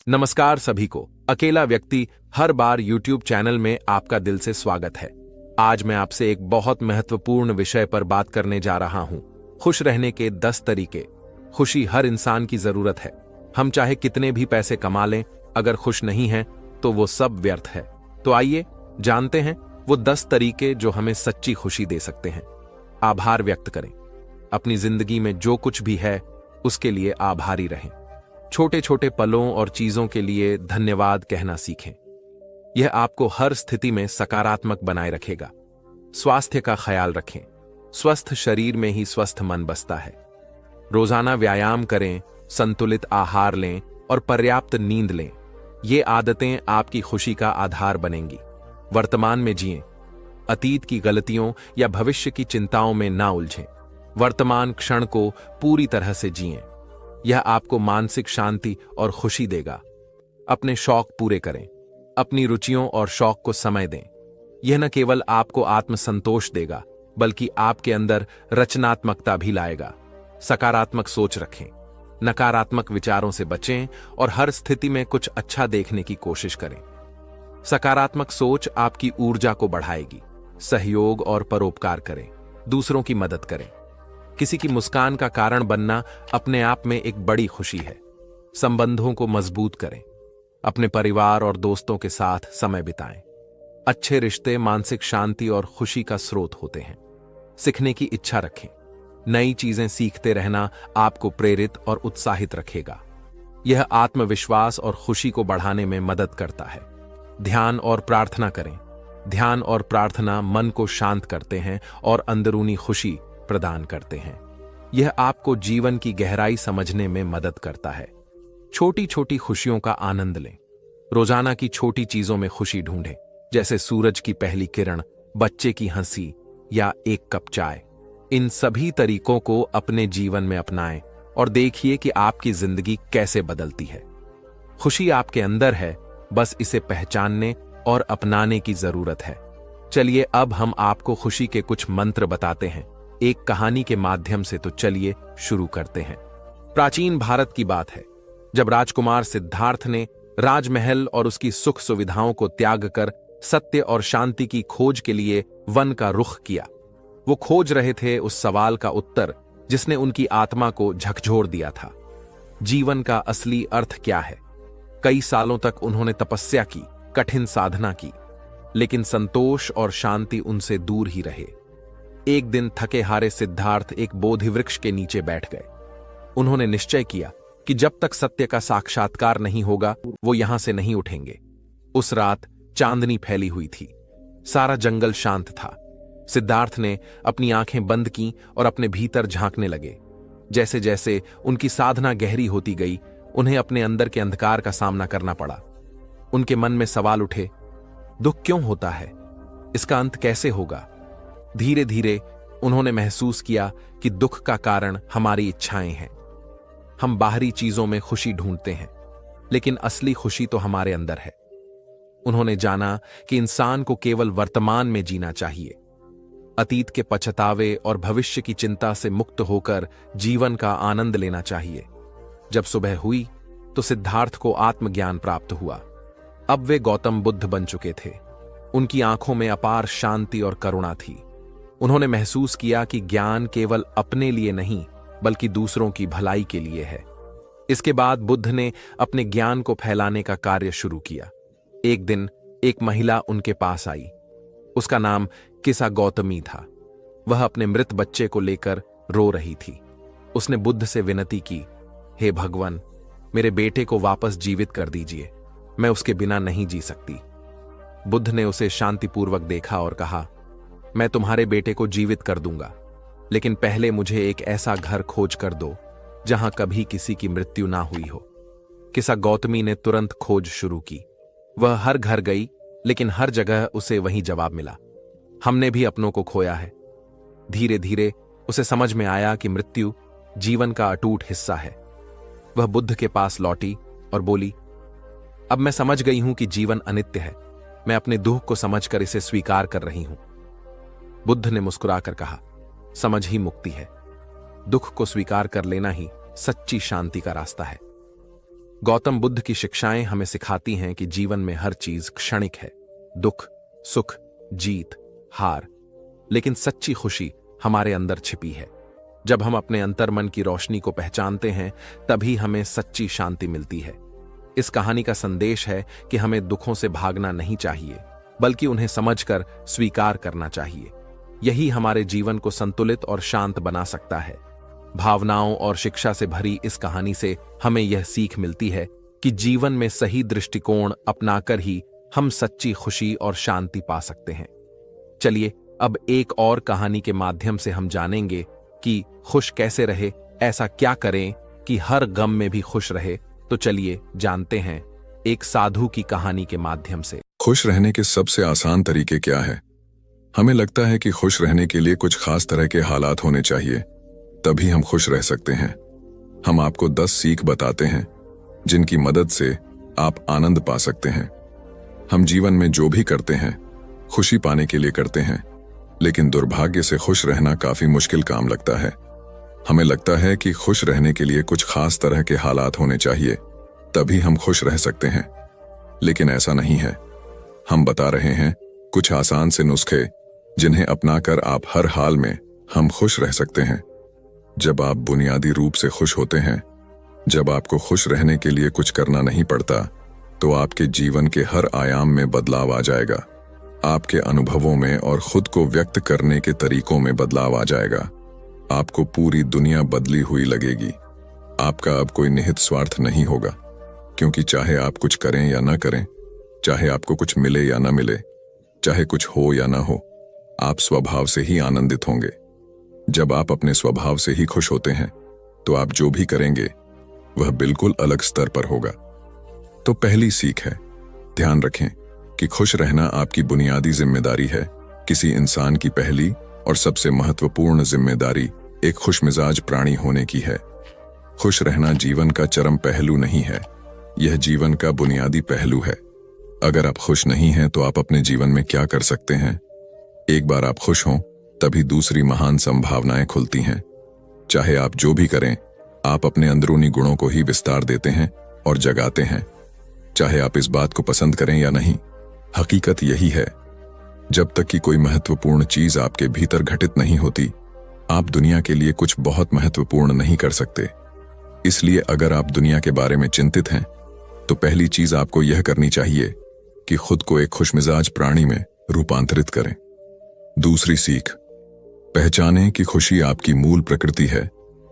नमस्कार सभी को। अकेला व्यक्ति हर बार YouTube चैनल में आपका दिल से स्वागत है। आज मैं आपसे एक बहुत महत्वपूर्ण विषय पर बात करने जा रहा हूं। खुश रहने के 10 तरीके। खुशी हर इंसान की जरूरत है। हम चाहे कितने भी पैसे कमा लें, अगर खुश नहीं हैं तो वो सब व्यर्थ है। तो आइए जानते हैं वो 10 तरीके जो हमें सच्ची खुशी दे सकते हैं। आभार व्यक्त करें। अपनी जिंदगी में जो कुछ भी है उसके लिए आभारी रहें। छोटे छोटे पलों और चीजों के लिए धन्यवाद कहना सीखें। यह आपको हर स्थिति में सकारात्मक बनाए रखेगा। स्वास्थ्य का ख्याल रखें। स्वस्थ शरीर में ही स्वस्थ मन बसता है। रोजाना व्यायाम करें, संतुलित आहार लें और पर्याप्त नींद लें। ये आदतें आपकी खुशी का आधार बनेंगी। वर्तमान में जिएं। अतीत की गलतियों या भविष्य की चिंताओं में ना उलझें। वर्तमान क्षण को पूरी तरह से जिएं। यह आपको मानसिक शांति और खुशी देगा। अपने शौक पूरे करें। अपनी रुचियों और शौक को समय दें। यह न केवल आपको आत्मसंतोष देगा, बल्कि आपके अंदर रचनात्मकता भी लाएगा। सकारात्मक सोच रखें। नकारात्मक विचारों से बचें और हर स्थिति में कुछ अच्छा देखने की कोशिश करें। सकारात्मक सोच आपकी ऊर्जा को बढ़ाएगी। सहयोग और परोपकार करें। दूसरों की मदद करें। किसी की मुस्कान का कारण बनना अपने आप में एक बड़ी खुशी है। संबंधों को मजबूत करें। अपने परिवार और दोस्तों के साथ समय बिताएं। अच्छे रिश्ते मानसिक शांति और खुशी का स्रोत होते हैं। सीखने की इच्छा रखें। नई चीजें सीखते रहना आपको प्रेरित और उत्साहित रखेगा। यह आत्मविश्वास और खुशी को बढ़ाने में मदद करता है। ध्यान और प्रार्थना करें। ध्यान और प्रार्थना मन को शांत करते हैं और अंदरूनी खुशी प्रदान करते हैं। यह आपको जीवन की गहराई समझने में मदद करता है। छोटी छोटी खुशियों का आनंद लें। रोजाना की छोटी चीजों में खुशी ढूंढें, जैसे सूरज की पहली किरण, बच्चे की हंसी या एक कप चाय। इन सभी तरीकों को अपने जीवन में अपनाएं और देखिए कि आपकी जिंदगी कैसे बदलती है। खुशी आपके अंदर है, बस इसे पहचानने और अपनाने की जरूरत है। चलिए अब हम आपको खुशी के कुछ मंत्र बताते हैं, एक कहानी के माध्यम से। तो चलिए शुरू करते हैं। प्राचीन भारत की बात है, जब राजकुमार सिद्धार्थ ने राजमहल और उसकी सुख सुविधाओं को त्याग कर सत्य और शांति की खोज के लिए वन का रुख किया। वो खोज रहे थे उस सवाल का उत्तर जिसने उनकी आत्मा को झकझोर दिया था। जीवन का असली अर्थ क्या है? कई सालों तक उन्होंने तपस्या की, कठिन साधना की, लेकिन संतोष और शांति उनसे दूर ही रहे। एक दिन थके हारे सिद्धार्थ एक बोधि वृक्ष के नीचे बैठ गए। उन्होंने निश्चय किया कि जब तक सत्य का साक्षात्कार नहीं होगा वो यहां से नहीं उठेंगे। उस रात चांदनी फैली हुई थी। सारा जंगल शांत था। सिद्धार्थ ने अपनी आंखें बंद की और अपने भीतर झांकने लगे। जैसे जैसे उनकी साधना गहरी होती गई, उन्हें अपने अंदर के अंधकार का सामना करना पड़ा। उनके मन में सवाल उठे, दुख क्यों होता है? इसका अंत कैसे होगा? धीरे धीरे उन्होंने महसूस किया कि दुख का कारण हमारी इच्छाएं हैं। हम बाहरी चीजों में खुशी ढूंढते हैं, लेकिन असली खुशी तो हमारे अंदर है। उन्होंने जाना कि इंसान को केवल वर्तमान में जीना चाहिए। अतीत के पछतावे और भविष्य की चिंता से मुक्त होकर जीवन का आनंद लेना चाहिए। जब सुबह हुई तो सिद्धार्थ को आत्मज्ञान प्राप्त हुआ। अब वे गौतम बुद्ध बन चुके थे। उनकी आंखों में अपार शांति और करुणा थी। उन्होंने महसूस किया कि ज्ञान केवल अपने लिए नहीं, बल्कि दूसरों की भलाई के लिए है। इसके बाद बुद्ध ने अपने ज्ञान को फैलाने का कार्य शुरू किया। एक दिन एक महिला उनके पास आई। उसका नाम किसा गौतमी था। वह अपने मृत बच्चे को लेकर रो रही थी। उसने बुद्ध से विनती की, हे भगवान, मेरे बेटे को वापस जीवित कर दीजिए। मैं उसके बिना नहीं जी सकती। बुद्ध ने उसे शांतिपूर्वक देखा और कहा, मैं तुम्हारे बेटे को जीवित कर दूंगा, लेकिन पहले मुझे एक ऐसा घर खोज कर दो जहां कभी किसी की मृत्यु ना हुई हो। किसा गौतमी ने तुरंत खोज शुरू की। वह हर घर गई, लेकिन हर जगह उसे वही जवाब मिला, हमने भी अपनों को खोया है। धीरे धीरे उसे समझ में आया कि मृत्यु जीवन का अटूट हिस्सा है। वह बुद्ध के पास लौटी और बोली, अब मैं समझ गई हूं कि जीवन अनित्य है। मैं अपने दुख को समझकर इसे स्वीकार कर रही हूं। बुद्ध ने मुस्कुराकर कहा, समझ ही मुक्ति है। दुख को स्वीकार कर लेना ही सच्ची शांति का रास्ता है। गौतम बुद्ध की शिक्षाएं हमें सिखाती हैं कि जीवन में हर चीज क्षणिक है, दुख, सुख, जीत, हार, लेकिन सच्ची खुशी हमारे अंदर छिपी है। जब हम अपने अंतर्मन की रोशनी को पहचानते हैं, तभी हमें सच्ची शांति मिलती है। इस कहानी का संदेश है कि हमें दुखों से भागना नहीं चाहिए, बल्कि उन्हें समझकर स्वीकार करना चाहिए। यही हमारे जीवन को संतुलित और शांत बना सकता है। भावनाओं और शिक्षा से भरी इस कहानी से हमें यह सीख मिलती है कि जीवन में सही दृष्टिकोण अपनाकर ही हम सच्ची खुशी और शांति पा सकते हैं। चलिए अब एक और कहानी के माध्यम से हम जानेंगे कि खुश कैसे रहे, ऐसा क्या करें कि हर गम में भी खुश रहे। तो चलिए जानते हैं एक साधु की कहानी के माध्यम से। खुश रहने के सबसे आसान तरीके क्या है? हमें लगता है कि खुश रहने के लिए कुछ खास तरह के हालात होने चाहिए, तभी हम खुश रह सकते हैं। हम आपको 10 सीख बताते हैं जिनकी मदद से आप आनंद पा सकते हैं। हम जीवन में जो भी करते हैं खुशी पाने के लिए करते हैं, लेकिन दुर्भाग्य से खुश रहना काफी मुश्किल काम लगता है। हमें लगता है कि खुश रहने के लिए कुछ खास तरह के हालात होने चाहिए, तभी हम खुश रह सकते हैं, लेकिन ऐसा नहीं है। हम बता रहे हैं कुछ आसान से नुस्खे जिन्हें अपनाकर आप हर हाल में हम खुश रह सकते हैं। जब आप बुनियादी रूप से खुश होते हैं, जब आपको खुश रहने के लिए कुछ करना नहीं पड़ता, तो आपके जीवन के हर आयाम में बदलाव आ जाएगा। आपके अनुभवों में और खुद को व्यक्त करने के तरीकों में बदलाव आ जाएगा। आपको पूरी दुनिया बदली हुई लगेगी। आपका अब कोई निहित स्वार्थ नहीं होगा, क्योंकि चाहे आप कुछ करें या ना करें, चाहे आपको कुछ मिले या ना मिले, चाहे कुछ हो या ना हो, आप स्वभाव से ही आनंदित होंगे। जब आप अपने स्वभाव से ही खुश होते हैं, तो आप जो भी करेंगे वह बिल्कुल अलग स्तर पर होगा। तो पहली सीख है, ध्यान रखें कि खुश रहना आपकी बुनियादी जिम्मेदारी है। किसी इंसान की पहली और सबसे महत्वपूर्ण जिम्मेदारी एक खुशमिजाज प्राणी होने की है। खुश रहना जीवन का चरम पहलू नहीं है, यह जीवन का बुनियादी पहलू है। अगर आप खुश नहीं हैं तो आप अपने जीवन में क्या कर सकते हैं? एक बार आप खुश हों, तभी दूसरी महान संभावनाएं खुलती हैं। चाहे आप जो भी करें, आप अपने अंदरूनी गुणों को ही विस्तार देते हैं और जगाते हैं। चाहे आप इस बात को पसंद करें या नहीं, हकीकत यही है। जब तक कि कोई महत्वपूर्ण चीज आपके भीतर घटित नहीं होती, आप दुनिया के लिए कुछ बहुत महत्वपूर्ण नहीं कर सकते। इसलिए अगर आप दुनिया के बारे में चिंतित हैं, तो पहली चीज आपको यह करनी चाहिए कि खुद को एक खुशमिजाज प्राणी में रूपांतरित करें। दूसरी सीख, पहचानें कि खुशी आपकी मूल प्रकृति है।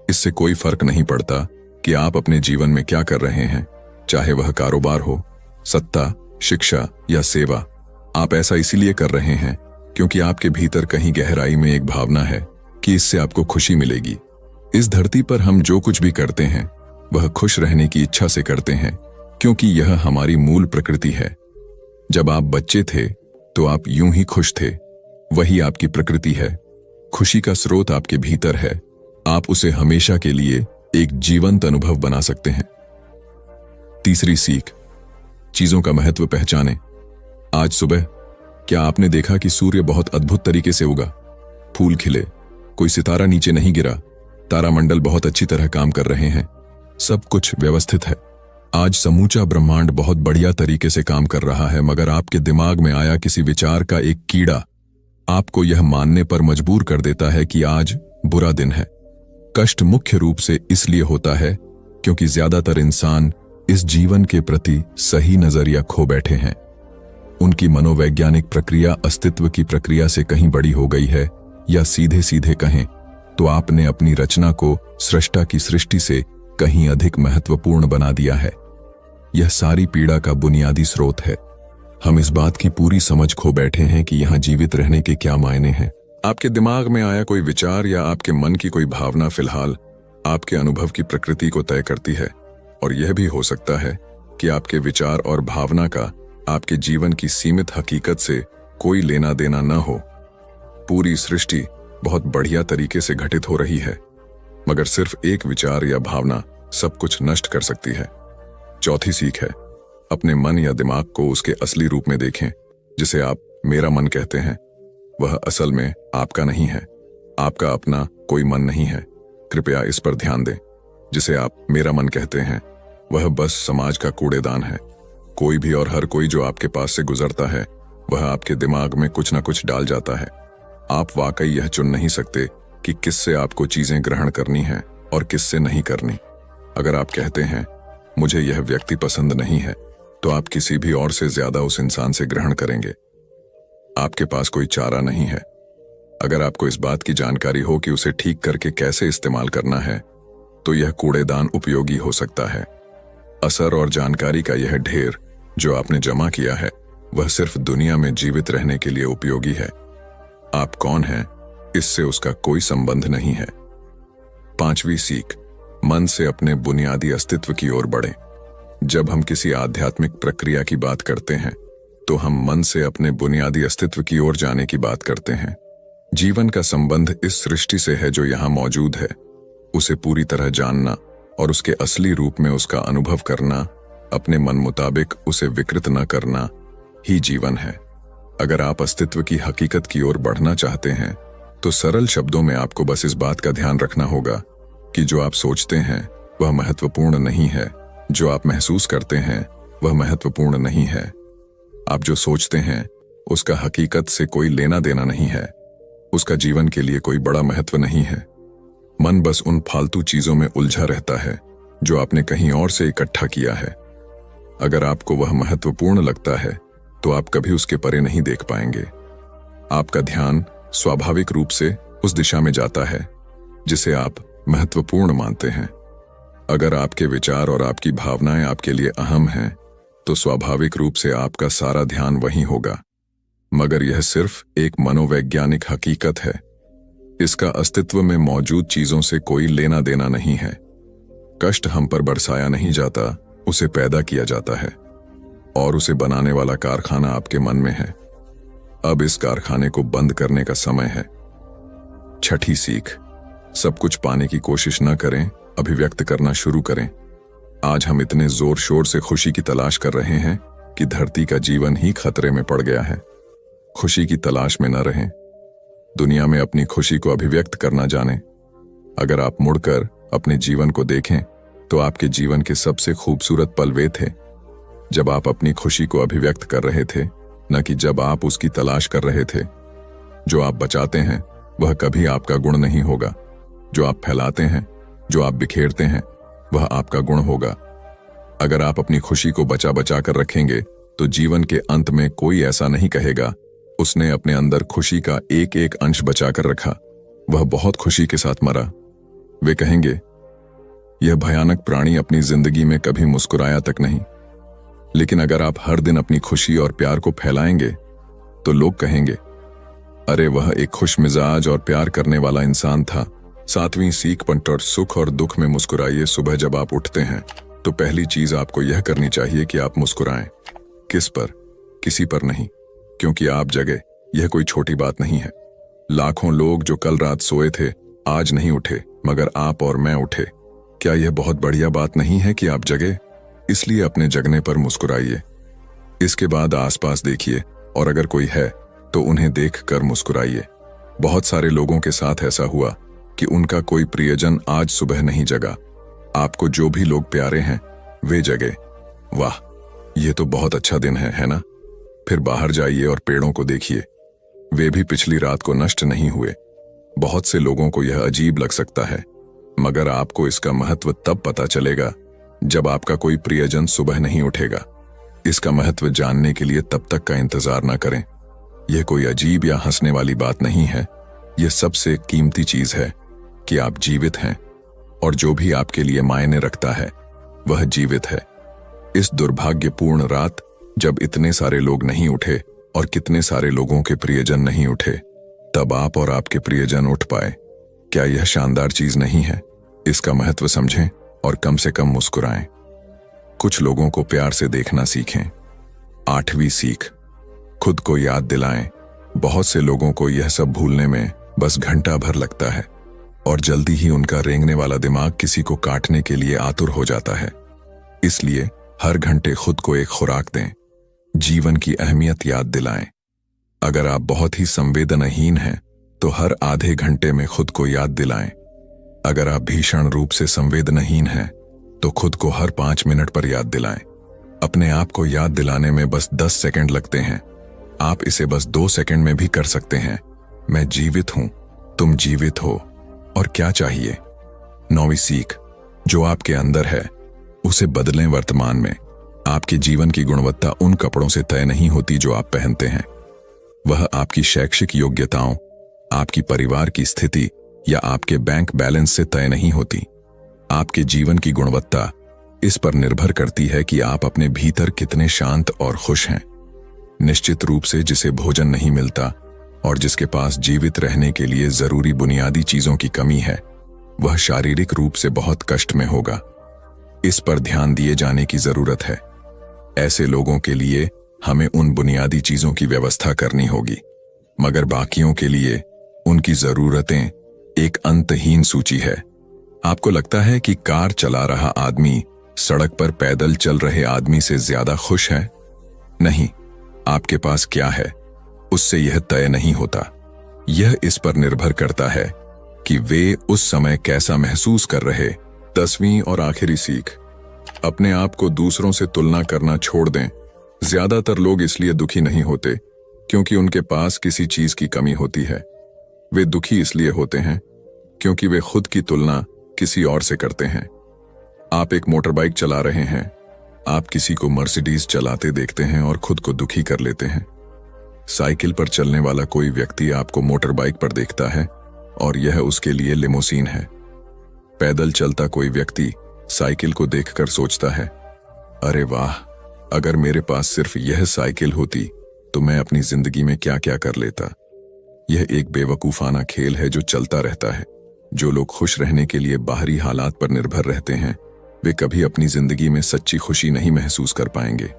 इससे कोई फर्क नहीं पड़ता कि आप अपने जीवन में क्या कर रहे हैं, चाहे वह कारोबार हो, सत्ता, शिक्षा या सेवा। आप ऐसा इसीलिए कर रहे हैं क्योंकि आपके भीतर कहीं गहराई में एक भावना है कि इससे आपको खुशी मिलेगी। इस धरती पर हम जो कुछ भी करते हैं वह खुश रहने की इच्छा से करते हैं, क्योंकि यह हमारी मूल प्रकृति है। जब आप बच्चे थे तो आप यूं ही खुश थे, वही आपकी प्रकृति है। खुशी का स्रोत आपके भीतर है, आप उसे हमेशा के लिए एक जीवंत अनुभव बना सकते हैं। तीसरी सीख, चीजों का महत्व पहचानें। आज सुबह क्या आपने देखा कि सूर्य बहुत अद्भुत तरीके से उगा? फूल खिले, कोई सितारा नीचे नहीं गिरा, तारामंडल बहुत अच्छी तरह काम कर रहे हैं, सब कुछ व्यवस्थित है। आज समूचा ब्रह्मांड बहुत बढ़िया तरीके से काम कर रहा है, मगर आपके दिमाग में आया किसी विचार का एक कीड़ा आपको यह मानने पर मजबूर कर देता है कि आज बुरा दिन है। कष्ट मुख्य रूप से इसलिए होता है क्योंकि ज्यादातर इंसान इस जीवन के प्रति सही नजरिया खो बैठे हैं। उनकी मनोवैज्ञानिक प्रक्रिया अस्तित्व की प्रक्रिया से कहीं बड़ी हो गई है, या सीधे सीधे कहें तो आपने अपनी रचना को सृष्टा की सृष्टि से कहीं अधिक महत्वपूर्ण बना दिया है। यह सारी पीड़ा का बुनियादी स्रोत है। हम इस बात की पूरी समझ खो बैठे हैं कि यहां जीवित रहने के क्या मायने हैं। आपके दिमाग में आया कोई विचार या आपके मन की कोई भावना फिलहाल आपके अनुभव की प्रकृति को तय करती है, और यह भी हो सकता है कि आपके विचार और भावना का आपके जीवन की सीमित हकीकत से कोई लेना देना न हो। पूरी सृष्टि बहुत बढ़िया तरीके से घटित हो रही है, मगर सिर्फ एक विचार या भावना सब कुछ नष्ट कर सकती है। चौथी सीख है, अपने मन या दिमाग को उसके असली रूप में देखें। जिसे आप मेरा मन कहते हैं, वह असल में आपका नहीं है। आपका अपना कोई मन नहीं है, कृपया इस पर ध्यान दें। जिसे आप मेरा मन कहते हैं, वह बस समाज का कूड़ेदान है। कोई भी और हर कोई जो आपके पास से गुजरता है वह आपके दिमाग में कुछ न कुछ डाल जाता है। आप वाकई यह चुन नहीं सकते कि किससे आपको चीजें ग्रहण करनी है और किससे नहीं करनी। अगर आप कहते हैं मुझे यह व्यक्ति पसंद नहीं है, तो आप किसी भी और से ज्यादा उस इंसान से ग्रहण करेंगे। आपके पास कोई चारा नहीं है। अगर आपको इस बात की जानकारी हो कि उसे ठीक करके कैसे इस्तेमाल करना है, तो यह कूड़ेदान उपयोगी हो सकता है। असर और जानकारी का यह ढेर जो आपने जमा किया है वह सिर्फ दुनिया में जीवित रहने के लिए उपयोगी है। आप कौन हैं, इससे उसका कोई संबंध नहीं है। 5वीं सीख, मन से अपने बुनियादी अस्तित्व की ओर बढ़ें। जब हम किसी आध्यात्मिक प्रक्रिया की बात करते हैं तो हम मन से अपने बुनियादी अस्तित्व की ओर जाने की बात करते हैं। जीवन का संबंध इस सृष्टि से है जो यहाँ मौजूद है। उसे पूरी तरह जानना और उसके असली रूप में उसका अनुभव करना, अपने मन मुताबिक उसे विकृत न करना ही जीवन है। अगर आप अस्तित्व की हकीकत की ओर बढ़ना चाहते हैं तो सरल शब्दों में आपको बस इस बात का ध्यान रखना होगा कि जो आप सोचते हैं वह महत्वपूर्ण नहीं है, जो आप महसूस करते हैं वह महत्वपूर्ण नहीं है। आप जो सोचते हैं उसका हकीकत से कोई लेना देना नहीं है, उसका जीवन के लिए कोई बड़ा महत्व नहीं है। मन बस उन फालतू चीजों में उलझा रहता है जो आपने कहीं और से इकट्ठा किया है। अगर आपको वह महत्वपूर्ण लगता है तो आप कभी उसके परे नहीं देख पाएंगे। आपका ध्यान स्वाभाविक रूप से उस दिशा में जाता है जिसे आप महत्वपूर्ण मानते हैं। अगर आपके विचार और आपकी भावनाएं आपके लिए अहम हैं, तो स्वाभाविक रूप से आपका सारा ध्यान वहीं होगा। मगर यह सिर्फ एक मनोवैज्ञानिक हकीकत है। इसका अस्तित्व में मौजूद चीजों से कोई लेना देना नहीं है। कष्ट हम पर बरसाया नहीं जाता, उसे पैदा किया जाता है और उसे बनाने वाला कारखाना आपके मन में है। अब इस कारखाने को बंद करने का समय है। 6ठी सीख, सब कुछ पाने की कोशिश न करें, अभिव्यक्त करना शुरू करें। आज हम इतने जोर शोर से खुशी की तलाश कर रहे हैं कि धरती का जीवन ही खतरे में पड़ गया है। खुशी की तलाश में न रहें, दुनिया में अपनी खुशी को अभिव्यक्त करना जानें। अगर आप मुड़कर अपने जीवन को देखें तो आपके जीवन के सबसे खूबसूरत पल वे थे जब आप अपनी खुशी को अभिव्यक्त कर रहे थे, न कि जब आप उसकी तलाश कर रहे थे। जो आप बचाते हैं वह कभी आपका गुण नहीं होगा। जो आप फैलाते हैं, जो आप बिखेरते हैं, वह आपका गुण होगा। अगर आप अपनी खुशी को बचा बचा कर रखेंगे तो जीवन के अंत में कोई ऐसा नहीं कहेगा उसने अपने अंदर खुशी का एक एक अंश बचा कर रखा, वह बहुत खुशी के साथ मरा। वे कहेंगे यह भयानक प्राणी अपनी जिंदगी में कभी मुस्कुराया तक नहीं। लेकिन अगर आप हर दिन अपनी खुशी और प्यार को फैलाएंगे तो लोग कहेंगे अरे वह एक खुश मिजाज और प्यार करने वाला इंसान था। 7वीं सीख, पंटर सुख और दुख में मुस्कुराइए। सुबह जब आप उठते हैं तो पहली चीज आपको यह करनी चाहिए कि आप मुस्कुराएं। किस पर? किसी पर नहीं, क्योंकि आप जगे, यह कोई छोटी बात नहीं है। लाखों लोग जो कल रात सोए थे आज नहीं उठे, मगर आप और मैं उठे। क्या यह बहुत बढ़िया बात नहीं है कि आप जगे? इसलिए अपने जगने पर मुस्कुराइए। इसके बाद आसपास देखिए और अगर कोई है तो उन्हें देखकर मुस्कुराइए। बहुत सारे लोगों के साथ ऐसा हुआ कि उनका कोई प्रियजन आज सुबह नहीं जगा। आपको जो भी लोग प्यारे हैं वे जगे। वाह, ये तो बहुत अच्छा दिन है ना? फिर बाहर जाइए और पेड़ों को देखिए, वे भी पिछली रात को नष्ट नहीं हुए। बहुत से लोगों को यह अजीब लग सकता है, मगर आपको इसका महत्व तब पता चलेगा जब आपका कोई प्रियजन सुबह नहीं उठेगा। इसका महत्व जानने के लिए तब तक का इंतजार न करें। यह कोई अजीब या हंसने वाली बात नहीं है। यह सबसे कीमती चीज है कि आप जीवित हैं और जो भी आपके लिए मायने रखता है वह जीवित है। इस दुर्भाग्यपूर्ण रात जब इतने सारे लोग नहीं उठे और कितने सारे लोगों के प्रियजन नहीं उठे, तब आप और आपके प्रियजन उठ पाए। क्या यह शानदार चीज नहीं है? इसका महत्व समझें और कम से कम मुस्कुराएं। कुछ लोगों को प्यार से देखना सीखें। 8वीं सीख, खुद को याद दिलाएं। बहुत से लोगों को यह सब भूलने में बस घंटा भर लगता है और जल्दी ही उनका रेंगने वाला दिमाग किसी को काटने के लिए आतुर हो जाता है। इसलिए हर घंटे खुद को एक खुराक दें। जीवन की अहमियत याद दिलाएं। अगर आप बहुत ही संवेदनहीन हैं तो हर आधे घंटे में खुद को याद दिलाएं। अगर आप भीषण रूप से संवेदनहीन हैं तो खुद को हर 5 मिनट पर याद दिलाएं। अपने आप को याद दिलाने में बस 10 सेकंड लगते हैं। आप इसे बस 2 सेकंड में भी कर सकते हैं। मैं जीवित हूं, तुम जीवित हो। और क्या चाहिए? 9वीं सीख, जो आपके अंदर है उसे बदलें वर्तमान में। आपके जीवन की गुणवत्ता उन कपड़ों से तय नहीं होती जो आप पहनते हैं। वह आपकी शैक्षिक योग्यताओं, आपकी परिवार की स्थिति या आपके बैंक बैलेंस से तय नहीं होती। आपके जीवन की गुणवत्ता इस पर निर्भर करती है कि आप अपने भीतर कितने शांत और खुश हैं। निश्चित रूप से जिसे भोजन नहीं मिलता और जिसके पास जीवित रहने के लिए जरूरी बुनियादी चीजों की कमी है, वह शारीरिक रूप से बहुत कष्ट में होगा। इस पर ध्यान दिए जाने की जरूरत है। ऐसे लोगों के लिए हमें उन बुनियादी चीजों की व्यवस्था करनी होगी, मगर बाकियों के लिए उनकी जरूरतें एक अंतहीन सूची है। आपको लगता है कि कार चला रहा आदमी सड़क पर पैदल चल रहे आदमी से ज्यादा खुश है? नहीं, आपके पास क्या है उससे यह तय नहीं होता। यह इस पर निर्भर करता है कि वे उस समय कैसा महसूस कर रहे। 10वीं और आखिरी सीख, अपने आप को दूसरों से तुलना करना छोड़ दें। ज्यादातर लोग इसलिए दुखी नहीं होते क्योंकि उनके पास किसी चीज की कमी होती है। वे दुखी इसलिए होते हैं क्योंकि वे खुद की तुलना किसी और से करते हैं। आप एक मोटरबाइक चला रहे हैं, आप किसी को मर्सिडीज चलाते देखते हैं और खुद को दुखी कर लेते हैं। साइकिल पर चलने वाला कोई व्यक्ति आपको मोटरबाइक पर देखता है और यह उसके लिए लिमोसीन है। पैदल चलता कोई व्यक्ति साइकिल को देखकर सोचता है, अरे वाह, अगर मेरे पास सिर्फ यह साइकिल होती तो मैं अपनी जिंदगी में क्या क्या कर लेता। यह एक बेवकूफाना खेल है जो चलता रहता है। जो लोग खुश रहने के लिए बाहरी हालात पर निर्भर रहते हैं, वे कभी अपनी जिंदगी में सच्ची खुशी नहीं महसूस कर पाएंगे।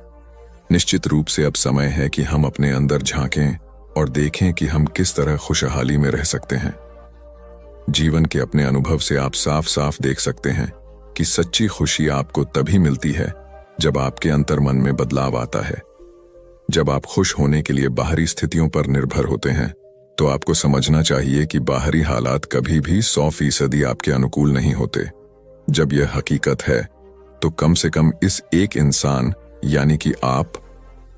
निश्चित रूप से अब समय है कि हम अपने अंदर झांकें और देखें कि हम किस तरह खुशहाली में रह सकते हैं। जीवन के अपने अनुभव से आप साफ साफ देख सकते हैं कि सच्ची खुशी आपको तभी मिलती है जब आपके अंतर्मन में बदलाव आता है। जब आप खुश होने के लिए बाहरी स्थितियों पर निर्भर होते हैं, तो आपको समझना चाहिए कि बाहरी हालात कभी भी 100% आपके अनुकूल नहीं होते। जब यह हकीकत है, तो कम से कम इस एक इंसान यानी कि आप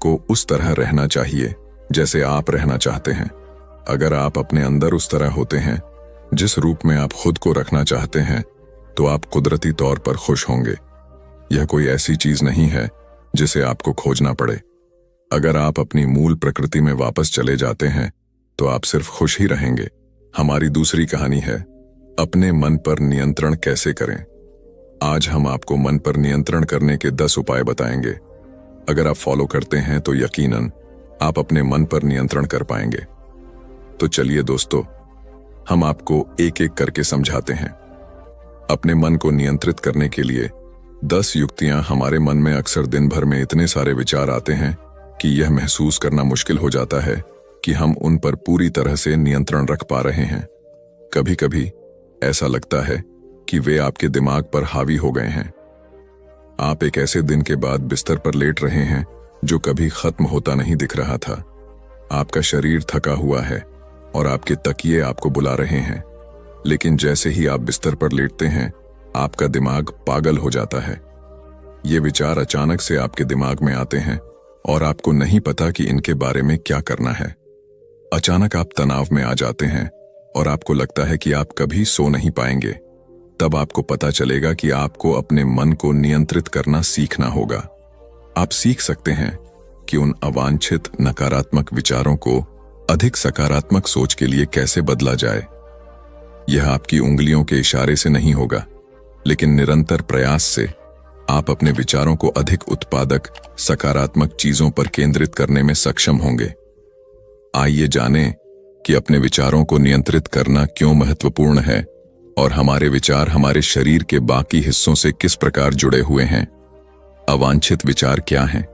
को उस तरह रहना चाहिए जैसे आप रहना चाहते हैं। अगर आप अपने अंदर उस तरह होते हैं जिस रूप में आप खुद को रखना चाहते हैं, तो आप कुदरती तौर पर खुश होंगे। यह कोई ऐसी चीज नहीं है जिसे आपको खोजना पड़े। अगर आप अपनी मूल प्रकृति में वापस चले जाते हैं, तो आप सिर्फ खुश ही रहेंगे। हमारी दूसरी कहानी है, अपने मन पर नियंत्रण कैसे करें। आज हम आपको मन पर नियंत्रण करने के 10 उपाय बताएंगे। अगर आप फॉलो करते हैं तो यकीनन आप अपने मन पर नियंत्रण कर पाएंगे। तो चलिए दोस्तों, हम आपको एक एक करके समझाते हैं। अपने मन को नियंत्रित करने के लिए 10 युक्तियां। हमारे मन में अक्सर दिन भर में इतने सारे विचार आते हैं कि यह महसूस करना मुश्किल हो जाता है कि हम उन पर पूरी तरह से नियंत्रण रख पा रहे हैं। कभी कभी ऐसा लगता है कि वे आपके दिमाग पर हावी हो गए हैं। आप एक ऐसे दिन के बाद बिस्तर पर लेट रहे हैं जो कभी खत्म होता नहीं दिख रहा था। आपका शरीर थका हुआ है और आपके तकिए आपको बुला रहे हैं, लेकिन जैसे ही आप बिस्तर पर लेटते हैं, आपका दिमाग पागल हो जाता है। ये विचार अचानक से आपके दिमाग में आते हैं और आपको नहीं पता कि इनके बारे में क्या करना है। अचानक आप तनाव में आ जाते हैं और आपको लगता है कि आप कभी सो नहीं पाएंगे। तब आपको पता चलेगा कि आपको अपने मन को नियंत्रित करना सीखना होगा। आप सीख सकते हैं कि उन अवांछित नकारात्मक विचारों को अधिक सकारात्मक सोच के लिए कैसे बदला जाए। यह आपकी उंगलियों के इशारे से नहीं होगा, लेकिन निरंतर प्रयास से आप अपने विचारों को अधिक उत्पादक, सकारात्मक चीजों पर केंद्रित करने में सक्षम होंगे। आइए जानें कि अपने विचारों को नियंत्रित करना क्यों महत्वपूर्ण है और हमारे विचार हमारे शरीर के बाकी हिस्सों से किस प्रकार जुड़े हुए हैं। अवांछित विचार क्या हैं?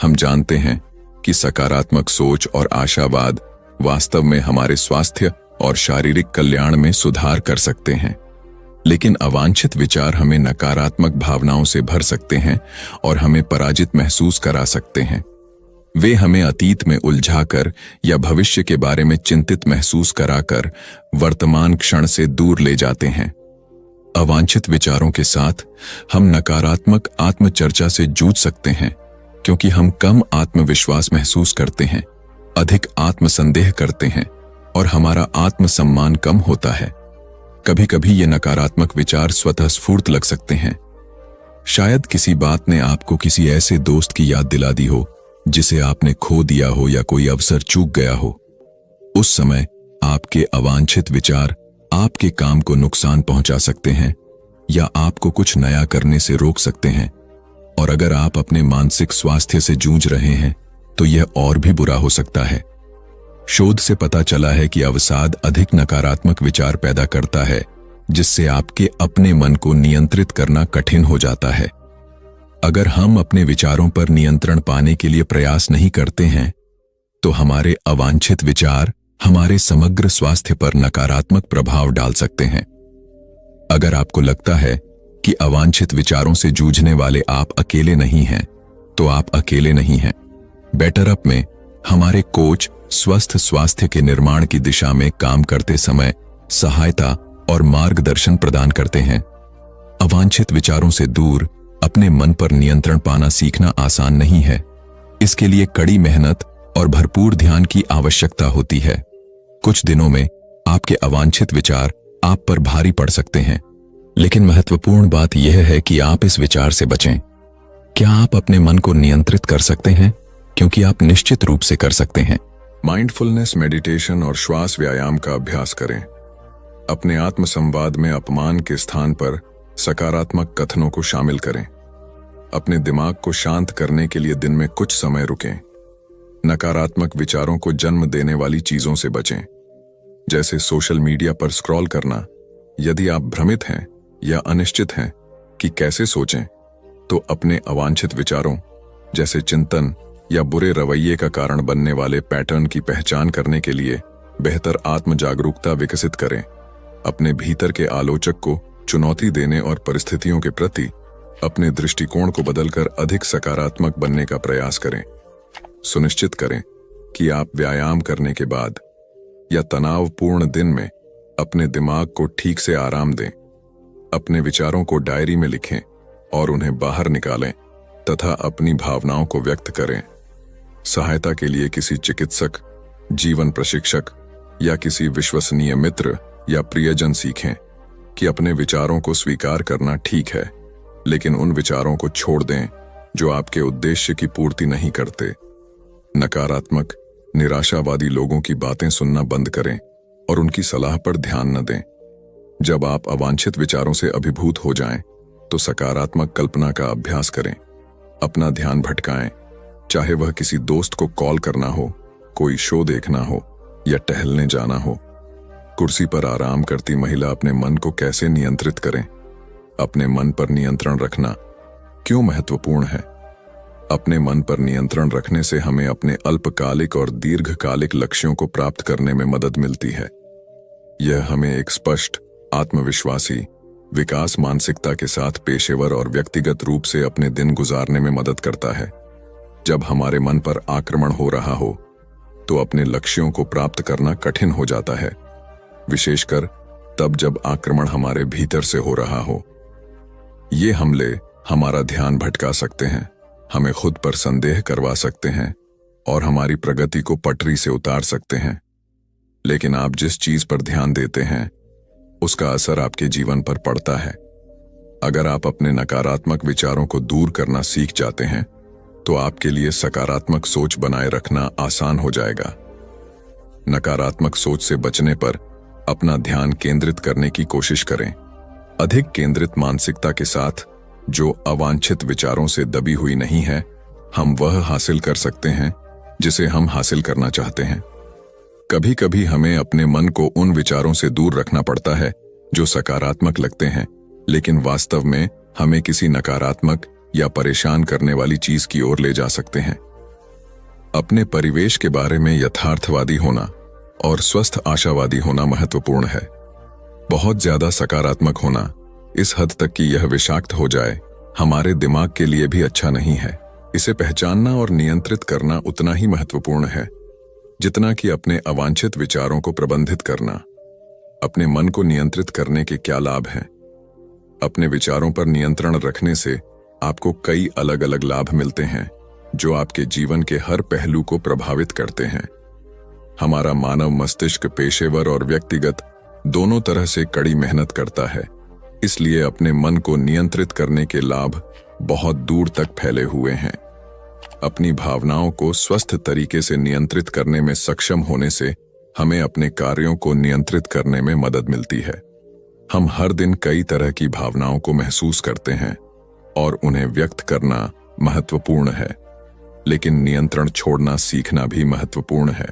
हम जानते हैं कि सकारात्मक सोच और आशावाद वास्तव में हमारे स्वास्थ्य और शारीरिक कल्याण में सुधार कर सकते हैं, लेकिन अवांछित विचार हमें नकारात्मक भावनाओं से भर सकते हैं और हमें पराजित महसूस करा सकते हैं। वे हमें अतीत में उलझाकर या भविष्य के बारे में चिंतित महसूस कराकर वर्तमान क्षण से दूर ले जाते हैं। अवांछित विचारों के साथ हम नकारात्मक आत्मचर्चा से जूझ सकते हैं, क्योंकि हम कम आत्मविश्वास महसूस करते हैं, अधिक आत्मसंदेह करते हैं और हमारा आत्मसम्मान कम होता है। कभी कभी ये नकारात्मक विचार स्वतः स्फूर्त लग सकते हैं। शायद किसी बात ने आपको किसी ऐसे दोस्त की याद दिला दी हो जिसे आपने खो दिया हो, या कोई अवसर चूक गया हो। उस समय आपके अवांछित विचार आपके काम को नुकसान पहुंचा सकते हैं या आपको कुछ नया करने से रोक सकते हैं। और अगर आप अपने मानसिक स्वास्थ्य से जूझ रहे हैं तो यह और भी बुरा हो सकता है। शोध से पता चला है कि अवसाद अधिक नकारात्मक विचार पैदा करता है, जिससे आपके अपने मन को नियंत्रित करना कठिन हो जाता है। अगर हम अपने विचारों पर नियंत्रण पाने के लिए प्रयास नहीं करते हैं तो हमारे अवांछित विचार हमारे समग्र स्वास्थ्य पर नकारात्मक प्रभाव डाल सकते हैं। अगर आपको लगता है कि अवांछित विचारों से जूझने वाले आप अकेले नहीं हैं, तो आप अकेले नहीं हैं। बेटर अप में हमारे कोच स्वस्थ स्वास्थ्य के निर्माण की दिशा में काम करते समय सहायता और मार्गदर्शन प्रदान करते हैं। अवांछित विचारों से दूर अपने मन पर नियंत्रण पाना सीखना आसान नहीं है। इसके लिए कड़ी मेहनत और भरपूर ध्यान की आवश्यकता होती है। कुछ दिनों में आपके अवांछित विचार आप पर भारी पड़ सकते हैं, लेकिन महत्वपूर्ण बात यह है कि आप इस विचार से बचें। क्या आप अपने मन को नियंत्रित कर सकते हैं? क्योंकि आप निश्चित रूप से कर सकते हैं। माइंडफुलनेस मेडिटेशन और श्वास व्यायाम का अभ्यास करें। अपने आत्मसंवाद में अपमान के स्थान पर सकारात्मक कथनों को शामिल करें। अपने दिमाग को शांत करने के लिए दिन में कुछ समय रुकें। नकारात्मक विचारों को जन्म देने वाली चीजों से बचें, जैसे सोशल मीडिया पर स्क्रॉल करना। यदि आप भ्रमित हैं या अनिश्चित हैं कि कैसे सोचें, तो अपने अवांछित विचारों जैसे चिंतन या बुरे रवैये का कारण बनने वाले पैटर्न की पहचान करने के लिए बेहतर आत्म जागरूकता विकसित करें। अपने भीतर के आलोचक को चुनौती देने और परिस्थितियों के प्रति अपने दृष्टिकोण को बदलकर अधिक सकारात्मक बनने का प्रयास करें। सुनिश्चित करें कि आप व्यायाम करने के बाद या तनावपूर्ण दिन में अपने दिमाग को ठीक से आराम दें। अपने विचारों को डायरी में लिखें और उन्हें बाहर निकालें तथा अपनी भावनाओं को व्यक्त करें। सहायता के लिए किसी चिकित्सक, जीवन प्रशिक्षक या किसी विश्वसनीय मित्र या प्रियजन सीखें कि अपने विचारों को स्वीकार करना ठीक है, लेकिन उन विचारों को छोड़ दें जो आपके उद्देश्य की पूर्ति नहीं करते। नकारात्मक, निराशावादी लोगों की बातें सुनना बंद करें और उनकी सलाह पर ध्यान न दें। जब आप अवांछित विचारों से अभिभूत हो जाएं, तो सकारात्मक कल्पना का अभ्यास करें। अपना ध्यान भटकाएं, चाहे वह किसी दोस्त को कॉल करना हो, कोई शो देखना हो या टहलने जाना हो। कुर्सी पर आराम करती महिला अपने मन को कैसे नियंत्रित करें? अपने मन पर नियंत्रण रखना क्यों महत्वपूर्ण है? अपने मन पर नियंत्रण रखने से हमें अपने अल्पकालिक और दीर्घकालिक लक्ष्यों को प्राप्त करने में मदद मिलती है। यह हमें एक स्पष्ट, आत्मविश्वासी, विकास मानसिकता के साथ पेशेवर और व्यक्तिगत रूप से अपने दिन गुजारने में मदद करता है। जब हमारे मन पर आक्रमण हो रहा हो, तो अपने लक्ष्यों को प्राप्त करना कठिन हो जाता है, विशेषकर तब जब आक्रमण हमारे भीतर से हो रहा हो। ये हमले हमारा ध्यान भटका सकते हैं, हमें खुद पर संदेह करवा सकते हैं और हमारी प्रगति को पटरी से उतार सकते हैं। लेकिन आप जिस चीज पर ध्यान देते हैं, उसका असर आपके जीवन पर पड़ता है। अगर आप अपने नकारात्मक विचारों को दूर करना सीख जाते हैं, तो आपके लिए सकारात्मक सोच बनाए रखना आसान हो जाएगा। नकारात्मक सोच से बचने पर अपना ध्यान केंद्रित करने की कोशिश करें। अधिक केंद्रित मानसिकता के साथ, जो अवांछित विचारों से दबी हुई नहीं है, हम वह हासिल कर सकते हैं जिसे हम हासिल करना चाहते हैं। कभी कभी हमें अपने मन को उन विचारों से दूर रखना पड़ता है जो सकारात्मक लगते हैं, लेकिन वास्तव में हमें किसी नकारात्मक या परेशान करने वाली चीज की ओर ले जा सकते हैं। अपने परिवेश के बारे में यथार्थवादी होना और स्वस्थ आशावादी होना महत्वपूर्ण है। बहुत ज्यादा सकारात्मक होना इस हद तक कि यह विषाक्त हो जाए, हमारे दिमाग के लिए भी अच्छा नहीं है। इसे पहचानना और नियंत्रित करना उतना ही महत्वपूर्ण है जितना कि अपने अवांछित विचारों को प्रबंधित करना। अपने मन को नियंत्रित करने के क्या लाभ हैं? अपने विचारों पर नियंत्रण रखने से आपको कई अलग अलग लाभ मिलते हैं जो आपके जीवन के हर पहलू को प्रभावित करते हैं। हमारा मानव मस्तिष्क पेशेवर और व्यक्तिगत दोनों तरह से कड़ी मेहनत करता है, इसलिए अपने मन को नियंत्रित करने के लाभ बहुत दूर तक फैले हुए हैं। अपनी भावनाओं को स्वस्थ तरीके से नियंत्रित करने में सक्षम होने से हमें अपने कार्यों को नियंत्रित करने में मदद मिलती है। हम हर दिन कई तरह की भावनाओं को महसूस करते हैं और उन्हें व्यक्त करना महत्वपूर्ण है, लेकिन नियंत्रण छोड़ना सीखना भी महत्वपूर्ण है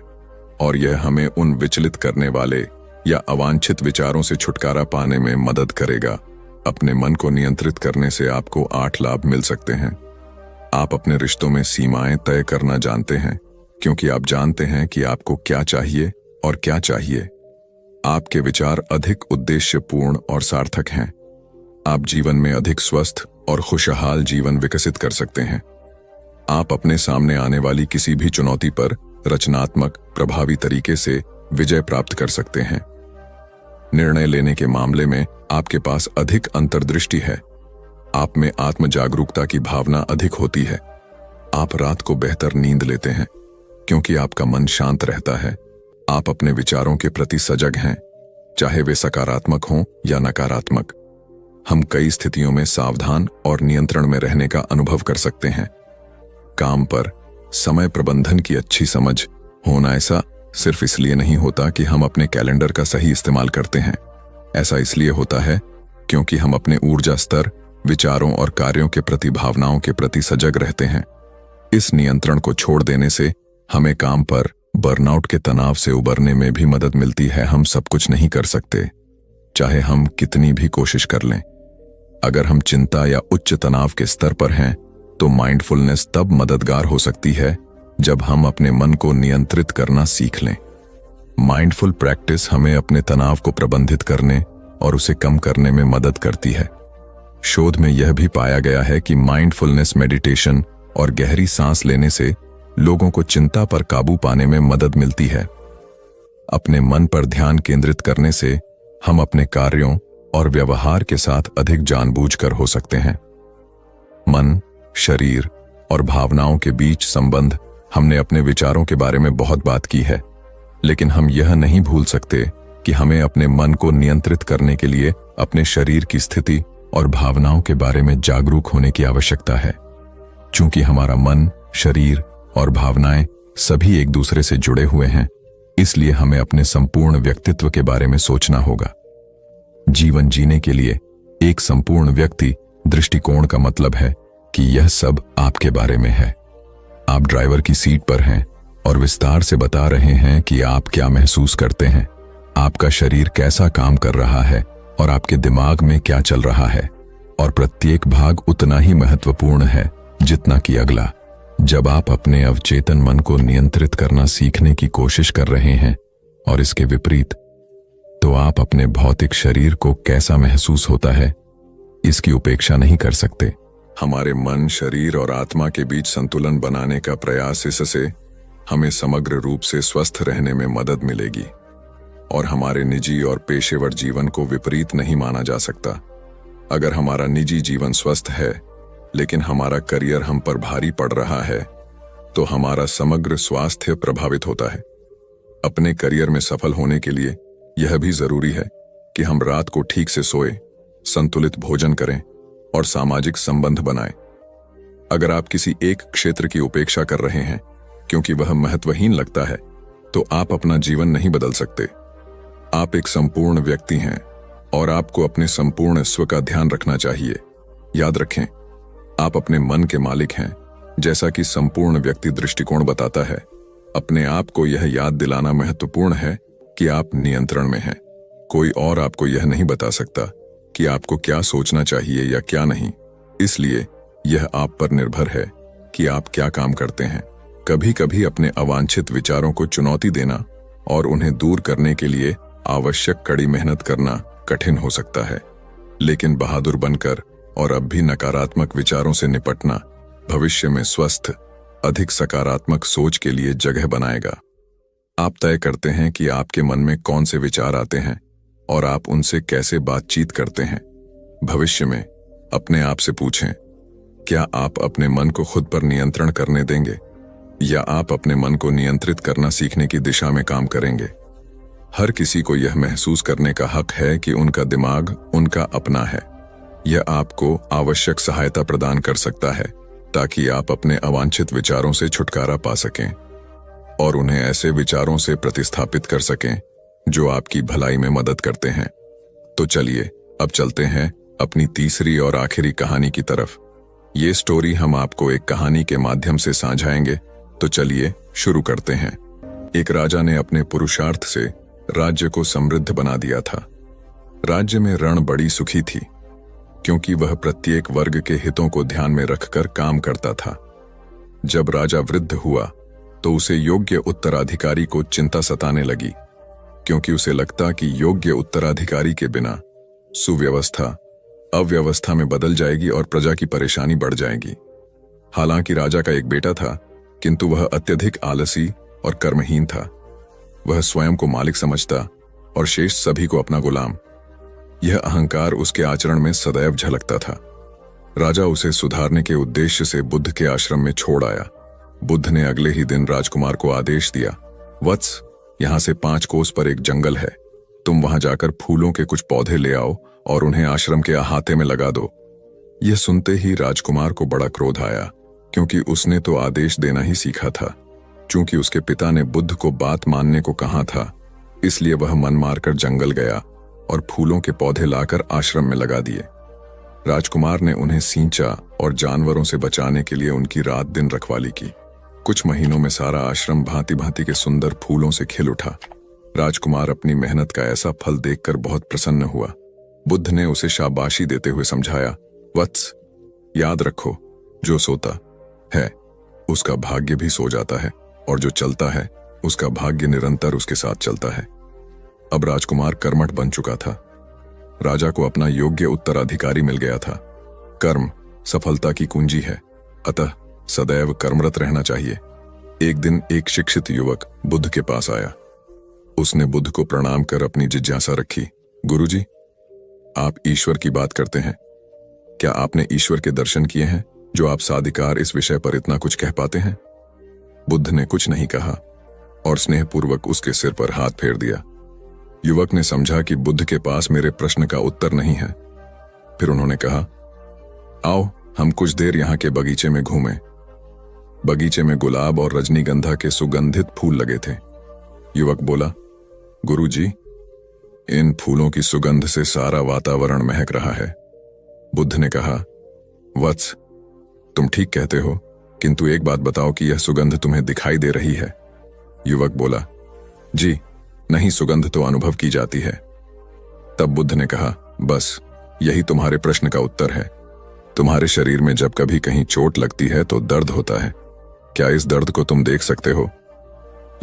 और यह हमें उन विचलित करने वाले या अवांछित विचारों से छुटकारा पाने में मदद करेगा। अपने मन को नियंत्रित करने से आपको 8 लाभ मिल सकते हैं। आप अपने रिश्तों में सीमाएं तय करना जानते हैं, क्योंकि आप जानते हैं कि आपको क्या चाहिए और क्या चाहिए। आपके विचार अधिक उद्देश्यपूर्ण और सार्थक हैं। आप जीवन में अधिक स्वस्थ और खुशहाल जीवन विकसित कर सकते हैं। आप अपने सामने आने वाली किसी भी चुनौती पर रचनात्मक, प्रभावी तरीके से विजय प्राप्त कर सकते हैं। निर्णय लेने के मामले में आपके पास अधिक अंतर्दृष्टि है। आप में आत्म जागरूकता की भावना अधिक होती है। आप रात को बेहतर नींद लेते हैं क्योंकि आपका मन शांत रहता है। आप अपने विचारों के प्रति सजग हैं, चाहे वे सकारात्मक हों या नकारात्मक। हम कई स्थितियों में सावधान और नियंत्रण में रहने का अनुभव कर सकते हैं। काम पर समय प्रबंधन की अच्छी समझ होना ऐसा सिर्फ इसलिए नहीं होता कि हम अपने कैलेंडर का सही इस्तेमाल करते हैं। ऐसा इसलिए होता है क्योंकि हम अपने ऊर्जा स्तर, विचारों और कार्यों के प्रति, भावनाओं के प्रति सजग रहते हैं। इस नियंत्रण को छोड़ देने से हमें काम पर बर्नआउट के तनाव से उबरने में भी मदद मिलती है। हम सब कुछ नहीं कर सकते, चाहे हम कितनी भी कोशिश कर लें। अगर हम चिंता या उच्च तनाव के स्तर पर हैं, तो माइंडफुलनेस तब मददगार हो सकती है जब हम अपने मन को नियंत्रित करना सीख लें। माइंडफुल प्रैक्टिस हमें अपने तनाव को प्रबंधित करने और उसे कम करने में मदद करती है। शोध में यह भी पाया गया है कि माइंडफुलनेस मेडिटेशन और गहरी सांस लेने से लोगों को चिंता पर काबू पाने में मदद मिलती है। अपने मन पर ध्यान केंद्रित करने से हम अपने कार्यों और व्यवहार के साथ अधिक जानबूझकर हो सकते हैं। मन, शरीर और भावनाओं के बीच संबंध हमने अपने विचारों के बारे में बहुत बात की है, लेकिन हम यह नहीं भूल सकते कि हमें अपने मन को नियंत्रित करने के लिए अपने शरीर की स्थिति और भावनाओं के बारे में जागरूक होने की आवश्यकता है। चूंकि हमारा मन, शरीर और भावनाएं सभी एक दूसरे से जुड़े हुए हैं, इसलिए हमें अपने संपूर्ण व्यक्तित्व के बारे में सोचना होगा। जीवन जीने के लिए एक संपूर्ण व्यक्ति दृष्टिकोण का मतलब है कि यह सब आपके बारे में है। आप ड्राइवर की सीट पर हैं और विस्तार से बता रहे हैं कि आप क्या महसूस करते हैं, आपका शरीर कैसा काम कर रहा है और आपके दिमाग में क्या चल रहा है, और प्रत्येक भाग उतना ही महत्वपूर्ण है जितना कि अगला। जब आप अपने अवचेतन मन को नियंत्रित करना सीखने की कोशिश कर रहे हैं और इसके विपरीत, तो आप अपने भौतिक शरीर को कैसा महसूस होता है इसकी उपेक्षा नहीं कर सकते। हमारे मन, शरीर और आत्मा के बीच संतुलन बनाने का प्रयास, इससे हमें समग्र रूप से स्वस्थ रहने में मदद मिलेगी और हमारे निजी और पेशेवर जीवन को विपरीत नहीं माना जा सकता। अगर हमारा निजी जीवन स्वस्थ है लेकिन हमारा करियर हम पर भारी पड़ रहा है, तो हमारा समग्र स्वास्थ्य प्रभावित होता है। अपने करियर में सफल होने के लिए यह भी जरूरी है कि हम रात को ठीक से सोएं, संतुलित भोजन करें और सामाजिक संबंध बनाएं। अगर आप किसी एक क्षेत्र की उपेक्षा कर रहे हैं क्योंकि वह महत्वहीन लगता है, तो आप अपना जीवन नहीं बदल सकते। आप एक संपूर्ण व्यक्ति हैं और आपको अपने संपूर्ण स्व का ध्यान रखना चाहिए। याद रखें, आप अपने मन के मालिक हैं, जैसा कि संपूर्ण व्यक्ति दृष्टिकोण बताता है। अपने आप को यह याद दिलाना महत्वपूर्ण है कि आप नियंत्रण में हैं। कोई और आपको यह नहीं बता सकता कि आपको क्या सोचना चाहिए या क्या नहीं, इसलिए यह आप पर निर्भर है कि आप क्या काम करते हैं। कभी कभी अपने अवांछित विचारों को चुनौती देना और उन्हें दूर करने के लिए आवश्यक कड़ी मेहनत करना कठिन हो सकता है, लेकिन बहादुर बनकर और अब भी नकारात्मक विचारों से निपटना भविष्य में स्वस्थ, अधिक सकारात्मक सोच के लिए जगह बनाएगा। आप तय करते हैं कि आपके मन में कौन से विचार आते हैं और आप उनसे कैसे बातचीत करते हैं। भविष्य में अपने आप से पूछें, क्या आप अपने मन को खुद पर नियंत्रण करने देंगे या आप अपने मन को नियंत्रित करना सीखने की दिशा में काम करेंगे? हर किसी को यह महसूस करने का हक है कि उनका दिमाग उनका अपना है। यह आपको आवश्यक सहायता प्रदान कर सकता है ताकि आप अपने अवांछित विचारों से छुटकारा पा सकें और उन्हें ऐसे विचारों से प्रतिस्थापित कर सकें जो आपकी भलाई में मदद करते हैं। तो चलिए अब चलते हैं अपनी तीसरी और आखिरी कहानी की तरफ। ये स्टोरी हम आपको एक कहानी के माध्यम से साझाएंगे, तो चलिए शुरू करते हैं। एक राजा ने अपने पुरुषार्थ से राज्य को समृद्ध बना दिया था। राज्य में रण बड़ी सुखी थी क्योंकि वह प्रत्येक वर्ग के हितों को ध्यान में रखकर काम करता था। जब राजा वृद्ध हुआ तो उसे योग्य उत्तराधिकारी को चिंता सताने लगी, क्योंकि उसे लगता कि योग्य उत्तराधिकारी के बिना सुव्यवस्था अव्यवस्था में बदल जाएगी और प्रजा की परेशानी बढ़ जाएगी। हालांकि राजा का एक बेटा था, किंतु वह अत्यधिक आलसी और कर्महीन था। वह स्वयं को मालिक समझता और शेष सभी को अपना गुलाम। यह अहंकार उसके आचरण में सदैव झलकता था। राजा उसे सुधारने के उद्देश्य से बुद्ध के आश्रम में छोड़ आया। बुद्ध ने अगले ही दिन राजकुमार को आदेश दिया, वत्स, यहां से 5 कोस पर एक जंगल है। तुम वहां जाकर फूलों के कुछ पौधे ले आओ और उन्हें आश्रम के अहाते में लगा दो। यह सुनते ही राजकुमार को बड़ा क्रोध आया, क्योंकि उसने तो आदेश देना ही सीखा था। चूंकि उसके पिता ने बुद्ध को बात मानने को कहा था, इसलिए वह मन मारकर जंगल गया और फूलों के पौधे लाकर आश्रम में लगा दिए। राजकुमार ने उन्हें सींचा और जानवरों से बचाने के लिए उनकी रात दिन रखवाली की। कुछ महीनों में सारा आश्रम भांति भांति के सुंदर फूलों से खिल उठा। राजकुमार अपनी मेहनत का ऐसा फल देखकर बहुत प्रसन्न हुआ। बुद्ध ने उसे शाबाशी देते हुए समझाया, वत्स, याद रखो, जो सोता है उसका भाग्य भी सो जाता है और जो चलता है उसका भाग्य निरंतर उसके साथ चलता है। अब राजकुमार कर्मठ बन चुका था। राजा को अपना योग्य उत्तराधिकारी मिल गया था। कर्म सफलता की कुंजी है, अतः सदैव कर्मरत रहना चाहिए। एक दिन एक शिक्षित युवक बुद्ध के पास आया। उसने बुद्ध को प्रणाम कर अपनी जिज्ञासा रखी, गुरुजी, आप ईश्वर की बात करते हैं। क्या आपने ईश्वर के दर्शन किए हैं जो आप साधिकार इस विषय पर इतना कुछ कह पाते हैं? बुद्ध ने कुछ नहीं कहा और स्नेहपूर्वक उसके सिर पर हाथ फेर दिया। युवक ने समझा कि बुद्ध के पास मेरे प्रश्न का उत्तर नहीं है। फिर उन्होंने कहा, आओ हम कुछ देर यहाँ के बगीचे में घूमें। बगीचे में गुलाब और रजनीगंधा के सुगंधित फूल लगे थे। युवक बोला, गुरुजी, इन फूलों की सुगंध से सारा वातावरण महक रहा है। बुद्ध ने कहा, वत्स, तुम ठीक कहते हो, किंतु एक बात बताओ कि यह सुगंध तुम्हें दिखाई दे रही है? युवक बोला, जी नहीं, सुगंध तो अनुभव की जाती है। तब बुद्ध ने कहा, बस यही तुम्हारे प्रश्न का उत्तर है। तुम्हारे शरीर में जब कभी कहीं चोट लगती है तो दर्द होता है। क्या इस दर्द को तुम देख सकते हो?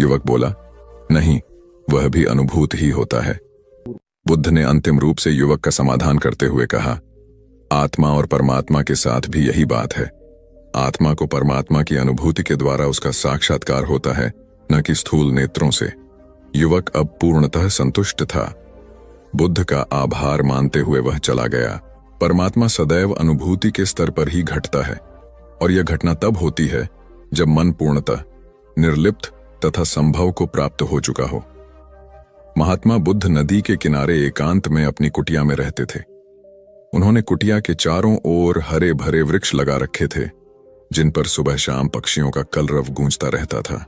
युवक बोला, नहीं, वह भी अनुभूत ही होता है। बुद्ध ने अंतिम रूप से युवक का समाधान करते हुए कहा, आत्मा और परमात्मा के साथ भी यही बात है। आत्मा को परमात्मा की अनुभूति के द्वारा उसका साक्षात्कार होता है, न कि स्थूल नेत्रों से। युवक अब पूर्णतः संतुष्ट था। बुद्ध का आभार मानते हुए वह चला गया। परमात्मा सदैव अनुभूति के स्तर पर ही घटता है और यह घटना तब होती है जब मन पूर्णतः निर्लिप्त तथा संभव को प्राप्त हो चुका हो। महात्मा बुद्ध नदी के किनारे एकांत में अपनी कुटिया में रहते थे। उन्होंने कुटिया के चारों ओर हरे भरे वृक्ष लगा रखे थे, जिन पर सुबह शाम पक्षियों का कलरव गूंजता रहता था।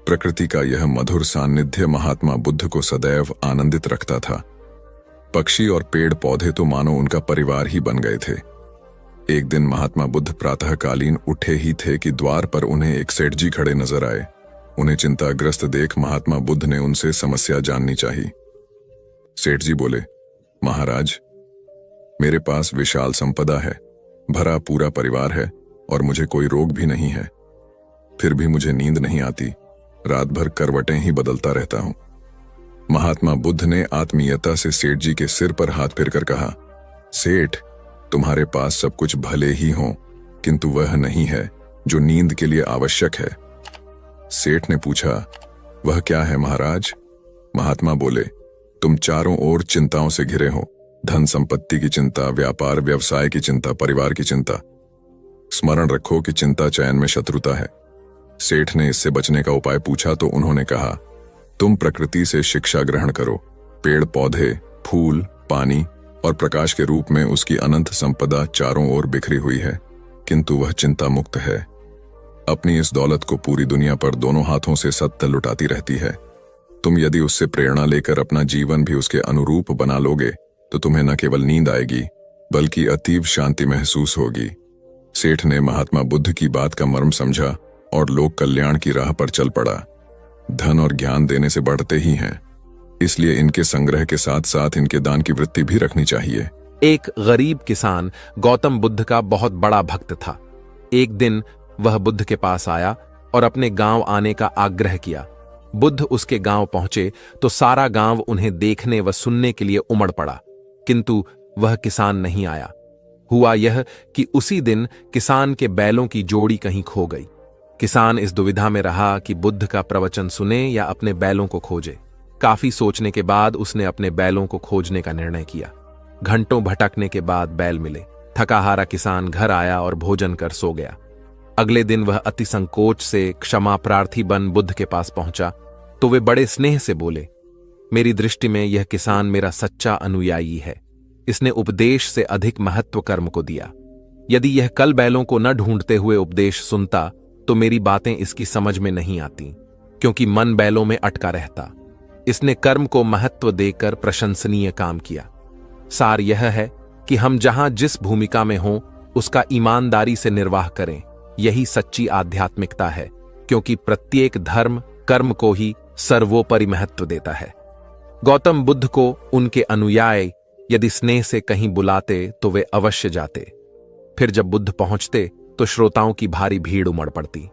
प्रकृति का यह मधुर सान्निध्य महात्मा बुद्ध को सदैव आनंदित रखता था। पक्षी और पेड़ पौधे तो मानो उनका परिवार ही बन गए थे। एक दिन महात्मा बुद्ध प्रातःकालीन उठे ही थे कि द्वार पर उन्हें एक सेठ जी खड़े नजर आए। उन्हें चिंताग्रस्त देख महात्मा बुद्ध ने उनसे समस्या जाननी चाहिए। सेठ जी बोले, महाराज, मेरे पास विशाल संपदा है, भरा पूरा परिवार है और मुझे कोई रोग भी नहीं है। फिर भी मुझे नींद नहीं आती, रात भर करवटें ही बदलता रहता हूं। महात्मा बुद्ध ने आत्मीयता से सेठ जी के सिर पर हाथ फेरकर कहा, सेठ, तुम्हारे पास सब कुछ भले ही हो, किंतु वह नहीं है जो नींद के लिए आवश्यक है। सेठ ने पूछा, वह क्या है महाराज? महात्मा बोले, तुम चारों ओर चिंताओं से घिरे हो, धन संपत्ति की चिंता, व्यापार व्यवसाय की चिंता, परिवार की चिंता। स्मरण रखो कि चिंता चयन में शत्रुता है। सेठ ने इससे बचने का उपाय पूछा तो उन्होंने कहा, तुम प्रकृति से शिक्षा ग्रहण करो। पेड़ पौधे, फूल, पानी और प्रकाश के रूप में उसकी अनंत संपदा चारों ओर बिखरी हुई है, किंतु वह चिंता मुक्त है। अपनी इस दौलत को पूरी दुनिया पर दोनों हाथों से सत्य लुटाती रहती है। तुम यदि उससे प्रेरणा लेकर अपना जीवन भी उसके अनुरूप बना लोगे तो तुम्हें न केवल नींद आएगी बल्कि अतीव शांति महसूस होगी। सेठ ने महात्मा बुद्ध की बात का मर्म समझा और लोक कल्याण की राह पर चल पड़ा। धन और ज्ञान देने से बढ़ते ही हैं, इसलिए इनके संग्रह के साथ साथ इनके दान की वृत्ति भी रखनी चाहिए। एक गरीब किसान गौतम बुद्ध का बहुत बड़ा भक्त था। एक दिन वह बुद्ध के पास आया और अपने गांव आने का आग्रह किया। बुद्ध उसके गांव पहुंचे तो सारा गांव उन्हें देखने व सुनने के लिए उमड़ पड़ा, किंतु वह किसान नहीं आया। हुआ यह कि उसी दिन किसान के बैलों की जोड़ी कहीं खो गई। किसान इस दुविधा में रहा कि बुद्ध का प्रवचन सुने या अपने बैलों को खोजे। काफी सोचने के बाद उसने अपने बैलों को खोजने का निर्णय किया। घंटों भटकने के बाद बैल मिले। थकाहारा किसान घर आया और भोजन कर सो गया। अगले दिन वह अति संकोच से क्षमा प्रार्थी बन बुद्ध के पास पहुंचा तो वे बड़े स्नेह से बोले, मेरी दृष्टि में यह किसान मेरा सच्चा अनुयायी है। इसने उपदेश से अधिक महत्व कर्म को दिया। यदि यह कल बैलों को न ढूंढते हुए उपदेश सुनता तो मेरी बातें इसकी समझ में नहीं आती, क्योंकि मन बैलों में अटका रहता। इसने कर्म को महत्व देकर प्रशंसनीय काम किया। सार यह है कि हम जहां जिस भूमिका में हों उसका ईमानदारी से निर्वाह करें। यही सच्ची आध्यात्मिकता है, क्योंकि प्रत्येक धर्म कर्म को ही सर्वोपरि महत्व देता है। गौतम बुद्ध को उनके अनुयायी यदि स्नेह से कहीं बुलाते तो वे अवश्य जाते। फिर जब बुद्ध पहुंचते तो श्रोताओं की भारी भीड़ उमड़ पड़ती।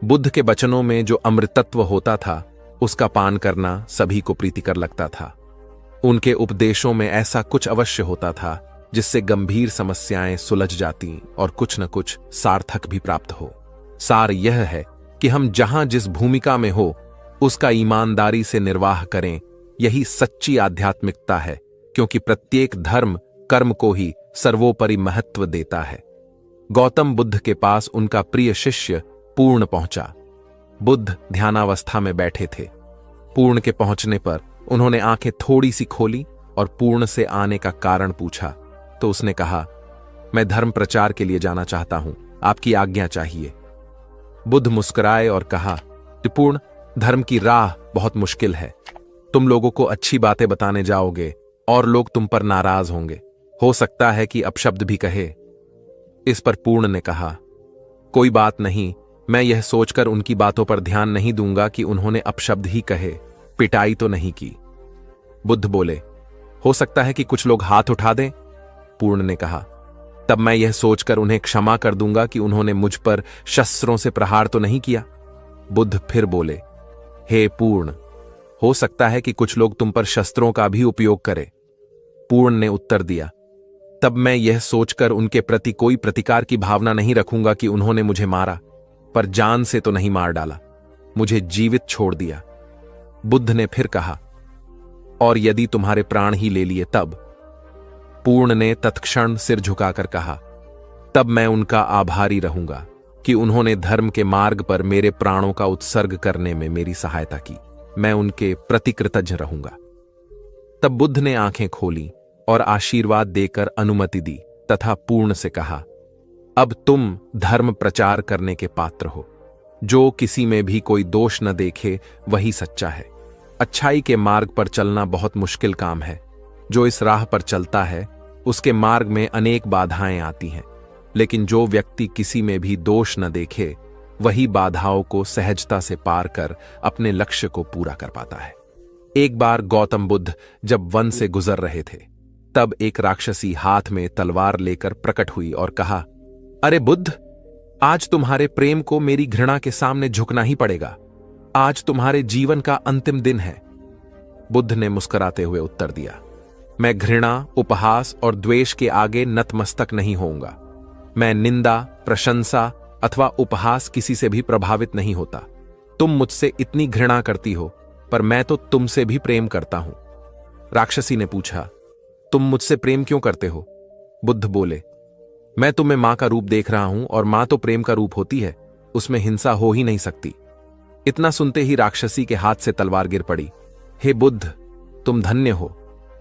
बुद्ध के वचनों में जो अमृतत्व होता था उसका पान करना सभी को प्रीतिकर लगता था। उनके उपदेशों में ऐसा कुछ अवश्य होता था जिससे गंभीर समस्याएं सुलझ जाती और कुछ न कुछ सार्थक भी प्राप्त हो। सार यह है कि हम जहां जिस भूमिका में हो उसका ईमानदारी से निर्वाह करें। यही सच्ची आध्यात्मिकता है, क्योंकि प्रत्येक धर्म कर्म को ही सर्वोपरि महत्व देता है। गौतम बुद्ध के पास उनका प्रिय शिष्य पूर्ण पहुंचा। बुद्ध ध्यानावस्था में बैठे थे। पूर्ण के पहुंचने पर उन्होंने आंखें थोड़ी सी खोली और पूर्ण से आने का कारण पूछा तो उसने कहा, मैं धर्म प्रचार के लिए जाना चाहता हूं, आपकी आज्ञा चाहिए। बुद्ध मुस्कुराए और कहा, पूर्ण, धर्म की राह बहुत मुश्किल है। तुम लोगों को अच्छी बातें बताने जाओगे और लोग तुम पर नाराज होंगे। हो सकता है कि अपशब्द भी कहे। इस पर पूर्ण ने कहा, कोई बात नहीं, मैं यह सोचकर उनकी बातों पर ध्यान नहीं दूंगा कि उन्होंने अपशब्द ही कहे, पिटाई तो नहीं की। बुद्ध बोले, हो सकता है कि कुछ लोग हाथ उठा दें। पूर्ण ने कहा, तब मैं यह सोचकर उन्हें क्षमा कर दूंगा कि उन्होंने मुझ पर शस्त्रों से प्रहार तो नहीं किया। बुद्ध फिर बोले, हे पूर्ण, हो सकता है कि कुछ लोग तुम पर शस्त्रों का भी उपयोग करें। पूर्ण ने उत्तर दिया, तब मैं यह सोचकर उनके प्रति कोई प्रतिकार की भावना नहीं रखूंगा कि उन्होंने मुझे मारा, पर जान से तो नहीं मार डाला, मुझे जीवित छोड़ दिया। बुद्ध ने फिर कहा, और यदि तुम्हारे प्राण ही ले लिए तब? पूर्ण ने तत्क्षण सिर झुकाकर कहा, तब मैं उनका आभारी रहूंगा कि उन्होंने धर्म के मार्ग पर मेरे प्राणों का उत्सर्ग करने में मेरी सहायता की। मैं उनके प्रति कृतज्ञ रहूंगा। तब बुद्ध ने आंखें खोली और आशीर्वाद देकर अनुमति दी तथा पूर्ण से कहा, अब तुम धर्म प्रचार करने के पात्र हो। जो किसी में भी कोई दोष न देखे वही सच्चा है। अच्छाई के मार्ग पर चलना बहुत मुश्किल काम है। जो इस राह पर चलता है उसके मार्ग में अनेक बाधाएं आती हैं, लेकिन जो व्यक्ति किसी में भी दोष न देखे वही बाधाओं को सहजता से पार कर अपने लक्ष्य को पूरा कर पाता है। एक बार गौतम बुद्ध जब वन से गुजर रहे थे तब एक राक्षसी हाथ में तलवार लेकर प्रकट हुई और कहा, अरे बुद्ध, आज तुम्हारे प्रेम को मेरी घृणा के सामने झुकना ही पड़ेगा। आज तुम्हारे जीवन का अंतिम दिन है। बुद्ध ने मुस्कुराते हुए उत्तर दिया, मैं घृणा, उपहास और द्वेष के आगे नतमस्तक नहीं होऊंगा। मैं निंदा, प्रशंसा अथवा उपहास किसी से भी प्रभावित नहीं होता। तुम मुझसे इतनी घृणा करती हो, पर मैं तो तुमसे भी प्रेम करता हूं। राक्षसी ने पूछा, तुम मुझसे प्रेम क्यों करते हो? बुद्ध बोले, मैं तुम्हें मां का रूप देख रहा हूं और मां तो प्रेम का रूप होती है, उसमें हिंसा हो ही नहीं सकती। इतना सुनते ही राक्षसी के हाथ से तलवार गिर पड़ी। हे बुद्ध, तुम धन्य हो।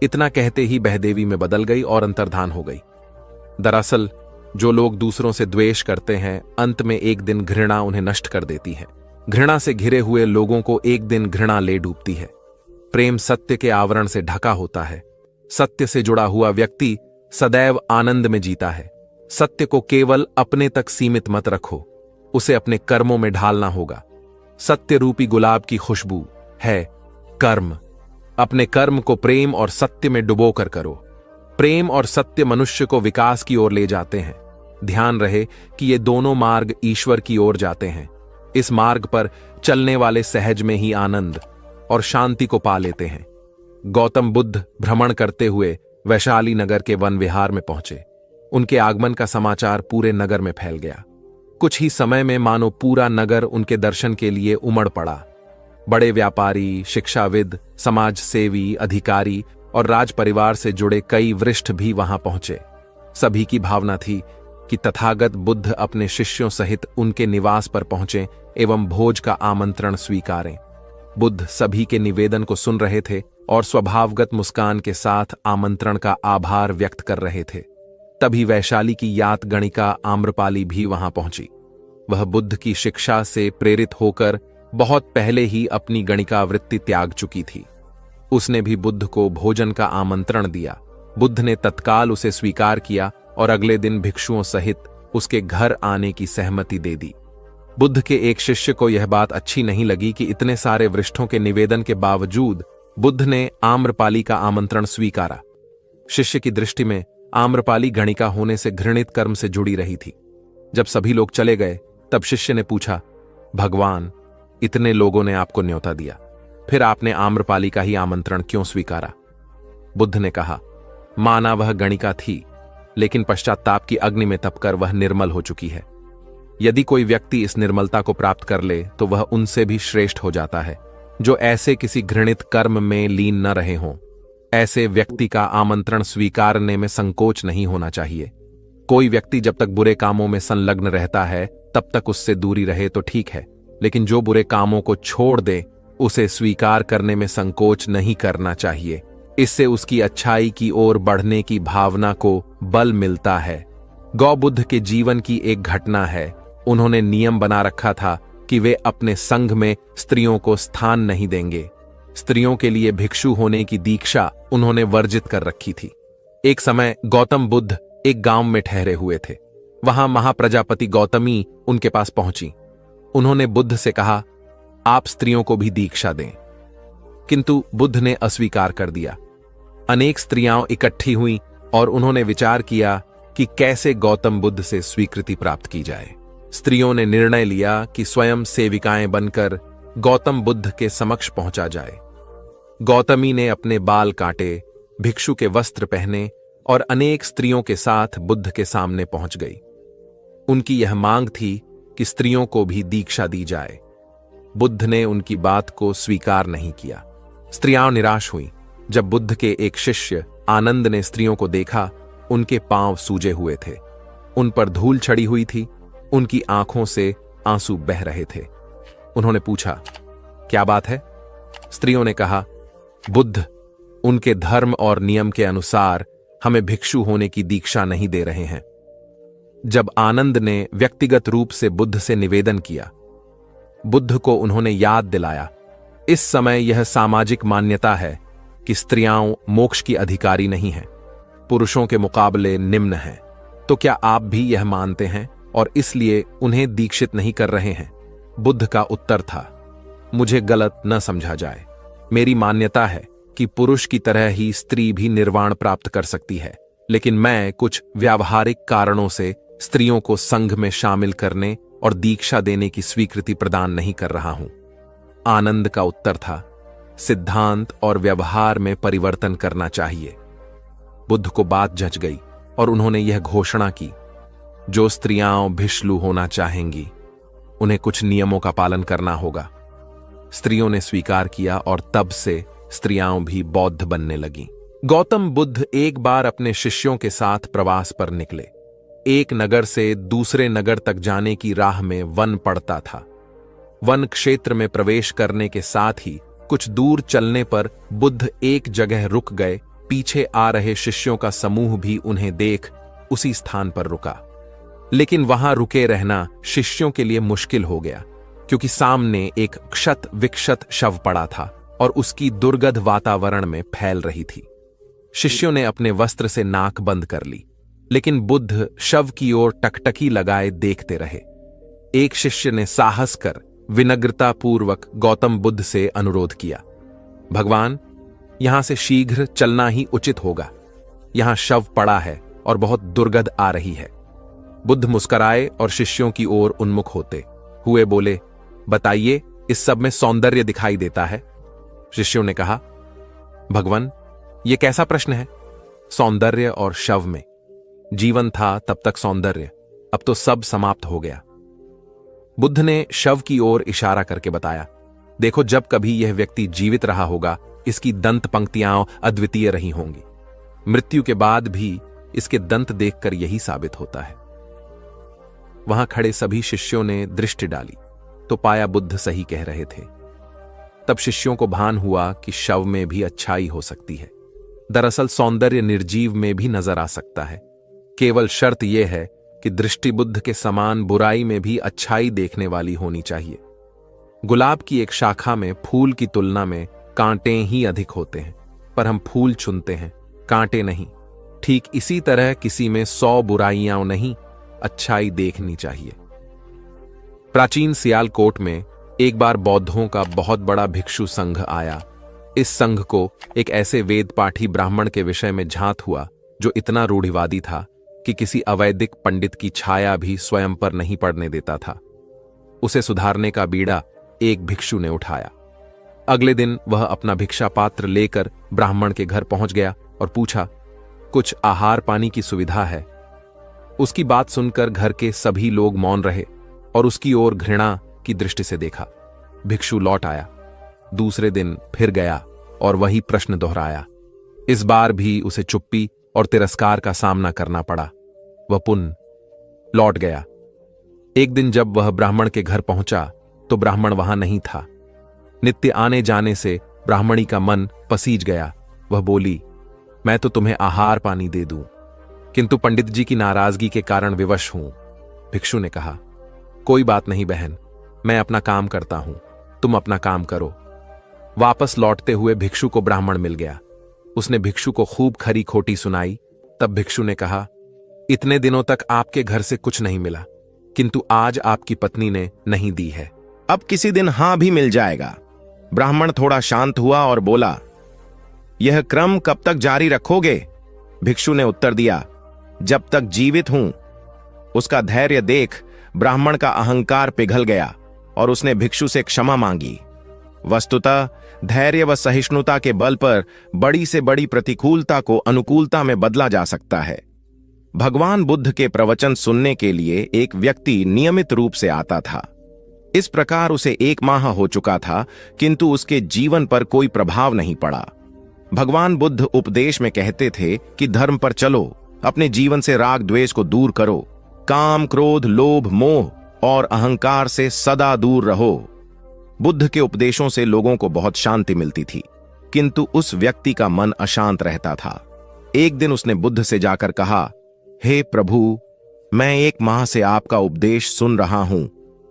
इतना कहते ही बहदेवी में बदल गई और अंतर्धान हो गई। दरअसल जो लोग दूसरों से द्वेष करते हैं, अंत में एक दिन घृणा उन्हें नष्ट कर देती है। घृणा से घिरे हुए लोगों को एक दिन घृणा ले डूबती है। प्रेम सत्य के आवरण से ढका होता है। सत्य से जुड़ा हुआ व्यक्ति सदैव आनंद में जीता है। सत्य को केवल अपने तक सीमित मत रखो, उसे अपने कर्मों में ढालना होगा। सत्य रूपी गुलाब की खुशबू है कर्म। अपने कर्म को प्रेम और सत्य में डुबोकर करो। प्रेम और सत्य मनुष्य को विकास की ओर ले जाते हैं। ध्यान रहे कि ये दोनों मार्ग ईश्वर की ओर जाते हैं। इस मार्ग पर चलने वाले सहज में ही आनंद और शांति को पा लेते हैं। गौतम बुद्ध भ्रमण करते हुए वैशाली नगर के वन विहार में पहुंचे। उनके आगमन का समाचार पूरे नगर में फैल गया। कुछ ही समय में मानो पूरा नगर उनके दर्शन के लिए उमड़ पड़ा। बड़े व्यापारी, शिक्षाविद, समाज सेवी, अधिकारी और राज परिवार से जुड़े कई वरिष्ठ भी वहां पहुंचे। सभी की भावना थी कि तथागत बुद्ध अपने शिष्यों सहित उनके निवास पर पहुंचे एवं भोज का आमंत्रण स्वीकारें। बुद्ध सभी के निवेदन को सुन रहे थे और स्वभावगत मुस्कान के साथ आमंत्रण का आभार व्यक्त कर रहे थे। तभी वैशाली की यात गणिका आम्रपाली भी वहां पहुंची। वह बुद्ध की शिक्षा से प्रेरित होकर बहुत पहले ही अपनी गणिका वृत्ति त्याग चुकी थी। उसने भी बुद्ध को भोजन का आमंत्रण दिया। बुद्ध ने तत्काल उसे स्वीकार किया और अगले दिन भिक्षुओं सहित उसके घर आने की सहमति दे दी। बुद्ध के एक शिष्य को यह बात अच्छी नहीं लगी कि इतने सारे वरिष्ठों के निवेदन के बावजूद बुद्ध ने आम्रपाली का आमंत्रण स्वीकारा। शिष्य की दृष्टि में आम्रपाली गणिका होने से घृणित कर्म से जुड़ी रही थी। जब सभी लोग चले गए तब शिष्य ने पूछा, भगवान, इतने लोगों ने आपको न्योता दिया, फिर आपने आम्रपाली का ही आमंत्रण क्यों स्वीकारा? बुद्ध ने कहा, माना वह गणिका थी, लेकिन पश्चाताप की अग्नि में तपकर वह निर्मल हो चुकी है। यदि कोई व्यक्ति इस निर्मलता को प्राप्त कर ले तो वह उनसे भी श्रेष्ठ हो जाता है, जो ऐसे किसी घृणित कर्म में लीन न रहे हों। ऐसे व्यक्ति का आमंत्रण स्वीकारने में संकोच नहीं होना चाहिए। कोई व्यक्ति जब तक बुरे कामों में संलग्न रहता है तब तक उससे दूरी रहे तो ठीक है, लेकिन जो बुरे कामों को छोड़ दे उसे स्वीकार करने में संकोच नहीं करना चाहिए। इससे उसकी अच्छाई की ओर बढ़ने की भावना को बल मिलता है। गौबुद्ध के जीवन की एक घटना है। उन्होंने नियम बना रखा था कि वे अपने संघ में स्त्रियों को स्थान नहीं देंगे। स्त्रियों के लिए भिक्षु होने की दीक्षा उन्होंने वर्जित कर रखी थी। एक समय गौतम बुद्ध एक गांव में ठहरे हुए थे। वहां महाप्रजापति गौतमी उनके पास पहुंची। उन्होंने बुद्ध से कहा, आप स्त्रियों को भी दीक्षा दें। किंतु बुद्ध ने अस्वीकार कर दिया। अनेक स्त्रियां इकट्ठी हुईं और उन्होंने विचार किया कि कैसे गौतम बुद्ध से स्वीकृति प्राप्त की जाए। स्त्रियों ने निर्णय लिया कि स्वयं सेविकाएं बनकर गौतम बुद्ध के समक्ष पहुंचा जाए। गौतमी ने अपने बाल काटे, भिक्षु के वस्त्र पहने और अनेक स्त्रियों के साथ बुद्ध के सामने पहुंच गई। उनकी यह मांग थी कि स्त्रियों को भी दीक्षा दी जाए। बुद्ध ने उनकी बात को स्वीकार नहीं किया। स्त्रियां निराश हुईं। जब बुद्ध के एक शिष्य आनंद ने स्त्रियों को देखा, उनके पांव सूजे हुए थे, उन पर धूल चढ़ी हुई थी, उनकी आंखों से आंसू बह रहे थे। उन्होंने पूछा, क्या बात है? स्त्रियों ने कहा, बुद्ध उनके धर्म और नियम के अनुसार हमें भिक्षु होने की दीक्षा नहीं दे रहे हैं। जब आनंद ने व्यक्तिगत रूप से बुद्ध से निवेदन किया, बुद्ध को उन्होंने याद दिलाया, इस समय यह सामाजिक मान्यता है कि स्त्रियां मोक्ष की अधिकारी नहीं हैं, पुरुषों के मुकाबले निम्न हैं। तो क्या आप भी यह मानते हैं और इसलिए उन्हें दीक्षित नहीं कर रहे हैं? बुद्ध का उत्तर था, मुझे गलत न समझा जाए। मेरी मान्यता है कि पुरुष की तरह ही स्त्री भी निर्वाण प्राप्त कर सकती है, लेकिन मैं कुछ व्यावहारिक कारणों से स्त्रियों को संघ में शामिल करने और दीक्षा देने की स्वीकृति प्रदान नहीं कर रहा हूं। आनंद का उत्तर था, सिद्धांत और व्यवहार में परिवर्तन करना चाहिए। बुद्ध को बात जच गई और उन्होंने यह घोषणा की, जो स्त्रियां भिक्षु होना चाहेंगी उन्हें कुछ नियमों का पालन करना होगा। स्त्रियों ने स्वीकार किया और तब से स्त्रियां भी बौद्ध बनने लगीं। गौतम बुद्ध एक बार अपने शिष्यों के साथ प्रवास पर निकले। एक नगर से दूसरे नगर तक जाने की राह में वन पड़ता था। वन क्षेत्र में प्रवेश करने के साथ ही कुछ दूर चलने पर बुद्ध एक जगह रुक गए। पीछे आ रहे शिष्यों का समूह भी उन्हें देख उसी स्थान पर रुका, लेकिन वहां रुके रहना शिष्यों के लिए मुश्किल हो गया, क्योंकि सामने एक क्षत विक्षत शव पड़ा था और उसकी दुर्गंध वातावरण में फैल रही थी। शिष्यों ने अपने वस्त्र से नाक बंद कर ली, लेकिन बुद्ध शव की ओर टकटकी लगाए देखते रहे। एक शिष्य ने साहस कर विनम्रतापूर्वक गौतम बुद्ध से अनुरोध किया, भगवान, यहां से शीघ्र चलना ही उचित होगा। यहां शव पड़ा है और बहुत दुर्गंध आ रही है। बुद्ध मुस्कुराए और शिष्यों की ओर उन्मुख होते हुए बोले, बताइए, इस सब में सौंदर्य दिखाई देता है? शिष्यों ने कहा, भगवान, यह कैसा प्रश्न है? सौंदर्य और शव में? जीवन था तब तक सौंदर्य, अब तो सब समाप्त हो गया। बुद्ध ने शव की ओर इशारा करके बताया, देखो, जब कभी यह व्यक्ति जीवित रहा होगा, इसकी दंत पंक्तियां अद्वितीय रही होंगी। मृत्यु के बाद भी इसके दंत देखकर यही साबित होता है। वहां खड़े सभी शिष्यों ने दृष्टि डाली तो पाया बुद्ध सही कह रहे थे। तब शिष्यों को भान हुआ कि शव में भी अच्छाई हो सकती है। दरअसल सौंदर्य निर्जीव में भी नजर आ सकता है। केवल शर्त यह है कि दृष्टि बुद्ध के समान बुराई में भी अच्छाई देखने वाली होनी चाहिए। गुलाब की एक शाखा में फूल की तुलना में कांटे ही अधिक होते हैं, पर हम फूल चुनते हैं, कांटे नहीं। ठीक इसी तरह किसी में 100 बुराइयां नहीं, अच्छाई देखनी चाहिए। प्राचीन सियालकोट में एक बार बौद्धों का बहुत बड़ा भिक्षु संघ आया। इस संघ को एक ऐसे वेद पाठी ब्राह्मण के विषय में झांत हुआ जो इतना रूढ़िवादी था कि किसी अवैदिक पंडित की छाया भी स्वयं पर नहीं पड़ने देता था। उसे सुधारने का बीड़ा एक भिक्षु ने उठाया। अगले दिन वह अपना भिक्षा पात्र लेकर ब्राह्मण के घर पहुंच गया और पूछा, कुछ आहार पानी की सुविधा है? उसकी बात सुनकर घर के सभी लोग मौन रहे और उसकी ओर घृणा की दृष्टि से देखा। भिक्षु लौट आया। दूसरे दिन फिर गया और वही प्रश्न दोहराया। इस बार भी उसे चुप्पी और तिरस्कार का सामना करना पड़ा। वह पुनः लौट गया। एक दिन जब वह ब्राह्मण के घर पहुंचा तो ब्राह्मण वहां नहीं था। नित्य आने जाने से ब्राह्मणी का मन पसीज गया। वह बोली, मैं तो तुम्हें आहार पानी दे दूं, किंतु पंडित जी की नाराजगी के कारण विवश हूं। भिक्षु ने कहा, कोई बात नहीं बहन, मैं अपना काम करता हूं, तुम अपना काम करो। वापस लौटते हुए भिक्षु को ब्राह्मण मिल गया। उसने भिक्षु को खूब खरी खोटी सुनाई। तब भिक्षु ने कहा, इतने दिनों तक आपके घर से कुछ नहीं मिला, किंतु आज आपकी पत्नी ने नहीं दी है, अब किसी दिन हां भी मिल जाएगा। ब्राह्मण थोड़ा शांत हुआ और बोला, यह क्रम कब तक जारी रखोगे? भिक्षु ने उत्तर दिया, जब तक जीवित हूं। उसका धैर्य देख ब्राह्मण का अहंकार पिघल गया और उसने भिक्षु से क्षमा मांगी। वस्तुतः धैर्य व सहिष्णुता के बल पर बड़ी से बड़ी प्रतिकूलता को अनुकूलता में बदला जा सकता है। भगवान बुद्ध के प्रवचन सुनने के लिए एक व्यक्ति नियमित रूप से आता था। इस प्रकार उसे 1 माह हो चुका था, किंतु उसके जीवन पर कोई प्रभाव नहीं पड़ा। भगवान बुद्ध उपदेश में कहते थे कि धर्म पर चलो, अपने जीवन से राग द्वेष को दूर करो, काम क्रोध लोभ मोह और अहंकार से सदा दूर रहो। बुद्ध के उपदेशों से लोगों को बहुत शांति मिलती थी, किंतु उस व्यक्ति का मन अशांत रहता था। एक दिन उसने बुद्ध से जाकर कहा, हे प्रभु, मैं 1 माह से आपका उपदेश सुन रहा हूं,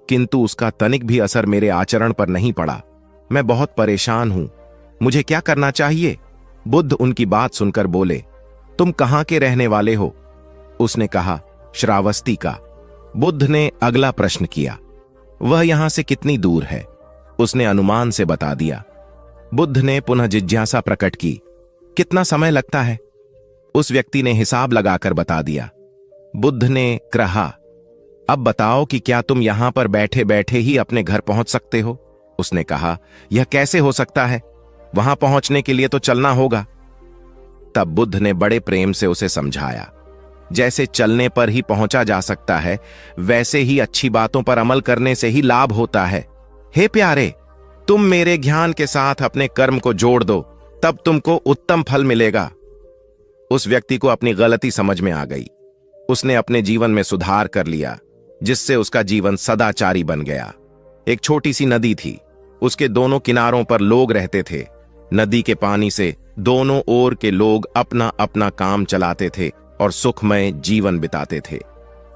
किंतु उसका तनिक भी असर मेरे आचरण पर नहीं पड़ा। मैं बहुत परेशान हूं, मुझे क्या करना चाहिए? बुद्ध उनकी बात सुनकर बोले, तुम कहां के रहने वाले हो? उसने कहा, श्रावस्ती का। बुद्ध ने अगला प्रश्न किया, वह यहां से कितनी दूर है? उसने अनुमान से बता दिया। बुद्ध ने पुनः जिज्ञासा प्रकट की, कितना समय लगता है? उस व्यक्ति ने हिसाब लगाकर बता दिया। बुद्ध ने कहा, अब बताओ कि क्या तुम यहां पर बैठे बैठे ही अपने घर पहुंच सकते हो? उसने कहा, यह कैसे हो सकता है? वहां पहुंचने के लिए तो चलना होगा। तब बुद्ध ने बड़े प्रेम से उसे समझाया, जैसे चलने पर ही पहुंचा जा सकता है, वैसे ही अच्छी बातों पर अमल करने से ही लाभ होता है। हे प्यारे, तुम मेरे ज्ञान के साथ अपने कर्म को जोड़ दो, तब तुमको उत्तम फल मिलेगा। उस व्यक्ति को अपनी गलती समझ में आ गई। उसने अपने जीवन में सुधार कर लिया, जिससे उसका जीवन सदाचारी बन गया। एक छोटी सी नदी थी। उसके दोनों किनारों पर लोग रहते थे। नदी के पानी से दोनों ओर के लोग अपना अपना काम चलाते थे और सुखमय जीवन बिताते थे।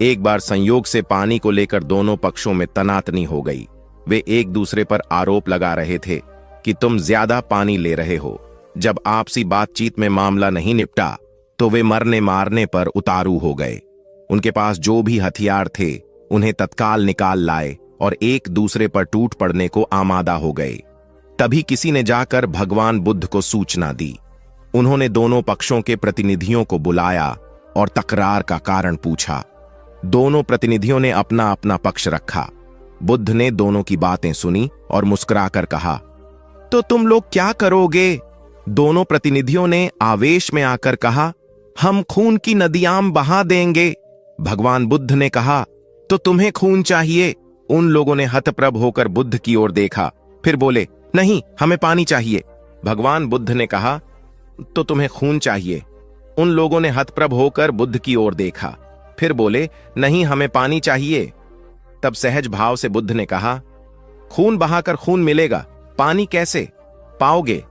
एक बार संयोग से पानी को लेकर दोनों पक्षों में तनातनी हो गई। वे एक दूसरे पर आरोप लगा रहे थे कि तुम ज्यादा पानी ले रहे हो। जब आपसी बातचीत में मामला नहीं निपटा तो वे मरने मारने पर उतारू हो गए। उनके पास जो भी हथियार थे उन्हें तत्काल निकाल लाए और एक दूसरे पर टूट पड़ने को आमादा हो गए। तभी किसी ने जाकर भगवान बुद्ध को सूचना दी। उन्होंने दोनों पक्षों के प्रतिनिधियों को बुलाया और तकरार का कारण पूछा। दोनों प्रतिनिधियों ने अपना अपना पक्ष रखा। बुद्ध ने दोनों की बातें सुनी और मुस्कुराकर कहा, तो तुम लोग क्या करोगे? दोनों प्रतिनिधियों ने आवेश में आकर कहा, हम खून की नदियां बहा देंगे। भगवान बुद्ध ने कहा, तो तुम्हें खून चाहिए? उन लोगों ने हतप्रभ होकर बुद्ध की ओर देखा, फिर बोले, नहीं, हमें पानी चाहिए। भगवान बुद्ध ने कहा, तो तुम्हें खून चाहिए? उन लोगों ने हतप्रभ होकर बुद्ध की ओर देखा, फिर बोले, नहीं, हमें पानी चाहिए। तब सहज भाव से बुद्ध ने कहा, खून बहाकर खून मिलेगा, पानी कैसे पाओगे?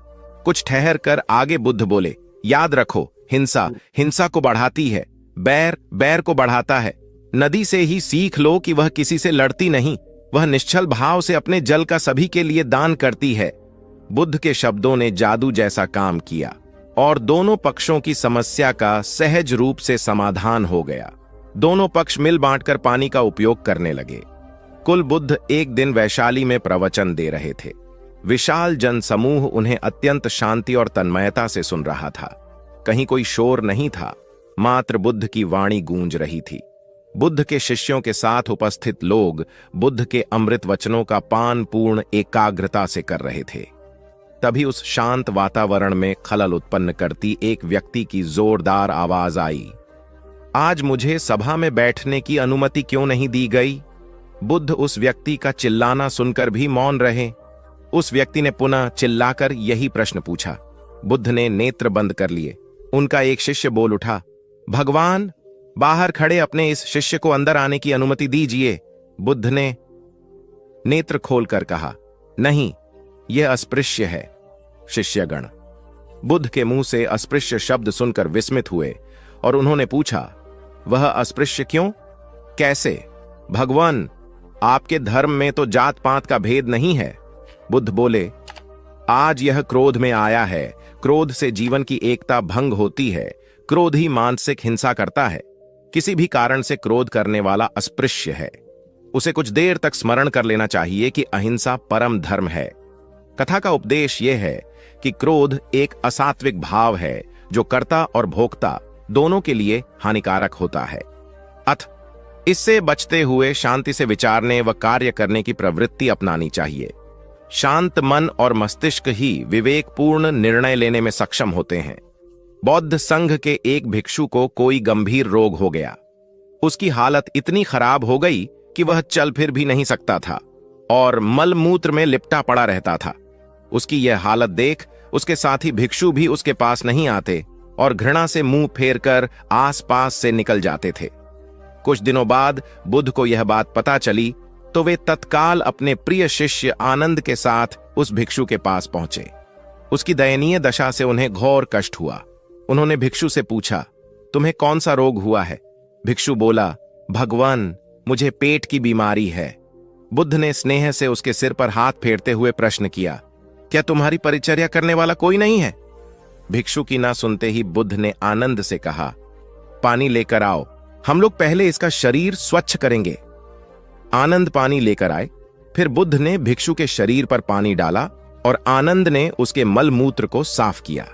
कुछ ठहर कर आगे बुद्ध बोले, याद रखो, हिंसा हिंसा को बढ़ाती है, बैर बैर को बढ़ाता है। नदी से ही सीख लो कि वह किसी से लड़ती नहीं, वह निश्चल भाव से अपने जल का सभी के लिए दान करती है। बुद्ध के शब्दों ने जादू जैसा काम किया और दोनों पक्षों की समस्या का सहज रूप से समाधान हो गया। दोनों पक्ष मिल बांटकर पानी का उपयोग करने लगे। कुल बुद्ध एक दिन वैशाली में प्रवचन दे रहे थे। विशाल जनसमूह उन्हें अत्यंत शांति और तन्मयता से सुन रहा था। कहीं कोई शोर नहीं था, मात्र बुद्ध की वाणी गूंज रही थी। बुद्ध के शिष्यों के साथ उपस्थित लोग बुद्ध के अमृत वचनों का पान पूर्ण एकाग्रता से कर रहे थे। तभी उस शांत वातावरण में खलल उत्पन्न करती एक व्यक्ति की जोरदार आवाज आई, आज मुझे सभा में बैठने की अनुमति क्यों नहीं दी गई? बुद्ध उस व्यक्ति का चिल्लाना सुनकर भी मौन रहे। उस व्यक्ति ने पुनः चिल्लाकर यही प्रश्न पूछा। बुद्ध ने नेत्र बंद कर लिए। उनका एक शिष्य बोल उठा, भगवान, बाहर खड़े अपने इस शिष्य को अंदर आने की अनुमति दीजिए। बुद्ध ने नेत्र खोलकर कहा, नहीं, यह अस्पृश्य है। शिष्यगण बुद्ध के मुंह से अस्पृश्य शब्द सुनकर विस्मित हुए और उन्होंने पूछा, वह अस्पृश्य क्यों? कैसे? भगवान, आपके धर्म में तो जात पात का भेद नहीं है। बुद्ध बोले, आज यह क्रोध में आया है। क्रोध से जीवन की एकता भंग होती है। क्रोध ही मानसिक हिंसा करता है। किसी भी कारण से क्रोध करने वाला अस्पृश्य है। उसे कुछ देर तक स्मरण कर लेना चाहिए कि अहिंसा परम धर्म है। कथा का उपदेश यह है कि क्रोध एक असात्विक भाव है जो कर्ता और भोक्ता दोनों के लिए हानिकारक होता है। इससे बचते हुए शांति से विचारने व कार्य करने की प्रवृत्ति अपनानी चाहिए। शांत मन और मस्तिष्क ही विवेकपूर्ण निर्णय लेने में सक्षम होते हैं। बौद्ध संघ के एक भिक्षु को कोई गंभीर रोग हो गया। उसकी हालत इतनी खराब हो गई कि वह चल फिर भी नहीं सकता था और मलमूत्र में लिपटा पड़ा रहता था। उसकी यह हालत देख उसके साथी भिक्षु भी उसके पास नहीं आते और घृणा से मुंह फेरकर आसपास से निकल जाते थे। कुछ दिनों बाद बुद्ध को यह बात पता चली तो वे तत्काल अपने प्रिय शिष्य आनंद के साथ उस भिक्षु के पास पहुंचे। उसकी दयनीय दशा से उन्हें घोर कष्ट हुआ। उन्होंने भिक्षु से पूछा, तुम्हें कौन सा रोग हुआ है? भिक्षु बोला, भगवान, मुझे पेट की बीमारी है। बुद्ध ने स्नेह से उसके सिर पर हाथ फेरते हुए प्रश्न किया, क्या तुम्हारी परिचर्या करने वाला कोई नहीं है? भिक्षु की ना सुनते ही बुद्ध ने आनंद से कहा, पानी लेकर आओ, हम लोग पहले इसका शरीर स्वच्छ करेंगे। आनंद पानी लेकर आए। फिर बुद्ध ने भिक्षु के शरीर पर पानी डाला और आनंद ने उसके मल मूत्र को साफ किया।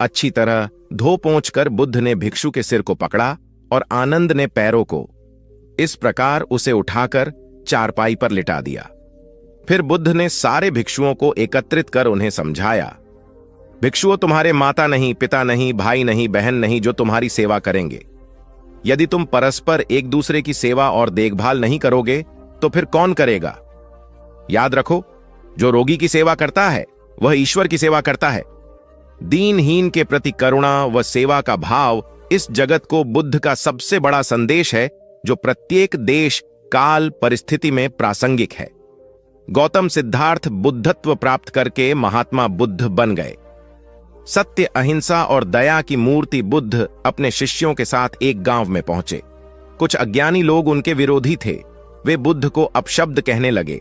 अच्छी तरह धो पोंछकर बुद्ध ने भिक्षु के सिर को पकड़ा और आनंद ने पैरों को। इस प्रकार उसे उठाकर चारपाई पर लिटा दिया। फिर बुद्ध ने सारे भिक्षुओं को एकत्रित कर उन्हें समझाया, भिक्षुओं, तुम्हारे माता नहीं, पिता नहीं, भाई नहीं, बहन नहीं जो तुम्हारी सेवा करेंगे। यदि तुम परस्पर एक दूसरे की सेवा और देखभाल नहीं करोगे तो फिर कौन करेगा? याद रखो, जो रोगी की सेवा करता है वह ईश्वर की सेवा करता है। दीनहीन के प्रति करुणा व सेवा का भाव इस जगत को बुद्ध का सबसे बड़ा संदेश है, जो प्रत्येक देश, काल, परिस्थिति में प्रासंगिक है। गौतम सिद्धार्थ बुद्धत्व प्राप्त करके महात्मा बुद्ध बन गए। सत्य, अहिंसा और दया की मूर्ति बुद्ध अपने शिष्यों के साथ एक गांव में पहुंचे। कुछ अज्ञानी लोग उनके विरोधी थे। वे बुद्ध को अपशब्द कहने लगे।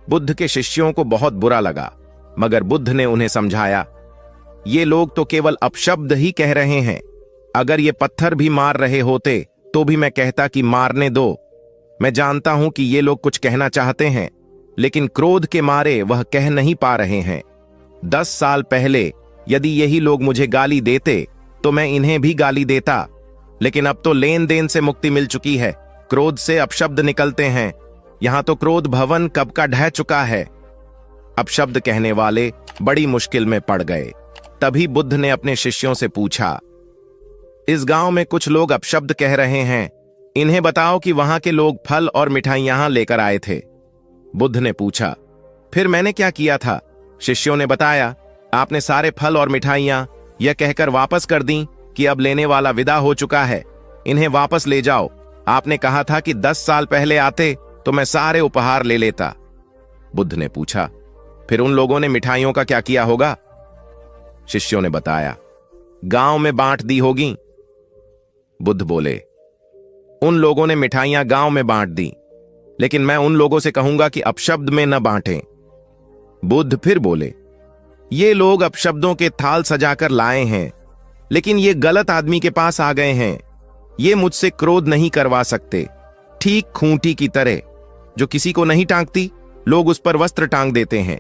बुद्ध के शिष्यों को बहुत बुरा लगा, मगर बुद्ध ने उन्हें समझाया, ये लोग तो केवल अपशब्द ही कह रहे हैं। अगर ये पत्थर भी मार रहे होते तो भी मैं कहता कि मारने दो। मैं जानता हूं कि ये लोग कुछ कहना चाहते हैं, लेकिन क्रोध के मारे वह कह नहीं पा रहे हैं। 10 साल पहले यदि यही लोग मुझे गाली देते तो मैं इन्हें भी गाली देता, लेकिन अब तो लेन देन से मुक्ति मिल चुकी है। क्रोध से अपशब्द निकलते हैं। यहां तो क्रोध भवन कब का ढह चुका है। अपशब्द कहने वाले बड़ी मुश्किल में पड़ गए। तभी बुद्ध ने अपने शिष्यों से पूछा, इस गांव में कुछ लोग अपशब्द कह रहे हैं, इन्हें बताओ कि वहां के लोग फल और मिठाइयां लेकर आए थे। बुद्ध ने पूछा, फिर मैंने क्या किया था? शिष्यों ने बताया, आपने सारे फल और मिठाइयां यह कहकर वापस कर दी कि अब लेने वाला विदा हो चुका है, इन्हें वापस ले जाओ। आपने कहा था कि 10 साल पहले आते तो मैं सारे उपहार ले लेता। बुद्ध ने पूछा, फिर उन लोगों ने मिठाइयों का क्या किया होगा? शिष्यों ने बताया, गांव में बांट दी होगी। बुद्ध बोले, उन लोगों ने मिठाइयां गांव में बांट दी, लेकिन मैं उन लोगों से कहूंगा कि अपशब्द में न बांटें। बुद्ध फिर बोले, ये लोग अपशब्दों के थाल सजाकर लाए हैं, लेकिन ये गलत आदमी के पास आ गए हैं। ये मुझसे क्रोध नहीं करवा सकते। ठीक खूंटी की तरह जो किसी को नहीं टांगती, लोग उस पर वस्त्र टांग देते हैं।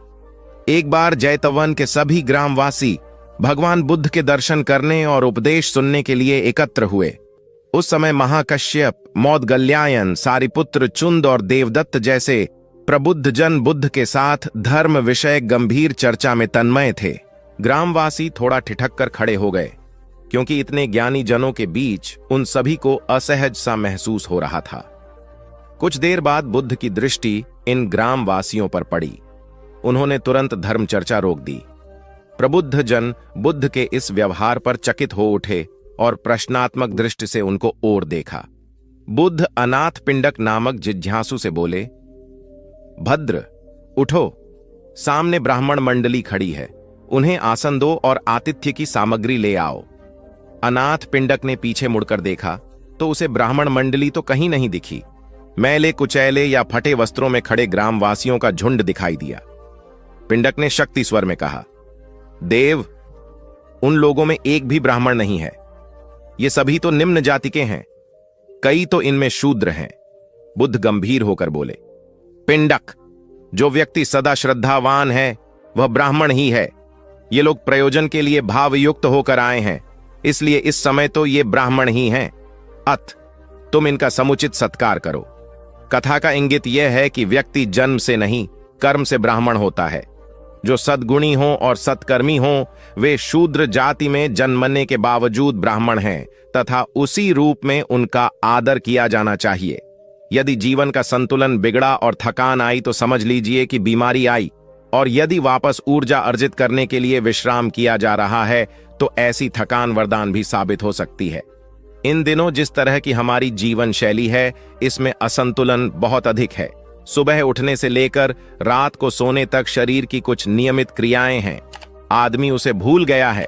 एक बार जैतवन के सभी ग्रामवासी भगवान बुद्ध के दर्शन करने और उपदेश सुनने के लिए एकत्र हुए। उस समय महाकश्यप, मौदगल्यायन, सारिपुत्र, चुंद और देवदत्त जैसे प्रबुद्ध जन बुद्ध के साथ धर्म विषय गंभीर चर्चा में तन्मय थे। ग्रामवासी थोड़ा ठिठक कर खड़े हो गए, क्योंकि इतने ज्ञानी जनों के बीच उन सभी को असहज सा महसूस हो रहा था। कुछ देर बाद बुद्ध की दृष्टि इन ग्रामवासियों पर पड़ी। उन्होंने तुरंत धर्म चर्चा रोक दी। प्रबुद्ध जन बुद्ध के इस व्यवहार पर चकित हो उठे और प्रश्नात्मक दृष्टि से उनको ओर देखा। बुद्ध अनाथ पिंडक नामक जिज्ञासु से बोले, भद्र, उठो, सामने ब्राह्मण मंडली खड़ी है, उन्हें आसन दो और आतिथ्य की सामग्री ले आओ। अनाथ पिंडक ने पीछे मुड़कर देखा तो उसे ब्राह्मण मंडली तो कहीं नहीं दिखी। मैले कुचैले या फटे वस्त्रों में खड़े ग्रामवासियों का झुंड दिखाई दिया। पिंडक ने शक्ति स्वर में कहा, देव, उन लोगों में एक भी ब्राह्मण नहीं है। ये सभी तो निम्न जाति के हैं, कई तो इनमें शूद्र हैं। बुद्ध गंभीर होकर बोले, पिंडक, जो व्यक्ति सदा श्रद्धावान है वह ब्राह्मण ही है। ये लोग प्रयोजन के लिए भावयुक्त होकर आए हैं, इसलिए इस समय तो ये ब्राह्मण ही हैं। अत तुम इनका समुचित सत्कार करो। कथा का इंगित यह है कि व्यक्ति जन्म से नहीं, कर्म से ब्राह्मण होता है। जो सद्गुणी हों और सत्कर्मी हों, वे शूद्र जाति में जन्मने के बावजूद ब्राह्मण हैं तथा उसी रूप में उनका आदर किया जाना चाहिए। यदि जीवन का संतुलन बिगड़ा और थकान आई तो समझ लीजिए कि बीमारी आई, और यदि वापस ऊर्जा अर्जित करने के लिए विश्राम किया जा रहा है तो ऐसी थकान वरदान भी साबित हो सकती है। इन दिनों जिस तरह की हमारी जीवन शैली है, इसमें असंतुलन बहुत अधिक है। सुबह उठने से लेकर रात को सोने तक शरीर की कुछ नियमित क्रियाएं हैं, आदमी उसे भूल गया है।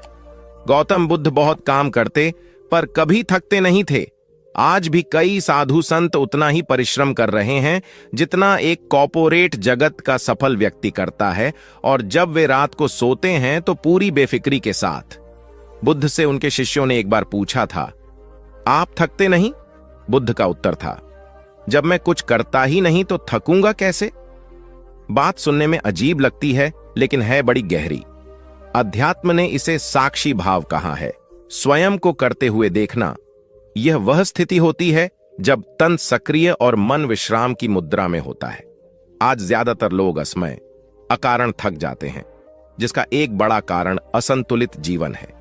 गौतम बुद्ध बहुत काम करते पर कभी थकते नहीं थे। आज भी कई साधु संत उतना ही परिश्रम कर रहे हैं जितना एक कॉर्पोरेट जगत का सफल व्यक्ति करता है, और जब वे रात को सोते हैं तो पूरी बेफिक्री के साथ। बुद्ध से उनके शिष्यों ने एक बार पूछा था, आप थकते नहीं? बुद्ध का उत्तर था, जब मैं कुछ करता ही नहीं तो थकूंगा कैसे? बात सुनने में अजीब लगती है, लेकिन है बड़ी गहरी। अध्यात्म ने इसे साक्षी भाव कहा है। स्वयं को करते हुए देखना, यह वह स्थिति होती है जब तन सक्रिय और मन विश्राम की मुद्रा में होता है। आज ज्यादातर लोग असमय, अकारण थक जाते हैं, जिसका एक बड़ा कारण असंतुलित जीवन है।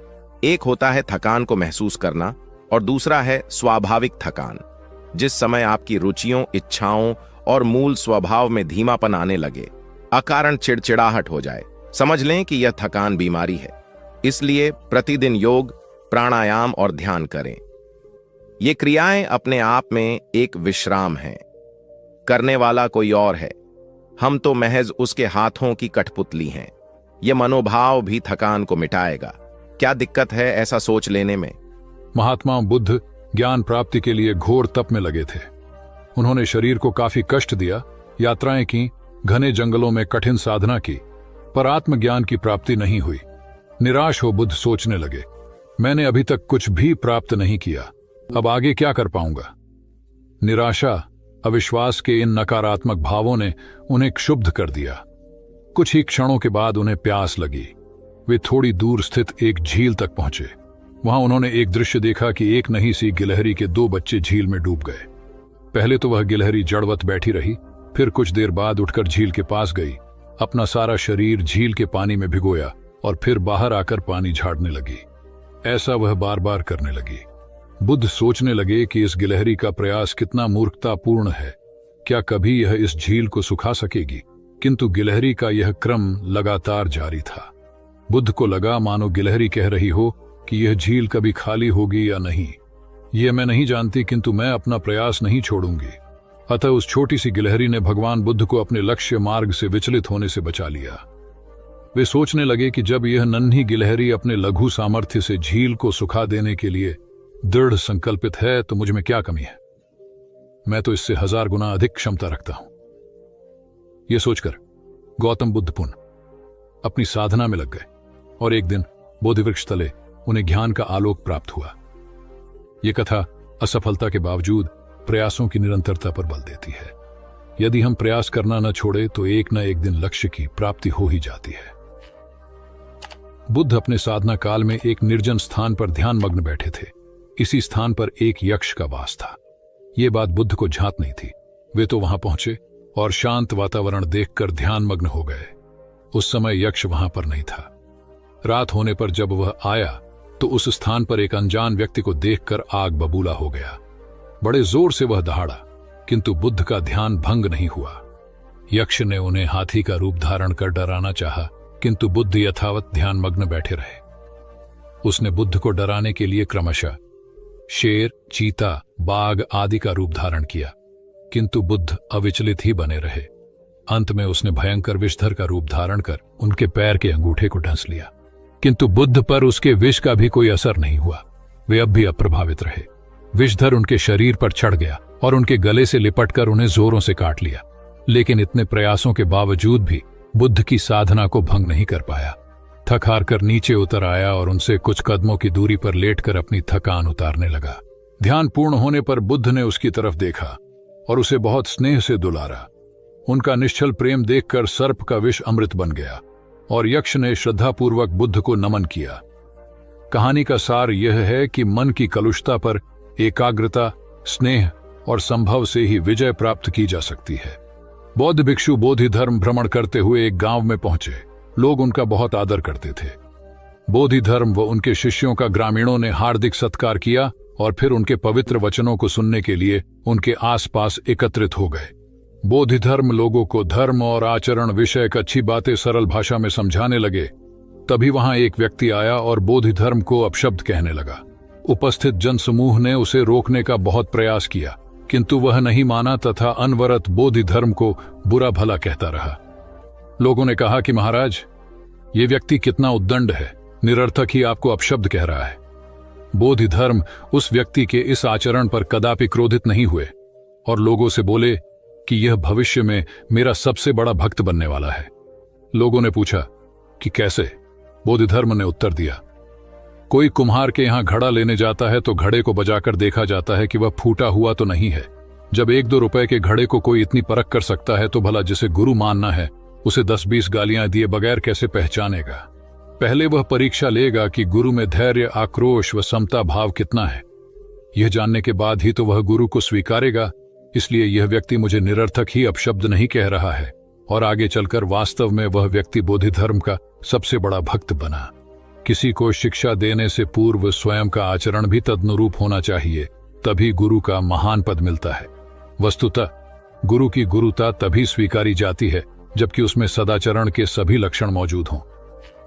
एक होता है थकान को महसूस करना और दूसरा है स्वाभाविक थकान। जिस समय आपकी रुचियों, इच्छाओं और मूल स्वभाव में धीमापन आने लगे, अकारण चिड़चिड़ाहट हो जाए, समझ लें कि यह थकान बीमारी है। इसलिए प्रतिदिन योग, प्राणायाम और ध्यान करें। ये क्रियाएं अपने आप में एक विश्राम हैं। करने वाला कोई और है, हम तो महज उसके हाथों की कठपुतली हैं। ये मनोभाव भी थकान को मिटाएगा। क्या दिक्कत है ऐसा सोच लेने में? महात्मा बुद्ध ज्ञान प्राप्ति के लिए घोर तप में लगे थे। उन्होंने शरीर को काफी कष्ट दिया, यात्राएं की, घने जंगलों में कठिन साधना की, पर आत्मज्ञान की प्राप्ति नहीं हुई। निराश हो बुद्ध सोचने लगे, मैंने अभी तक कुछ भी प्राप्त नहीं किया, अब आगे क्या कर पाऊंगा। निराशा, अविश्वास के इन नकारात्मक भावों ने उन्हें क्षुब्ध कर दिया। कुछ ही क्षणों के बाद उन्हें प्यास लगी। वे थोड़ी दूर स्थित एक झील तक पहुंचे। वहां उन्होंने एक दृश्य देखा कि एक नन्ही सी गिलहरी के 2 बच्चे झील में डूब गए। पहले तो वह गिलहरी जड़वत बैठी रही, फिर कुछ देर बाद उठकर झील के पास गई, अपना सारा शरीर झील के पानी में भिगोया और फिर बाहर आकर पानी झाड़ने लगी। ऐसा वह बार बार करने लगी। बुद्ध सोचने लगे कि इस गिलहरी का प्रयास कितना मूर्खतापूर्ण है। क्या कभी यह इस झील को सुखा सकेगी? किंतु गिलहरी का यह क्रम लगातार जारी था। बुद्ध को लगा मानो गिलहरी कह रही हो कि यह झील कभी खाली होगी या नहीं, यह मैं नहीं जानती, किंतु मैं अपना प्रयास नहीं छोड़ूंगी। अतः उस छोटी सी गिलहरी ने भगवान बुद्ध को अपने लक्ष्य मार्ग से विचलित होने से बचा लिया। वे सोचने लगे कि जब यह नन्ही गिलहरी अपने लघु सामर्थ्य से झील को सुखा देने के लिए दृढ़ संकल्पित है तो मुझ में क्या कमी है। मैं तो इससे 1000 गुना अधिक क्षमता रखता हूं। यह सोचकर गौतम बुद्ध पुनः अपनी साधना में लग गए और एक दिन बोधिवृक्ष तले उन्हें ज्ञान का आलोक प्राप्त हुआ। यह कथा असफलता के बावजूद प्रयासों की निरंतरता पर बल देती है। यदि हम प्रयास करना न छोड़े तो एक न एक दिन लक्ष्य की प्राप्ति हो ही जाती है। बुद्ध अपने साधना काल में एक निर्जन स्थान पर ध्यान मग्न बैठे थे। इसी स्थान पर एक यक्ष का वास था। ये बात बुद्ध को झांत नहीं थी। वे तो वहां पहुंचे और शांत वातावरण देखकर ध्यान मग्न हो गए। उस समय यक्ष वहां पर नहीं था। रात होने पर जब वह आया तो उस स्थान पर एक अनजान व्यक्ति को देखकर आग बबूला हो गया। बड़े जोर से वह दहाड़ा, किंतु बुद्ध का ध्यान भंग नहीं हुआ। यक्ष ने उन्हें हाथी का रूप धारण कर डराना चाहा, किंतु बुद्ध यथावत ध्यान मग्न बैठे रहे। उसने बुद्ध को डराने के लिए क्रमशः शेर, चीता, बाघ आदि का रूप धारण किया, किंतु बुद्ध अविचलित ही बने रहे। अंत में उसने भयंकर विषधर का रूप धारण कर उनके पैर के अंगूठे को ढंस लिया, किंतु बुद्ध पर उसके विष का भी कोई असर नहीं हुआ। वे अब भी अप्रभावित रहे। विषधर उनके शरीर पर चढ़ गया और उनके गले से लिपटकर उन्हें जोरों से काट लिया, लेकिन इतने प्रयासों के बावजूद भी बुद्ध की साधना को भंग नहीं कर पाया। थक हार कर नीचे उतर आया और उनसे कुछ कदमों की दूरी पर लेटकर अपनी थकान उतारने लगा। ध्यान पूर्ण होने पर बुद्ध ने उसकी तरफ देखा और उसे बहुत स्नेह से दुलारा। उनका निश्चल प्रेम देखकर सर्प का विष अमृत बन गया और यक्ष ने श्रद्धापूर्वक बुद्ध को नमन किया। कहानी का सार यह है कि मन की कलुषता पर एकाग्रता, स्नेह और संभव से ही विजय प्राप्त की जा सकती है। बौद्ध भिक्षु बोधि धर्म भ्रमण करते हुए एक गांव में पहुंचे। लोग उनका बहुत आदर करते थे। बोधि धर्म व उनके शिष्यों का ग्रामीणों ने हार्दिक सत्कार किया और फिर उनके पवित्र वचनों को सुनने के लिए उनके आसपास एकत्रित हो गए। बोधि धर्म लोगों को धर्म और आचरण विषयक अच्छी बातें सरल भाषा में समझाने लगे। तभी वहां एक व्यक्ति आया और बोधि धर्म को अपशब्द कहने लगा। उपस्थित जनसमूह ने उसे रोकने का बहुत प्रयास किया, किंतु वह नहीं माना तथा अनवरत बोधि धर्म को बुरा भला कहता रहा। लोगों ने कहा कि महाराज, ये व्यक्ति कितना उद्दंड है, निरर्थक ही आपको अपशब्द कह रहा है। बोधि धर्म उस व्यक्ति के इस आचरण पर कदापि क्रोधित नहीं हुए और लोगों से बोले कि यह भविष्य में मेरा सबसे बड़ा भक्त बनने वाला है। लोगों ने पूछा कि कैसे? बोधि धर्म ने उत्तर दिया, कोई कुम्हार के यहां घड़ा लेने जाता है तो घड़े को बजाकर देखा जाता है कि वह फूटा हुआ तो नहीं है। जब 1-2 रुपए के घड़े को कोई इतनी परख कर सकता है तो भला जिसे गुरु मानना है उसे 10-20 गालियां दिए बगैर कैसे पहचानेगा? पहले वह परीक्षा लेगा कि गुरु में धैर्य, आक्रोश व समता भाव कितना है। यह जानने के बाद ही तो वह गुरु को स्वीकारेगा। इसलिए यह व्यक्ति मुझे निरर्थक ही अपशब्द नहीं कह रहा है और आगे चलकर वास्तव में वह व्यक्ति बोधि धर्म का सबसे बड़ा भक्त बना। किसी को शिक्षा देने से पूर्व स्वयं का आचरण भी तदनुरूप होना चाहिए, तभी गुरु का महान पद मिलता है। वस्तुतः गुरु की गुरुता तभी स्वीकारी जाती है जबकि उसमें सदाचरण के सभी लक्षण मौजूद हों।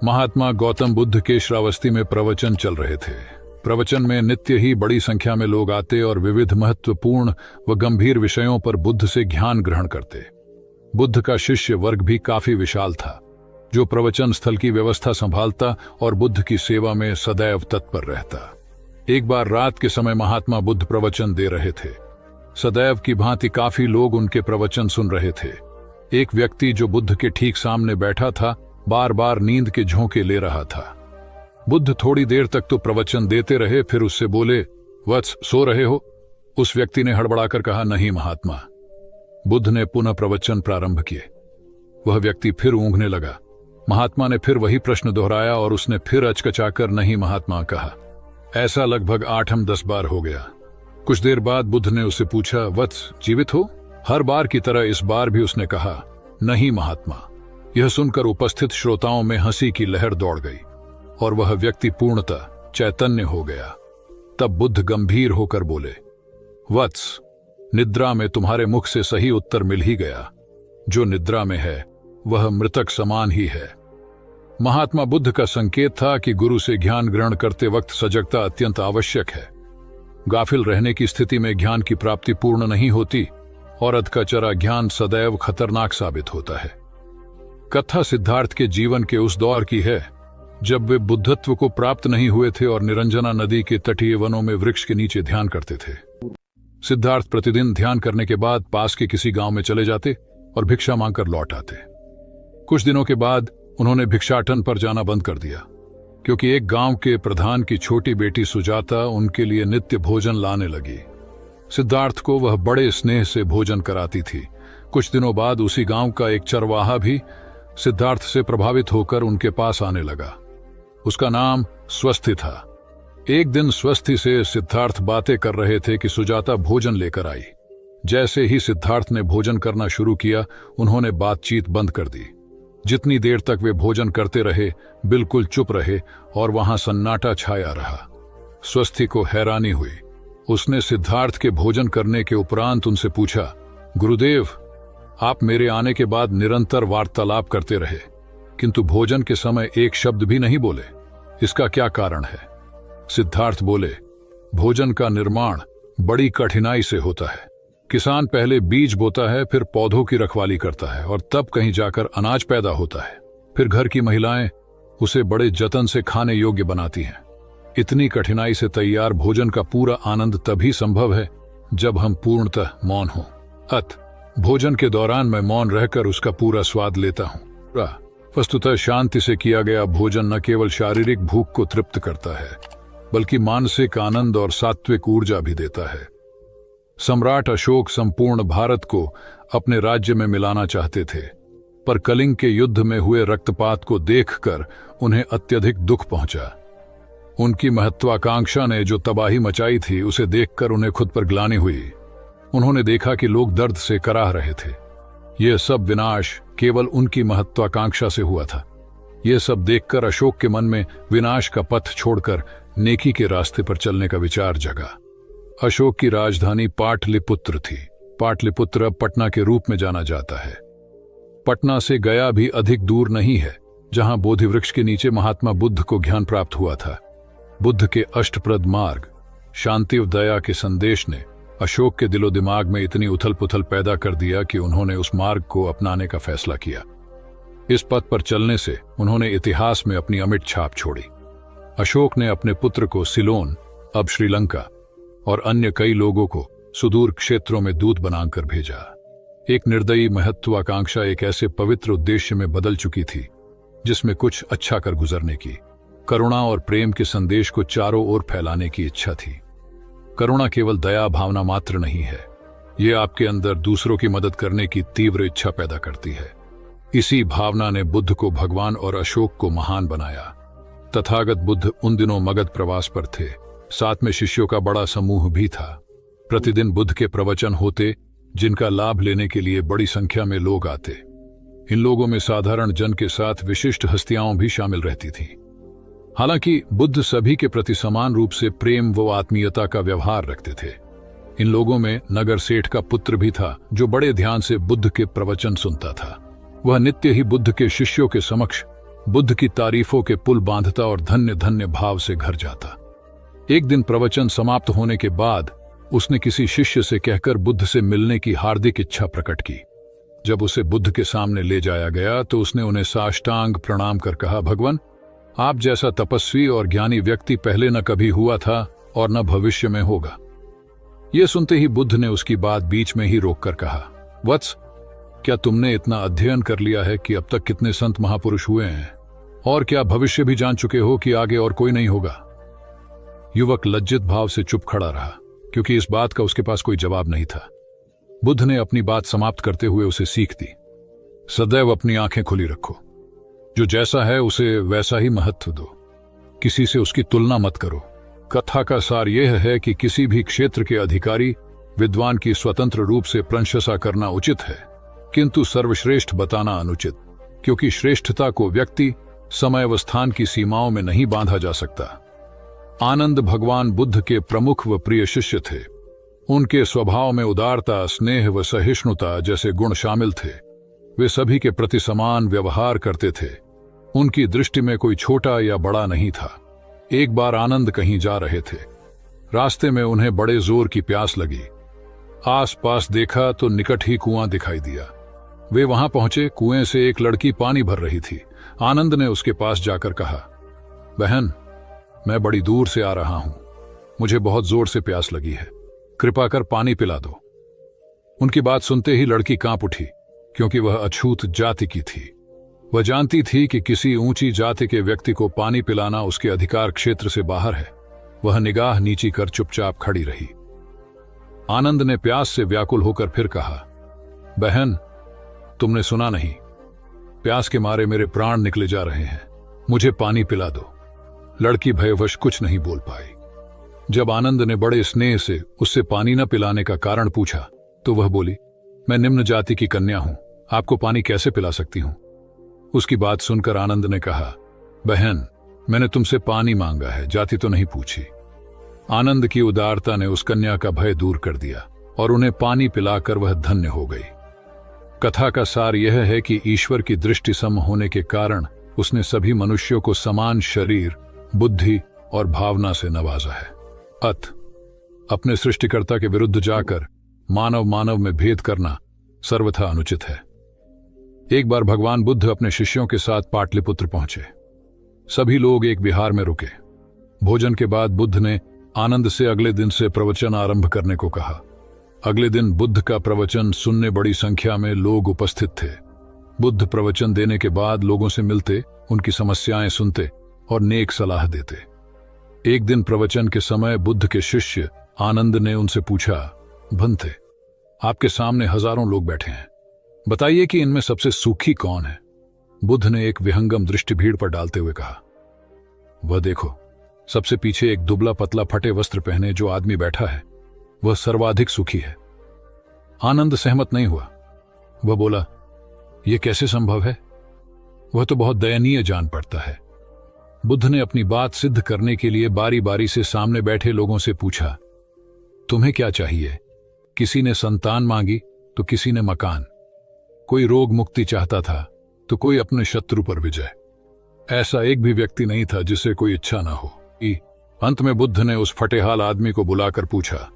महात्मा गौतम बुद्ध के श्रावस्ती में प्रवचन चल रहे थे। प्रवचन में नित्य ही बड़ी संख्या में लोग आते और विविध महत्वपूर्ण व गंभीर विषयों पर बुद्ध से ज्ञान ग्रहण करते। बुद्ध का शिष्य वर्ग भी काफी विशाल था, जो प्रवचन स्थल की व्यवस्था संभालता और बुद्ध की सेवा में सदैव तत्पर रहता। एक बार रात के समय महात्मा बुद्ध प्रवचन दे रहे थे। सदैव की भांति काफी लोग उनके प्रवचन सुन रहे थे। एक व्यक्ति जो बुद्ध के ठीक सामने बैठा था, बार बार नींद के झोंके ले रहा था। बुद्ध थोड़ी देर तक तो प्रवचन देते रहे, फिर उससे बोले, वत्स, सो रहे हो? उस व्यक्ति ने हड़बड़ाकर कहा, नहीं महात्मा। बुद्ध ने पुनः प्रवचन प्रारंभ किए। वह व्यक्ति फिर ऊँघने लगा। महात्मा ने फिर वही प्रश्न दोहराया और उसने फिर अचकचाकर नहीं महात्मा कहा। ऐसा लगभग 8-10 बार हो गया। कुछ देर बाद बुद्ध ने उससे पूछा, वत्स, जीवित हो? हर बार की तरह इस बार भी उसने कहा, नहीं महात्मा। यह सुनकर उपस्थित श्रोताओं में हंसी की लहर दौड़ गई और वह व्यक्ति पूर्णतः चैतन्य हो गया। तब बुद्ध गंभीर होकर बोले, वत्स, निद्रा में तुम्हारे मुख से सही उत्तर मिल ही गया। जो निद्रा में है वह मृतक समान ही है। महात्मा बुद्ध का संकेत था कि गुरु से ज्ञान ग्रहण करते वक्त सजगता अत्यंत आवश्यक है। गाफिल रहने की स्थिति में ज्ञान की प्राप्ति पूर्ण नहीं होती और अधकचरा ज्ञान सदैव खतरनाक साबित होता है। कथा सिद्धार्थ के जीवन के उस दौर की है जब वे बुद्धत्व को प्राप्त नहीं हुए थे और निरंजना नदी के तटीय वनों में वृक्ष के नीचे ध्यान करते थे। सिद्धार्थ प्रतिदिन ध्यान करने के बाद पास के किसी गांव में चले जाते और भिक्षा मांगकर लौट आते। कुछ दिनों के बाद उन्होंने भिक्षाटन पर जाना बंद कर दिया, क्योंकि एक गांव के प्रधान की छोटी बेटी सुजाता उनके लिए नित्य भोजन लाने लगी। सिद्धार्थ को वह बड़े स्नेह से भोजन कराती थी। कुछ दिनों बाद उसी गांव का एक चरवाहा भी सिद्धार्थ से प्रभावित होकर उनके पास आने लगा। उसका नाम स्वस्थी था। एक दिन स्वस्थी से सिद्धार्थ बातें कर रहे थे कि सुजाता भोजन लेकर आई। जैसे ही सिद्धार्थ ने भोजन करना शुरू किया, उन्होंने बातचीत बंद कर दी। जितनी देर तक वे भोजन करते रहे, बिल्कुल चुप रहे और वहां सन्नाटा छाया रहा। स्वस्थी को हैरानी हुई। उसने सिद्धार्थ के भोजन करने के उपरांत उनसे पूछा, गुरुदेव, आप मेरे आने के बाद निरंतर वार्तालाप करते रहे, किंतु भोजन के समय एक शब्द भी नहीं बोले। इसका क्या कारण है? सिद्धार्थ बोले, भोजन का निर्माण बड़ी कठिनाई से होता है। किसान पहले बीज बोता है, फिर पौधों की रखवाली करता है और तब कहीं जाकर अनाज पैदा होता है। फिर घर की महिलाएं उसे बड़े जतन से खाने योग्य बनाती हैं। इतनी कठिनाई से तैयार भोजन का पूरा आनंद तभी संभव है जब हम पूर्णतः मौन हों। भोजन के दौरान मैं मौन रहकर उसका पूरा स्वाद लेता हूं। वस्तुतः शांति से किया गया भोजन न केवल शारीरिक भूख को तृप्त करता है, बल्कि मानसिक आनंद और सात्विक ऊर्जा भी देता है। सम्राट अशोक संपूर्ण भारत को अपने राज्य में मिलाना चाहते थे, पर कलिंग के युद्ध में हुए रक्तपात को देखकर उन्हें अत्यधिक दुख पहुंचा। उनकी महत्वाकांक्षा ने जो तबाही मचाई थी, उसे देखकर उन्हें खुद पर ग्लानि हुई। उन्होंने देखा कि लोग दर्द से कराह रहे थे। यह सब विनाश केवल उनकी महत्वाकांक्षा से हुआ था। यह सब देखकर अशोक के मन में विनाश का पथ छोड़कर नेकी के रास्ते पर चलने का विचार जगा। अशोक की राजधानी पाटलिपुत्र थी। पाटलिपुत्र अब पटना के रूप में जाना जाता है। पटना से गया भी अधिक दूर नहीं है, जहां बोधि वृक्ष के नीचे महात्मा बुद्ध को ज्ञान प्राप्त हुआ था। बुद्ध के अष्टप्रद मार्ग, शांति और दया के संदेश ने अशोक के दिलो दिमाग में इतनी उथल पुथल पैदा कर दिया कि उन्होंने उस मार्ग को अपनाने का फैसला किया। इस पथ पर चलने से उन्होंने इतिहास में अपनी अमिट छाप छोड़ी। अशोक ने अपने पुत्र को सिलोन, अब श्रीलंका, और अन्य कई लोगों को सुदूर क्षेत्रों में दूत बनाकर भेजा। एक निर्दयी महत्वाकांक्षा एक ऐसे पवित्र उद्देश्य में बदल चुकी थी जिसमें कुछ अच्छा कर गुजरने की, करुणा और प्रेम के संदेश को चारों ओर फैलाने की इच्छा थी। करुणा केवल दया भावना मात्र नहीं है, ये आपके अंदर दूसरों की मदद करने की तीव्र इच्छा पैदा करती है। इसी भावना ने बुद्ध को भगवान और अशोक को महान बनाया। तथागत बुद्ध उन दिनों मगध प्रवास पर थे। साथ में शिष्यों का बड़ा समूह भी था। प्रतिदिन बुद्ध के प्रवचन होते, जिनका लाभ लेने के लिए बड़ी संख्या में लोग आते। इन लोगों में साधारण जन के साथ विशिष्ट हस्तियां भी शामिल रहती थीं। हालांकि बुद्ध सभी के प्रति समान रूप से प्रेम व आत्मीयता का व्यवहार रखते थे। इन लोगों में नगर सेठ का पुत्र भी था, जो बड़े ध्यान से बुद्ध के प्रवचन सुनता था। वह नित्य ही बुद्ध के शिष्यों के समक्ष बुद्ध की तारीफों के पुल बांधता और धन्य धन्य भाव से घर जाता। एक दिन प्रवचन समाप्त होने के बाद उसने किसी शिष्य से कहकर बुद्ध से मिलने की हार्दिक इच्छा प्रकट की। जब उसे बुद्ध के सामने ले जाया गया तो उसने उन्हें साष्टांग प्रणाम कर कहा, भगवान, आप जैसा तपस्वी और ज्ञानी व्यक्ति पहले न कभी हुआ था और न भविष्य में होगा। यह सुनते ही बुद्ध ने उसकी बात बीच में ही रोककर कहा, वत्स, क्या तुमने इतना अध्ययन कर लिया है कि अब तक कितने संत महापुरुष हुए हैं, और क्या भविष्य भी जान चुके हो कि आगे और कोई नहीं होगा? युवक लज्जित भाव से चुप खड़ा रहा, क्योंकि इस बात का उसके पास कोई जवाब नहीं था। बुद्ध ने अपनी बात समाप्त करते हुए उसे सीख दी, सदैव अपनी आंखें खुली रखो। जो जैसा है उसे वैसा ही महत्व दो, किसी से उसकी तुलना मत करो। कथा का सार यह है कि किसी भी क्षेत्र के अधिकारी विद्वान की स्वतंत्र रूप से प्रशंसा करना उचित है, किंतु सर्वश्रेष्ठ बताना अनुचित, क्योंकि श्रेष्ठता को व्यक्ति, समय व स्थान की सीमाओं में नहीं बांधा जा सकता। आनंद भगवान बुद्ध के प्रमुख व प्रिय शिष्य थे। उनके स्वभाव में उदारता, स्नेह व सहिष्णुता जैसे गुण शामिल थे। वे सभी के प्रति समान व्यवहार करते थे। उनकी दृष्टि में कोई छोटा या बड़ा नहीं था। एक बार आनंद कहीं जा रहे थे। रास्ते में उन्हें बड़े जोर की प्यास लगी। आसपास देखा तो निकट ही कुआं दिखाई दिया। वे वहां पहुंचे। कुएं से एक लड़की पानी भर रही थी। आनंद ने उसके पास जाकर कहा, बहन, मैं बड़ी दूर से आ रहा हूं, मुझे बहुत जोर से प्यास लगी है, कृपा कर पानी पिला दो। उनकी बात सुनते ही लड़की कांप उठी, क्योंकि वह अछूत जाति की थी। वह जानती थी कि किसी ऊंची जाति के व्यक्ति को पानी पिलाना उसके अधिकार क्षेत्र से बाहर है। वह निगाह नीची कर चुपचाप खड़ी रही। आनंद ने प्यास से व्याकुल होकर फिर कहा, बहन, तुमने सुना नहीं, प्यास के मारे मेरे प्राण निकले जा रहे हैं, मुझे पानी पिला दो। लड़की भयवश कुछ नहीं बोल पाई। जब आनंद ने बड़े स्नेह से उससे पानी न पिलाने का कारण पूछा तो वह बोली, मैं निम्न जाति की कन्या हूं, आपको पानी कैसे पिला सकती हूं? उसकी बात सुनकर आनंद ने कहा, बहन, मैंने तुमसे पानी मांगा है, जाति तो नहीं पूछी। आनंद की उदारता ने उस कन्या का भय दूर कर दिया और उन्हें पानी पिलाकर वह धन्य हो गई। कथा का सार यह है कि ईश्वर की दृष्टि सम होने के कारण उसने सभी मनुष्यों को समान शरीर, बुद्धि और भावना से नवाजा है। अपने सृष्टिकर्ता के विरुद्ध जाकर मानव मानव में भेद करना सर्वथा अनुचित है। एक बार भगवान बुद्ध अपने शिष्यों के साथ पाटलिपुत्र पहुंचे। सभी लोग एक विहार में रुके। भोजन के बाद बुद्ध ने आनंद से अगले दिन से प्रवचन आरंभ करने को कहा। अगले दिन बुद्ध का प्रवचन सुनने बड़ी संख्या में लोग उपस्थित थे। बुद्ध प्रवचन देने के बाद लोगों से मिलते, उनकी समस्याएं सुनते और नेक सलाह देते। एक दिन प्रवचन के समय बुद्ध के शिष्य आनंद ने उनसे पूछा, भंते, आपके सामने हजारों लोग बैठे हैं, बताइए कि इनमें सबसे सुखी कौन है? बुद्ध ने एक विहंगम दृष्टि भीड़ पर डालते हुए कहा, वह देखो, सबसे पीछे एक दुबला पतला फटे वस्त्र पहने जो आदमी बैठा है, वह सर्वाधिक सुखी है। आनंद सहमत नहीं हुआ। वह बोला, यह कैसे संभव है? वह तो बहुत दयनीय जान पड़ता है। बुद्ध ने अपनी बात सिद्ध करने के लिए बारी बारी से सामने बैठे लोगों से पूछा, तुम्हें क्या चाहिए? किसी ने संतान मांगी तो किसी ने मकान, कोई रोग मुक्ति चाहता था तो कोई अपने शत्रु पर विजय। ऐसा एक भी व्यक्ति नहीं था जिसे कोई इच्छा ना हो। अंत में बुद्ध ने उस फटेहाल आदमी को बुलाकर पूछा,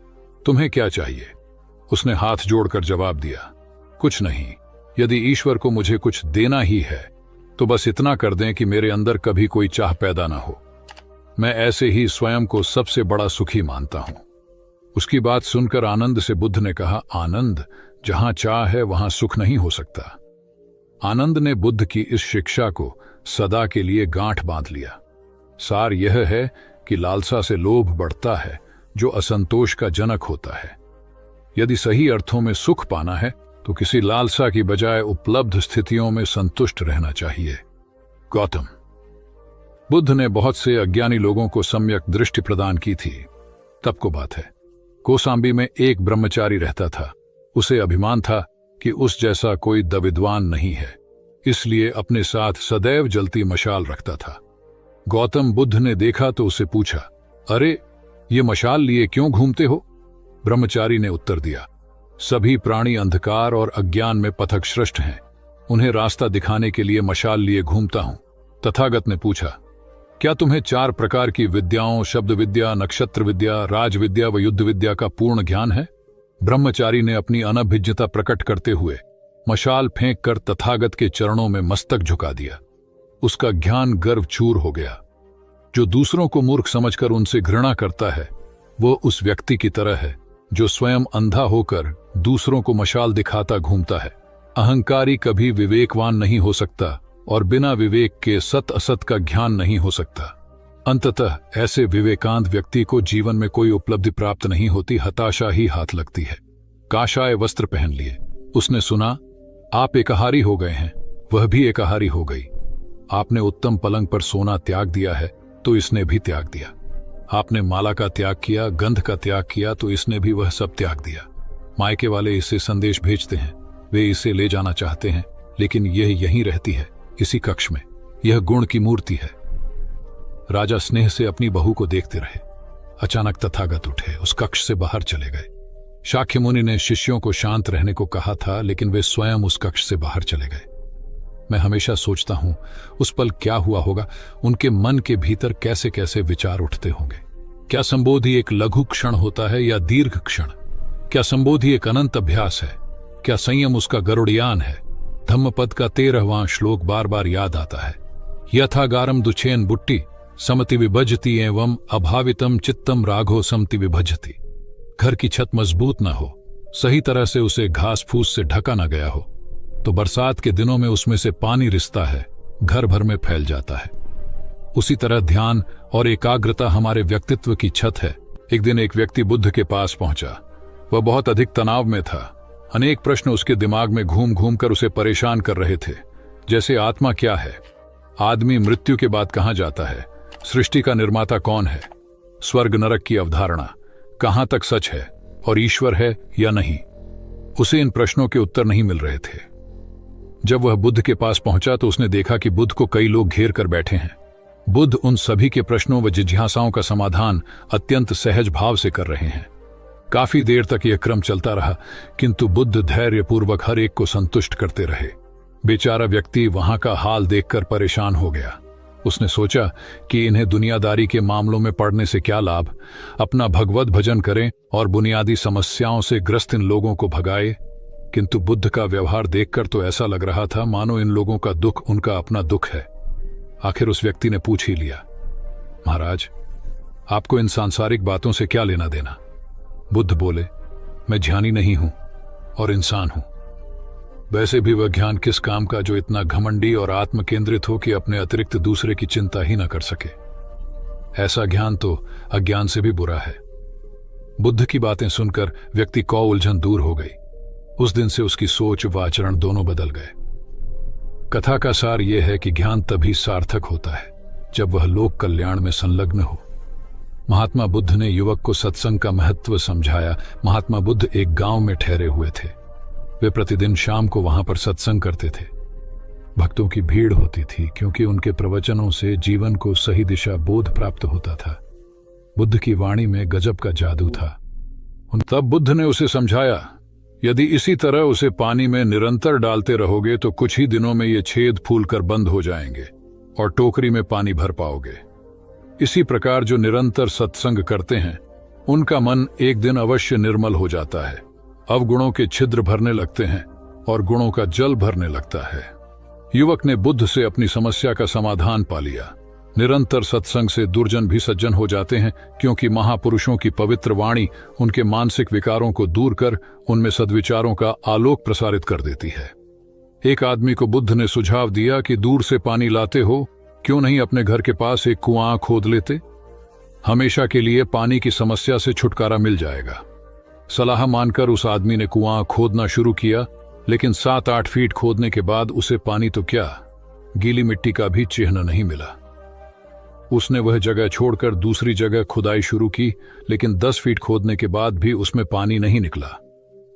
तुम्हें क्या चाहिए? उसने हाथ जोड़कर जवाब दिया, कुछ नहीं, यदि ईश्वर को मुझे कुछ देना ही है तो बस इतना कर दें कि मेरे अंदर कभी कोई चाह पैदा ना हो। मैं ऐसे ही स्वयं को सबसे बड़ा सुखी मानता हूं। उसकी बात सुनकर आनंद से बुद्ध ने कहा, आनंद, जहां चाह है वहां सुख नहीं हो सकता। आनंद ने बुद्ध की इस शिक्षा को सदा के लिए गांठ बांध लिया। सार यह है कि लालसा से लोभ बढ़ता है, जो असंतोष का जनक होता है। यदि सही अर्थों में सुख पाना है तो किसी लालसा की बजाय उपलब्ध स्थितियों में संतुष्ट रहना चाहिए। गौतम बुद्ध ने बहुत से अज्ञानी लोगों को सम्यक दृष्टि प्रदान की थी। तब को बात है, कौसाम्बी में एक ब्रह्मचारी रहता था। उसे अभिमान था कि उस जैसा कोई दविद्वान नहीं है, इसलिए अपने साथ सदैव जलती मशाल रखता था। गौतम बुद्ध ने देखा तो उसे पूछा, अरे, ये मशाल लिए क्यों घूमते हो? ब्रह्मचारी ने उत्तर दिया, सभी प्राणी अंधकार और अज्ञान में पथकश्रष्ट हैं, उन्हें रास्ता दिखाने के लिए मशाल लिए घूमता हूं। तथागत ने पूछा, क्या तुम्हें 4 प्रकार की विद्याओं, शब्द विद्या, नक्षत्र विद्या, राज विद्या व युद्ध विद्या का पूर्ण ज्ञान है? ब्रह्मचारी ने अपनी अनभिज्ञता प्रकट करते हुए मशाल फेंक कर तथागत के चरणों में मस्तक झुका दिया। उसका ज्ञान गर्व चूर हो गया। जो दूसरों को मूर्ख समझकर उनसे घृणा करता है, वो उस व्यक्ति की तरह है जो स्वयं अंधा होकर दूसरों को मशाल दिखाता घूमता है। अहंकारी कभी विवेकवान नहीं हो सकता और बिना विवेक के सत असत का ज्ञान नहीं हो सकता। अंततः ऐसे विवेकांत व्यक्ति को जीवन में कोई उपलब्धि प्राप्त नहीं होती, हताशा ही हाथ लगती है। काशाय वस्त्र पहन लिए। उसने सुना, आप एकाहारी हो गए हैं, वह भी एकाहारी हो गई। आपने उत्तम पलंग पर सोना त्याग दिया है, तो इसने भी त्याग दिया। आपने माला का त्याग किया, गंध का त्याग किया, तो इसने भी वह सब त्याग दिया। मायके वाले इसे संदेश भेजते हैं, वे इसे ले जाना चाहते हैं, लेकिन यह यहीं रहती है, इसी कक्ष में। यह गुण की मूर्ति है। राजा स्नेह से अपनी बहू को देखते रहे। अचानक तथागत उठे, उस कक्ष से बाहर चले गए। शाक्य मुनि ने शिष्यों को शांत रहने को कहा था, लेकिन वे स्वयं उस कक्ष से बाहर चले गए। मैं हमेशा सोचता हूं, उस पल क्या हुआ होगा, उनके मन के भीतर कैसे कैसे विचार उठते होंगे। क्या संबोधि एक लघु क्षण होता है या दीर्घ क्षण? क्या संबोधि एक अनंत अभ्यास है? क्या संयम उसका गरुड़यान है? धम्मपद का 13वां श्लोक बार बार याद आता है। यथागारम दुछेन बुट्टी समति विभजति एवं अभावितम चित्तम राघो समति विभजति। घर की छत मजबूत न हो, सही तरह से उसे घास फूस से ढका न गया हो, तो बरसात के दिनों में उसमें से पानी रिसता है, घर भर में फैल जाता है। उसी तरह ध्यान और एकाग्रता हमारे व्यक्तित्व की छत है। एक दिन एक व्यक्ति बुद्ध के पास पहुंचा। वह बहुत अधिक तनाव में था। अनेक प्रश्न उसके दिमाग में घूम घूम कर उसे परेशान कर रहे थे, जैसे आत्मा क्या है, आदमी मृत्यु के बाद कहां जाता है, सृष्टि का निर्माता कौन है, स्वर्ग नरक की अवधारणा कहां तक सच है और ईश्वर है या नहीं। उसे इन प्रश्नों के उत्तर नहीं मिल रहे थे। जब वह बुद्ध के पास पहुंचा तो उसने देखा कि बुद्ध को कई लोग घेर कर बैठे हैं। बुद्ध उन सभी के प्रश्नों व जिज्ञासाओं का समाधान अत्यंत सहज भाव से कर रहे हैं। काफी देर तक यह क्रम चलता रहा, किंतु बुद्ध धैर्यपूर्वक हर एक को संतुष्ट करते रहे। बेचारा व्यक्ति वहां का हाल देखकर परेशान हो गया। उसने सोचा कि इन्हें दुनियादारी के मामलों में पड़ने से क्या लाभ, अपना भगवत भजन करें और बुनियादी समस्याओं से ग्रस्त इन लोगों को भगाए। किंतु बुद्ध का व्यवहार देखकर तो ऐसा लग रहा था मानो इन लोगों का दुख उनका अपना दुख है। आखिर उस व्यक्ति ने पूछ ही लिया, महाराज, आपको इन सांसारिक बातों से क्या लेना देना? बुद्ध बोले, मैं ज्ञानी नहीं हूं और इंसान हूं। वैसे भी वह ज्ञान किस काम का जो इतना घमंडी और आत्म केंद्रित हो कि अपने अतिरिक्त दूसरे की चिंता ही न कर सके। ऐसा ज्ञान तो अज्ञान से भी बुरा है। बुद्ध की बातें सुनकर व्यक्ति को उलझन दूर हो गई। उस दिन से उसकी सोच व आचरण दोनों बदल गए। कथा का सार यह है कि ज्ञान तभी सार्थक होता है जब वह लोक कल्याण में संलग्न हो। महात्मा बुद्ध ने युवक को सत्संग का महत्व समझाया। महात्मा बुद्ध एक गांव में ठहरे हुए थे। वे प्रतिदिन शाम को वहां पर सत्संग करते थे। भक्तों की भीड़ होती थी क्योंकि उनके प्रवचनों से जीवन को सही दिशा बोध प्राप्त होता था। बुद्ध की वाणी में गजब का जादू था। तब बुद्ध ने उसे समझाया, यदि इसी तरह उसे पानी में निरंतर डालते रहोगे तो कुछ ही दिनों में ये छेद फूलकर बंद हो जाएंगे और टोकरी में पानी भर पाओगे। इसी प्रकार जो निरंतर सत्संग करते हैं उनका मन एक दिन अवश्य निर्मल हो जाता है। अवगुणों के छिद्र भरने लगते हैं और गुणों का जल भरने लगता है। युवक ने बुद्ध से अपनी समस्या का समाधान पा लिया। निरंतर सत्संग से दुर्जन भी सज्जन हो जाते हैं, क्योंकि महापुरुषों की पवित्र वाणी उनके मानसिक विकारों को दूर कर उनमें सद्विचारों का आलोक प्रसारित कर देती है। एक आदमी को बुद्ध ने सुझाव दिया कि दूर से पानी लाते हो, क्यों नहीं अपने घर के पास एक कुआं खोद लेते? हमेशा के लिए पानी की समस्या से छुटकारा मिल जाएगा। सलाह मानकर उस आदमी ने कुआं खोदना शुरू किया, लेकिन 7-8 फीट खोदने के बाद उसे पानी तो क्या, गीली मिट्टी का भी चिन्ह नहीं मिला। उसने वह जगह छोड़कर दूसरी जगह खुदाई शुरू की, लेकिन 10 फीट खोदने के बाद भी उसमें पानी नहीं निकला।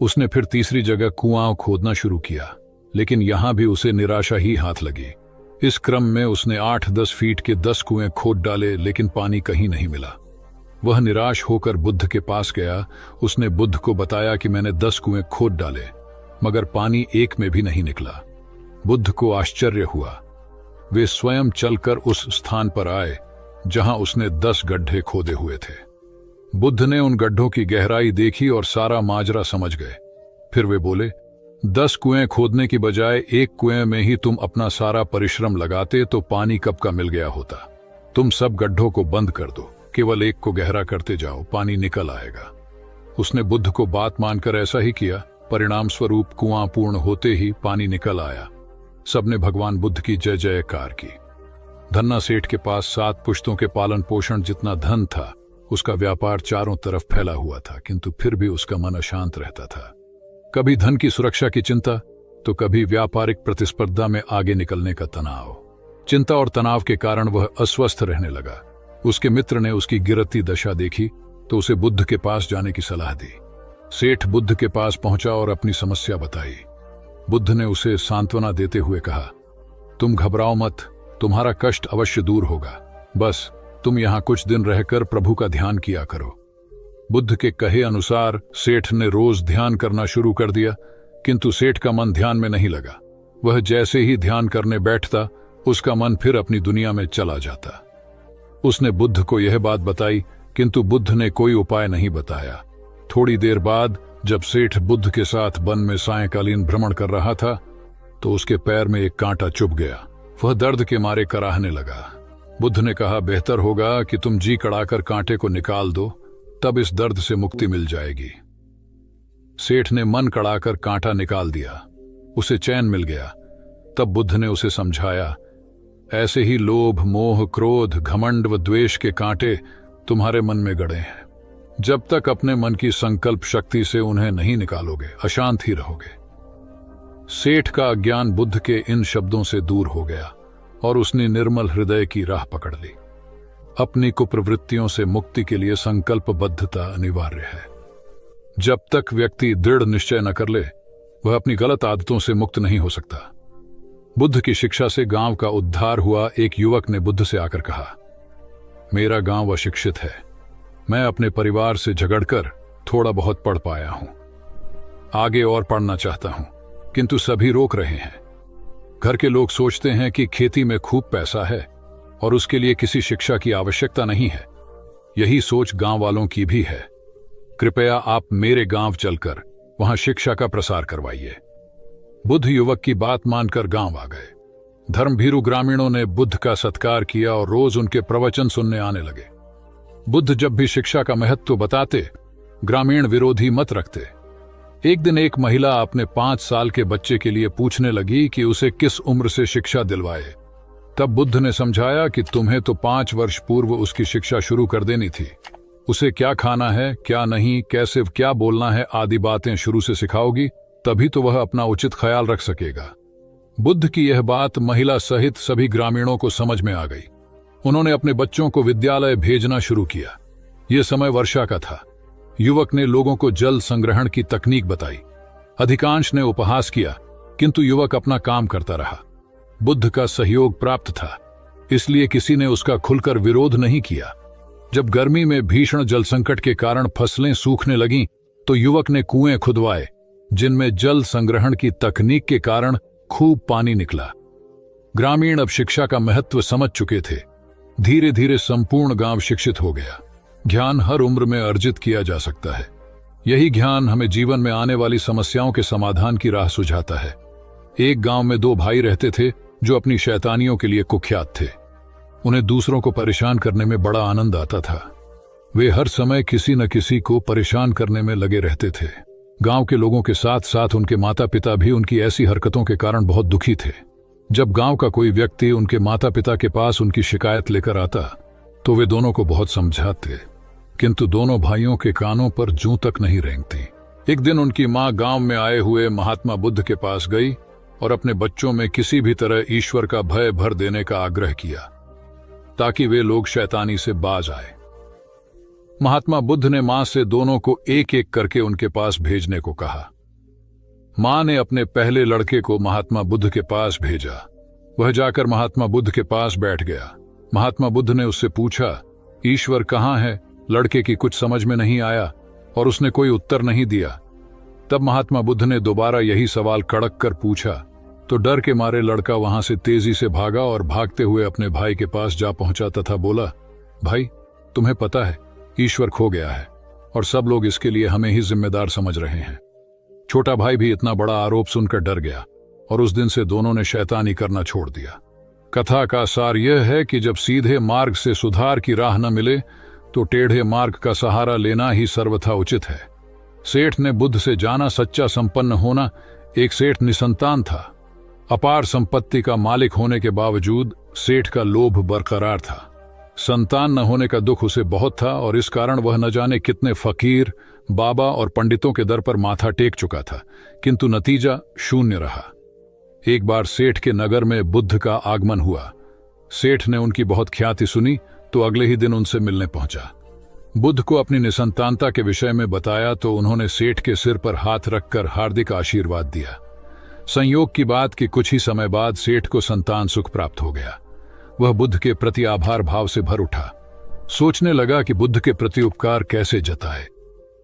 उसने फिर तीसरी जगह कुआं खोदना शुरू किया, लेकिन यहां भी उसे निराशा ही हाथ लगी। इस क्रम में उसने 8-10 फीट के 10 कुएं खोद डाले, लेकिन पानी कहीं नहीं मिला। वह निराश होकर बुद्ध के पास गया। उसने बुद्ध को बताया कि मैंने 10 कुएं खोद डाले, मगर पानी एक में भी नहीं निकला। बुद्ध को आश्चर्य हुआ। वे स्वयं चलकर उस स्थान पर आए जहां उसने 10 गड्ढे खोदे हुए थे। बुद्ध ने उन गड्ढों की गहराई देखी और सारा माजरा समझ गए। फिर वे बोले, 10 कुएं खोदने की बजाय एक कुएं में ही तुम अपना सारा परिश्रम लगाते तो पानी कब का मिल गया होता। तुम सब गड्ढों को बंद कर दो, केवल एक को गहरा करते जाओ, पानी निकल आएगा। उसने बुद्ध को बात मानकर ऐसा ही किया। परिणाम स्वरूप कुआं पूर्ण होते ही पानी निकल आया। सबने भगवान बुद्ध की जय जयकार की। धन्ना सेठ के पास 7 पुश्तों के पालन पोषण जितना धन था। उसका व्यापार चारों तरफ फैला हुआ था, किंतु फिर भी उसका मन अशांत रहता था। कभी धन की सुरक्षा की चिंता, तो कभी व्यापारिक प्रतिस्पर्धा में आगे निकलने का तनाव। चिंता और तनाव के कारण वह अस्वस्थ रहने लगा। उसके मित्र ने उसकी गिरती दशा देखी तो उसे बुद्ध के पास जाने की सलाह दी। सेठ बुद्ध के पास पहुंचा और अपनी समस्या बताई। बुद्ध ने उसे सांत्वना देते हुए कहा, तुम घबराओ मत, तुम्हारा कष्ट अवश्य दूर होगा। बस तुम यहां कुछ दिन रहकर प्रभु का ध्यान किया करो। बुद्ध के कहे अनुसार सेठ ने रोज ध्यान करना शुरू कर दिया, किंतु सेठ का मन ध्यान में नहीं लगा। वह जैसे ही ध्यान करने बैठता, उसका मन फिर अपनी दुनिया में चला जाता। उसने बुद्ध को यह बात बताई, किंतु बुद्ध ने कोई उपाय नहीं बताया। थोड़ी देर बाद जब सेठ बुद्ध के साथ वन में सायंकालीन भ्रमण कर रहा था, तो उसके पैर में एक कांटा चुभ गया। वह दर्द के मारे कराहने लगा। बुद्ध ने कहा, बेहतर होगा कि तुम जी कड़ाकर कांटे को निकाल दो, तब इस दर्द से मुक्ति मिल जाएगी। सेठ ने मन कड़ाकर कांटा निकाल दिया। उसे चैन मिल गया। तब बुद्ध ने उसे समझाया, ऐसे ही लोभ, मोह, क्रोध, घमंड व द्वेष के कांटे तुम्हारे मन में गड़े हैं। जब तक अपने मन की संकल्प शक्ति से उन्हें नहीं निकालोगे, अशांत ही रहोगे। सेठ का अज्ञान बुद्ध के इन शब्दों से दूर हो गया और उसने निर्मल हृदय की राह पकड़ ली। अपनी कुप्रवृत्तियों से मुक्ति के लिए संकल्पबद्धता अनिवार्य है। जब तक व्यक्ति दृढ़ निश्चय न कर ले, वह अपनी गलत आदतों से मुक्त नहीं हो सकता। बुद्ध की शिक्षा से गांव का उद्धार हुआ। एक युवक ने बुद्ध से आकर कहा, मेरा गांव अशिक्षित है। मैं अपने परिवार से झगड़कर थोड़ा बहुत पढ़ पाया हूं। आगे और पढ़ना चाहता हूं, किंतु सभी रोक रहे हैं। घर के लोग सोचते हैं कि खेती में खूब पैसा है और उसके लिए किसी शिक्षा की आवश्यकता नहीं है। यही सोच गांव वालों की भी है। कृपया आप मेरे गांव चलकर वहां शिक्षा का प्रसार करवाइए। बुद्ध युवक की बात मानकर गांव आ गए। धर्मभीरू ग्रामीणों ने बुद्ध का सत्कार किया और रोज उनके प्रवचन सुनने आने लगे। बुद्ध जब भी शिक्षा का महत्व बताते, ग्रामीण विरोधी मत रखते। एक दिन एक महिला अपने 5 साल के बच्चे के लिए पूछने लगी कि उसे किस उम्र से शिक्षा दिलवाए। तब बुद्ध ने समझाया कि तुम्हें तो 5 वर्ष पूर्व उसकी शिक्षा शुरू कर देनी थी। उसे क्या खाना है, क्या नहीं, कैसे क्या बोलना है आदि बातें शुरू से सिखाओगी, तभी तो वह अपना उचित ख्याल रख सकेगा। बुद्ध की यह बात महिला सहित सभी ग्रामीणों को समझ में आ गई। उन्होंने अपने बच्चों को विद्यालय भेजना शुरू किया। यह समय वर्षा का था। युवक ने लोगों को जल संग्रहण की तकनीक बताई। अधिकांश ने उपहास किया, किंतु युवक अपना काम करता रहा। बुद्ध का सहयोग प्राप्त था, इसलिए किसी ने उसका खुलकर विरोध नहीं किया। जब गर्मी में भीषण जल संकट के कारण फसलें सूखने लगीं, तो युवक ने कुएं खुदवाए, जिनमें जल संग्रहण की तकनीक के कारण खूब पानी निकला। ग्रामीण अब शिक्षा का महत्व समझ चुके थे। धीरे धीरे संपूर्ण गांव शिक्षित हो गया। ज्ञान हर उम्र में अर्जित किया जा सकता है। यही ज्ञान हमें जीवन में आने वाली समस्याओं के समाधान की राह सुझाता है। एक गांव में 2 भाई रहते थे जो अपनी शैतानियों के लिए कुख्यात थे। उन्हें दूसरों को परेशान करने में बड़ा आनंद आता था। वे हर समय किसी न किसी को परेशान करने में लगे रहते थे। गांव के लोगों के साथ साथ उनके माता पिता भी उनकी ऐसी हरकतों के कारण बहुत दुखी थे। जब गांव का कोई व्यक्ति उनके माता पिता के पास उनकी शिकायत लेकर आता, तो वे दोनों को बहुत समझाते, किंतु दोनों भाइयों के कानों पर जूं तक नहीं रेंगती। एक दिन उनकी मां गांव में आए हुए महात्मा बुद्ध के पास गई और अपने बच्चों में किसी भी तरह ईश्वर का भय भर देने का आग्रह किया, ताकि वे लोग शैतानी से बाज आए। महात्मा बुद्ध ने मां से दोनों को एक एक करके उनके पास भेजने को कहा। मां ने अपने पहले लड़के को महात्मा बुद्ध के पास भेजा। वह जाकर महात्मा बुद्ध के पास बैठ गया। महात्मा बुद्ध ने उससे पूछा, ईश्वर कहाँ है? लड़के की कुछ समझ में नहीं आया और उसने कोई उत्तर नहीं दिया। तब महात्मा बुद्ध ने दोबारा यही सवाल कड़क कर पूछा, तो डर के मारे लड़का वहां से तेजी से भागा और भागते हुए अपने भाई के पास जा पहुंचा तथा बोला, भाई, तुम्हें पता है ईश्वर खो गया है और सब लोग इसके लिए हमें ही जिम्मेदार समझ रहे हैं। छोटा भाई भी इतना बड़ा आरोप सुनकर डर गया और उस दिन से दोनों ने शैतानी करना छोड़ दिया। कथा का सार यह है कि जब सीधे मार्ग से सुधार की राह न मिले तो टेढ़े मार्ग का सहारा लेना ही सर्वथा उचित है। सेठ ने बुद्ध से जाना सच्चा संपन्न होना। एक सेठ निसंतान था। अपार संपत्ति का मालिक होने के बावजूद सेठ का लोभ बरकरार था। संतान न होने का दुख उसे बहुत था और इस कारण वह न जाने कितने फकीर, बाबा और पंडितों के दर पर माथा टेक चुका था, किंतु नतीजा शून्य रहा। एक बार सेठ के नगर में बुद्ध का आगमन हुआ। सेठ ने उनकी बहुत ख्याति सुनी तो अगले ही दिन उनसे मिलने पहुंचा। बुद्ध को अपनी निसंतानता के विषय में बताया तो उन्होंने सेठ के सिर पर हाथ रखकर हार्दिक आशीर्वाद दिया। संयोग की बात कि कुछ ही समय बाद सेठ को संतान सुख प्राप्त हो गया। वह बुद्ध के प्रति आभार भाव से भर उठा। सोचने लगा कि बुद्ध के प्रति उपकार कैसे जताए।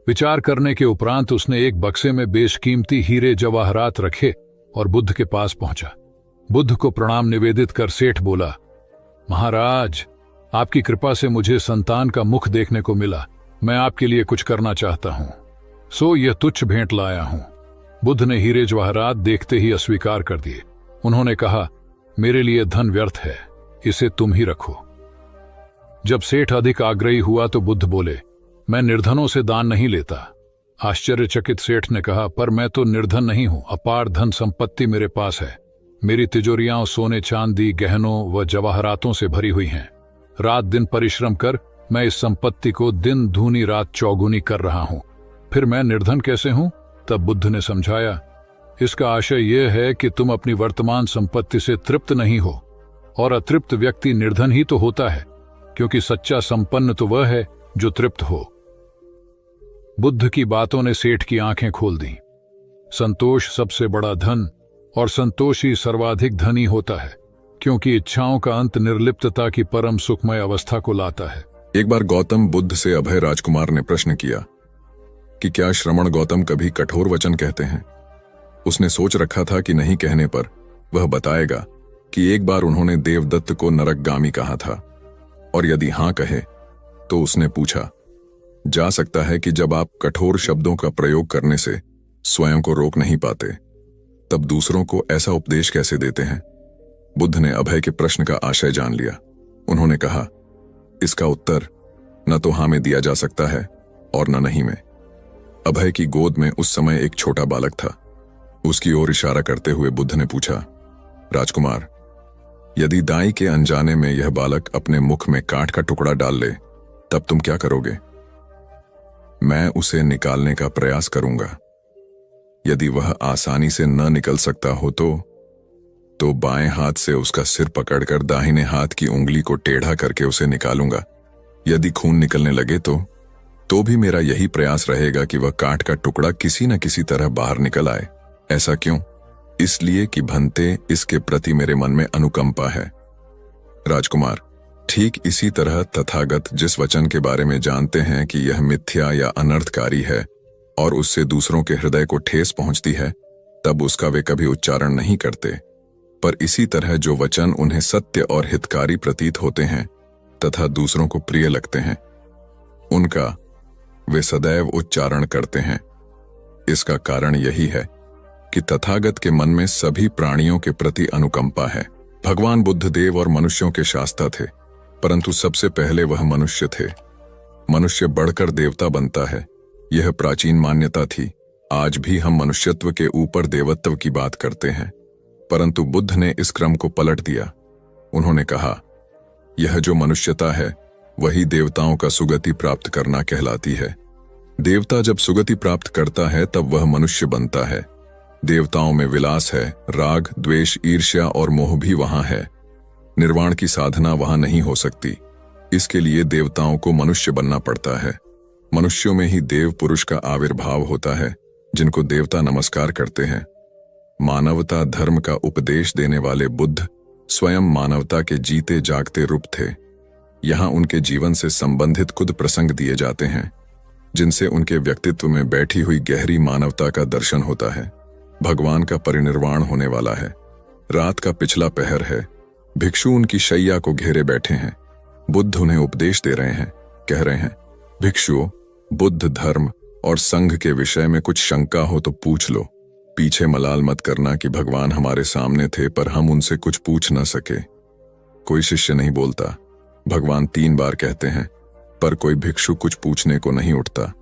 विचार करने के उपरांत उसने एक बक्से में बेशकीमती हीरे जवाहरात रखे और बुद्ध के पास पहुंचा। बुद्ध को प्रणाम निवेदित कर सेठ बोला, महाराज, आपकी कृपा से मुझे संतान का मुख देखने को मिला। मैं आपके लिए कुछ करना चाहता हूं, सो यह तुच्छ भेंट लाया हूं। बुद्ध ने हीरे जवाहरात देखते ही अस्वीकार कर दिए। उन्होंने कहा, मेरे लिए धन व्यर्थ है, इसे तुम ही रखो। जब सेठ अधिक आग्रही हुआ तो बुद्ध बोले, मैं निर्धनों से दान नहीं लेता। आश्चर्यचकित सेठ ने कहा, पर मैं तो निर्धन नहीं हूं, अपार धन संपत्ति मेरे पास है। मेरी तिजोरियां सोने चांदी गहनों व जवाहरातों से भरी हुई हैं। रात दिन परिश्रम कर मैं इस संपत्ति को दिन दूनी रात चौगुनी कर रहा हूं, फिर मैं निर्धन कैसे हूं? तब बुद्ध ने समझाया, इसका आशय यह है कि तुम अपनी वर्तमान संपत्ति से तृप्त नहीं हो, और अतृप्त व्यक्ति निर्धन ही तो होता है, क्योंकि सच्चा संपन्न तो वह है जो तृप्त हो। बुद्ध की बातों ने सेठ की आंखें खोल दी। संतोष सबसे बड़ा धन और संतोष ही सर्वाधिक धनी होता है, क्योंकि इच्छाओं का अंत निर्लिप्तता की परम सुखमय अवस्था को लाता है। एक बार गौतम बुद्ध से अभय राजकुमार ने प्रश्न किया कि क्या श्रमण गौतम कभी कठोर वचन कहते हैं। उसने सोच रखा था कि नहीं कहने पर वह बताएगा कि एक बार उन्होंने देवदत्त को नरकगामी कहा था, और यदि हां कहे तो उसने पूछा, जा सकता है कि जब आप कठोर शब्दों का प्रयोग करने से स्वयं को रोक नहीं पाते, तब दूसरों को ऐसा उपदेश कैसे देते हैं। बुद्ध ने अभय के प्रश्न का आशय जान लिया। उन्होंने कहा, इसका उत्तर न तो हां में दिया जा सकता है और न नहीं में। अभय की गोद में उस समय एक छोटा बालक था। उसकी ओर इशारा करते हुए बुद्ध ने पूछा, राजकुमार, यदि दाई के अनजाने में यह बालक अपने मुख में कांट का टुकड़ा डाल ले, तब तुम क्या करोगे। मैं उसे निकालने का प्रयास करूंगा। यदि वह आसानी से न निकल सकता हो तो बाएं हाथ से उसका सिर पकड़कर दाहिने हाथ की उंगली को टेढ़ा करके उसे निकालूंगा। यदि खून निकलने लगे तो भी मेरा यही प्रयास रहेगा कि वह कांट का टुकड़ा किसी न किसी तरह बाहर निकल आए। ऐसा क्यों? इसलिए कि भंते इसके प्रति मेरे मन में अनुकंपा है। राजकुमार, ठीक इसी तरह तथागत जिस वचन के बारे में जानते हैं कि यह मिथ्या या अनर्थकारी है और उससे दूसरों के हृदय को ठेस पहुंचती है, तब उसका वे कभी उच्चारण नहीं करते। पर इसी तरह जो वचन उन्हें सत्य और हितकारी प्रतीत होते हैं तथा दूसरों को प्रिय लगते हैं, उनका वे सदैव उच्चारण करते हैं। इसका कारण यही है कि तथागत के मन में सभी प्राणियों के प्रति अनुकंपा है। भगवान बुद्ध देव और मनुष्यों के शास्ता थे, परंतु सबसे पहले वह मनुष्य थे। मनुष्य बढ़कर देवता बनता है, यह प्राचीन मान्यता थी। आज भी हम मनुष्यत्व के ऊपर देवत्व की बात करते हैं, परंतु बुद्ध ने इस क्रम को पलट दिया। उन्होंने कहा, यह जो मनुष्यता है वही देवताओं का सुगति प्राप्त करना कहलाती है। देवता जब सुगति प्राप्त करता है तब वह मनुष्य बनता है। देवताओं में विलास है, राग, द्वेष, ईर्ष्या और मोह भी वहां है। निर्वाण की साधना वहां नहीं हो सकती। इसके लिए देवताओं को मनुष्य बनना पड़ता है। मनुष्यों में ही देव पुरुष का आविर्भाव होता है, जिनको देवता नमस्कार करते हैं। मानवता धर्म का उपदेश देने वाले बुद्ध स्वयं मानवता के जीते जागते रूप थे। यहाँ उनके जीवन से संबंधित खुद प्रसंग दिए जाते हैं, जिनसे उनके व्यक्तित्व में बैठी हुई गहरी मानवता का दर्शन होता है। भगवान का परिनिर्वाण होने वाला है। रात का पिछला पहर है। भिक्षु उनकी शैया को घेरे बैठे हैं। बुद्ध उन्हें उपदेश दे रहे हैं। कह रहे हैं, भिक्षुओं, बुद्ध धर्म और संघ के विषय में कुछ शंका हो तो पूछ लो। पीछे मलाल मत करना कि भगवान हमारे सामने थे पर हम उनसे कुछ पूछ न सके। कोई शिष्य नहीं बोलता। भगवान 3 बार कहते हैं, पर कोई भिक्षु कुछ पूछने को नहीं उठता।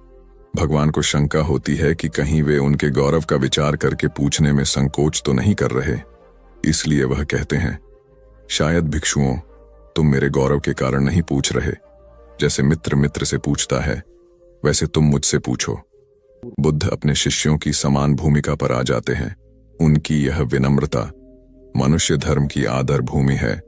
भगवान को शंका होती है कि कहीं वे उनके गौरव का विचार करके पूछने में संकोच तो नहीं कर रहे। इसलिए वह कहते हैं, शायद भिक्षुओं, तुम मेरे गौरव के कारण नहीं पूछ रहे। जैसे मित्र मित्र से पूछता है, वैसे तुम मुझसे पूछो। बुद्ध अपने शिष्यों की समान भूमिका पर आ जाते हैं। उनकी यह विनम्रता मनुष्य धर्म की आदर भूमि है।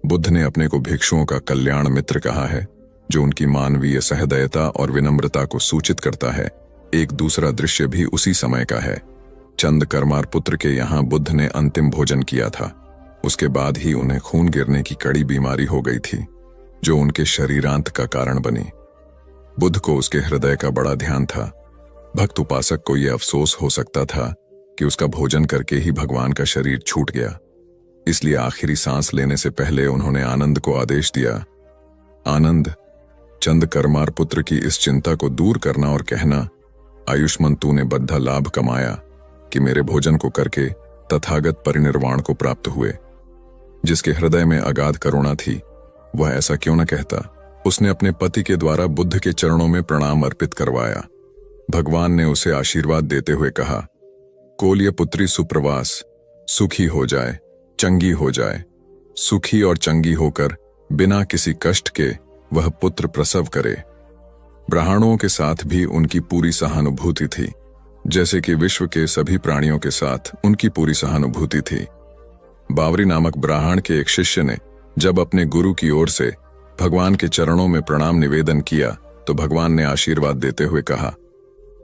बुद्ध ने अपने को भिक्षुओं का कल्याण मित्र कहा है, जो उनकी मानवीय सहृदयता और विनम्रता को सूचित करता है। एक दूसरा दृश्य भी उसी समय का है। चंद करमार पुत्र के यहाँ बुद्ध ने अंतिम भोजन किया था। उसके बाद ही उन्हें खून गिरने की कड़ी बीमारी हो गई थी, जो उनके शरीरांत का कारण बनी। बुद्ध को उसके हृदय का बड़ा ध्यान था। भक्त उपासक को यह अफसोस हो सकता था कि उसका भोजन करके ही भगवान का शरीर छूट गया। इसलिए आखिरी सांस लेने से पहले उन्होंने आनंद को आदेश दिया, आनंद, चंद करमार पुत्र की इस चिंता को दूर करना और कहना, आयुष्मान तूने बद्धा लाभ कमाया कि मेरे भोजन को करके तथागत परिनिर्वाण को प्राप्त हुए। जिसके हृदय में अगाध करुणा थी, वह ऐसा क्यों न कहता। उसने अपने पति के द्वारा बुद्ध के चरणों में प्रणाम अर्पित करवाया। भगवान ने उसे आशीर्वाद देते हुए कहा, कोल्य पुत्री सुप्रवास, सुखी हो जाए, चंगी हो जाए। सुखी और चंगी होकर बिना किसी कष्ट के वह पुत्र प्रसव करे। ब्राह्मणों के साथ भी उनकी पूरी सहानुभूति थी, जैसे कि विश्व के सभी प्राणियों के साथ उनकी पूरी सहानुभूति थी। बावरी नामक ब्राह्मण के एक शिष्य ने जब अपने गुरु की ओर से भगवान के चरणों में प्रणाम निवेदन किया तो भगवान ने आशीर्वाद देते हुए कहा,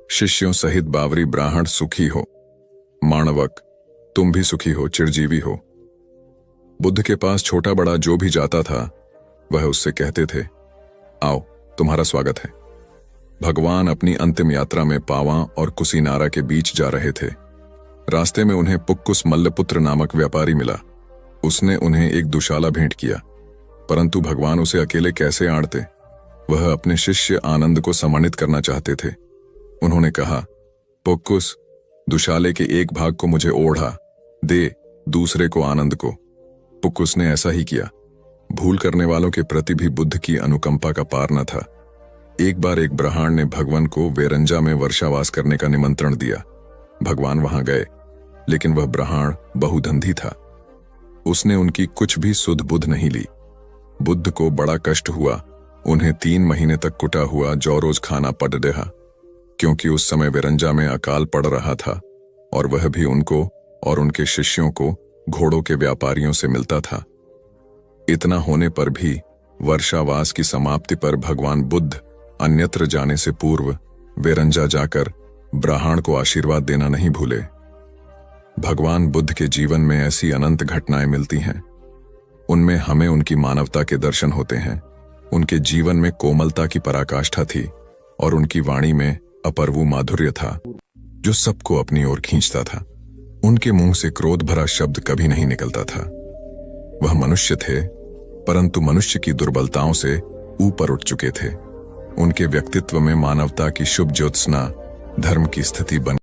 शिष्यों सहित बावरी ब्राह्मण सुखी हो। माणवक, तुम भी सुखी हो, चिरजीवी हो। बुद्ध के पास छोटा बड़ा जो भी जाता था, वह उससे कहते थे, आओ, तुम्हारा स्वागत है। भगवान अपनी अंतिम यात्रा में पावा और कुसीनारा के बीच जा रहे थे। रास्ते में उन्हें पुक्कुस मल्लपुत्र नामक व्यापारी मिला। उसने उन्हें एक दुशाला भेंट किया, परंतु भगवान उसे अकेले कैसे आड़ते। वह अपने शिष्य आनंद को सम्मानित करना चाहते थे। उन्होंने कहा, पुक्कुस, दुशाले के एक भाग को मुझे ओढ़ा दे, दूसरे को आनंद को। पुक्कुस ने ऐसा ही किया। भूल करने वालों के प्रति भी बुद्ध की अनुकंपा का पार न था। एक बार एक ब्राह्मण ने भगवान को वेरंजा में वर्षावास करने का निमंत्रण दिया। भगवान वहां गए, लेकिन वह ब्राह्मण बहुधंधी था। उसने उनकी कुछ भी सुध बुध नहीं ली। बुद्ध को बड़ा कष्ट हुआ। उन्हें 3 महीने तक कुटा हुआ जौ रोज खाना पड़ रहा, क्योंकि उस समय वेरंजा में अकाल पड़ रहा था और वह भी उनको और उनके शिष्यों को घोड़ों के व्यापारियों से मिलता था। इतना होने पर भी वर्षावास की समाप्ति पर भगवान बुद्ध अन्यत्र जाने से पूर्व वेरंजा जाकर ब्राह्मण को आशीर्वाद देना नहीं भूले। भगवान बुद्ध के जीवन में ऐसी अनंत घटनाएं मिलती हैं। उनमें हमें उनकी मानवता के दर्शन होते हैं। उनके जीवन में कोमलता की पराकाष्ठा थी और उनकी वाणी में अपर्वु माधुर्य था, जो सबको अपनी ओर खींचता था। उनके मुंह से क्रोध भरा शब्द कभी नहीं निकलता था। वह मनुष्य थे, परंतु मनुष्य की दुर्बलताओं से ऊपर उठ चुके थे। उनके व्यक्तित्व में मानवता की शुभ ज्योत्सना धर्म की स्थिति बन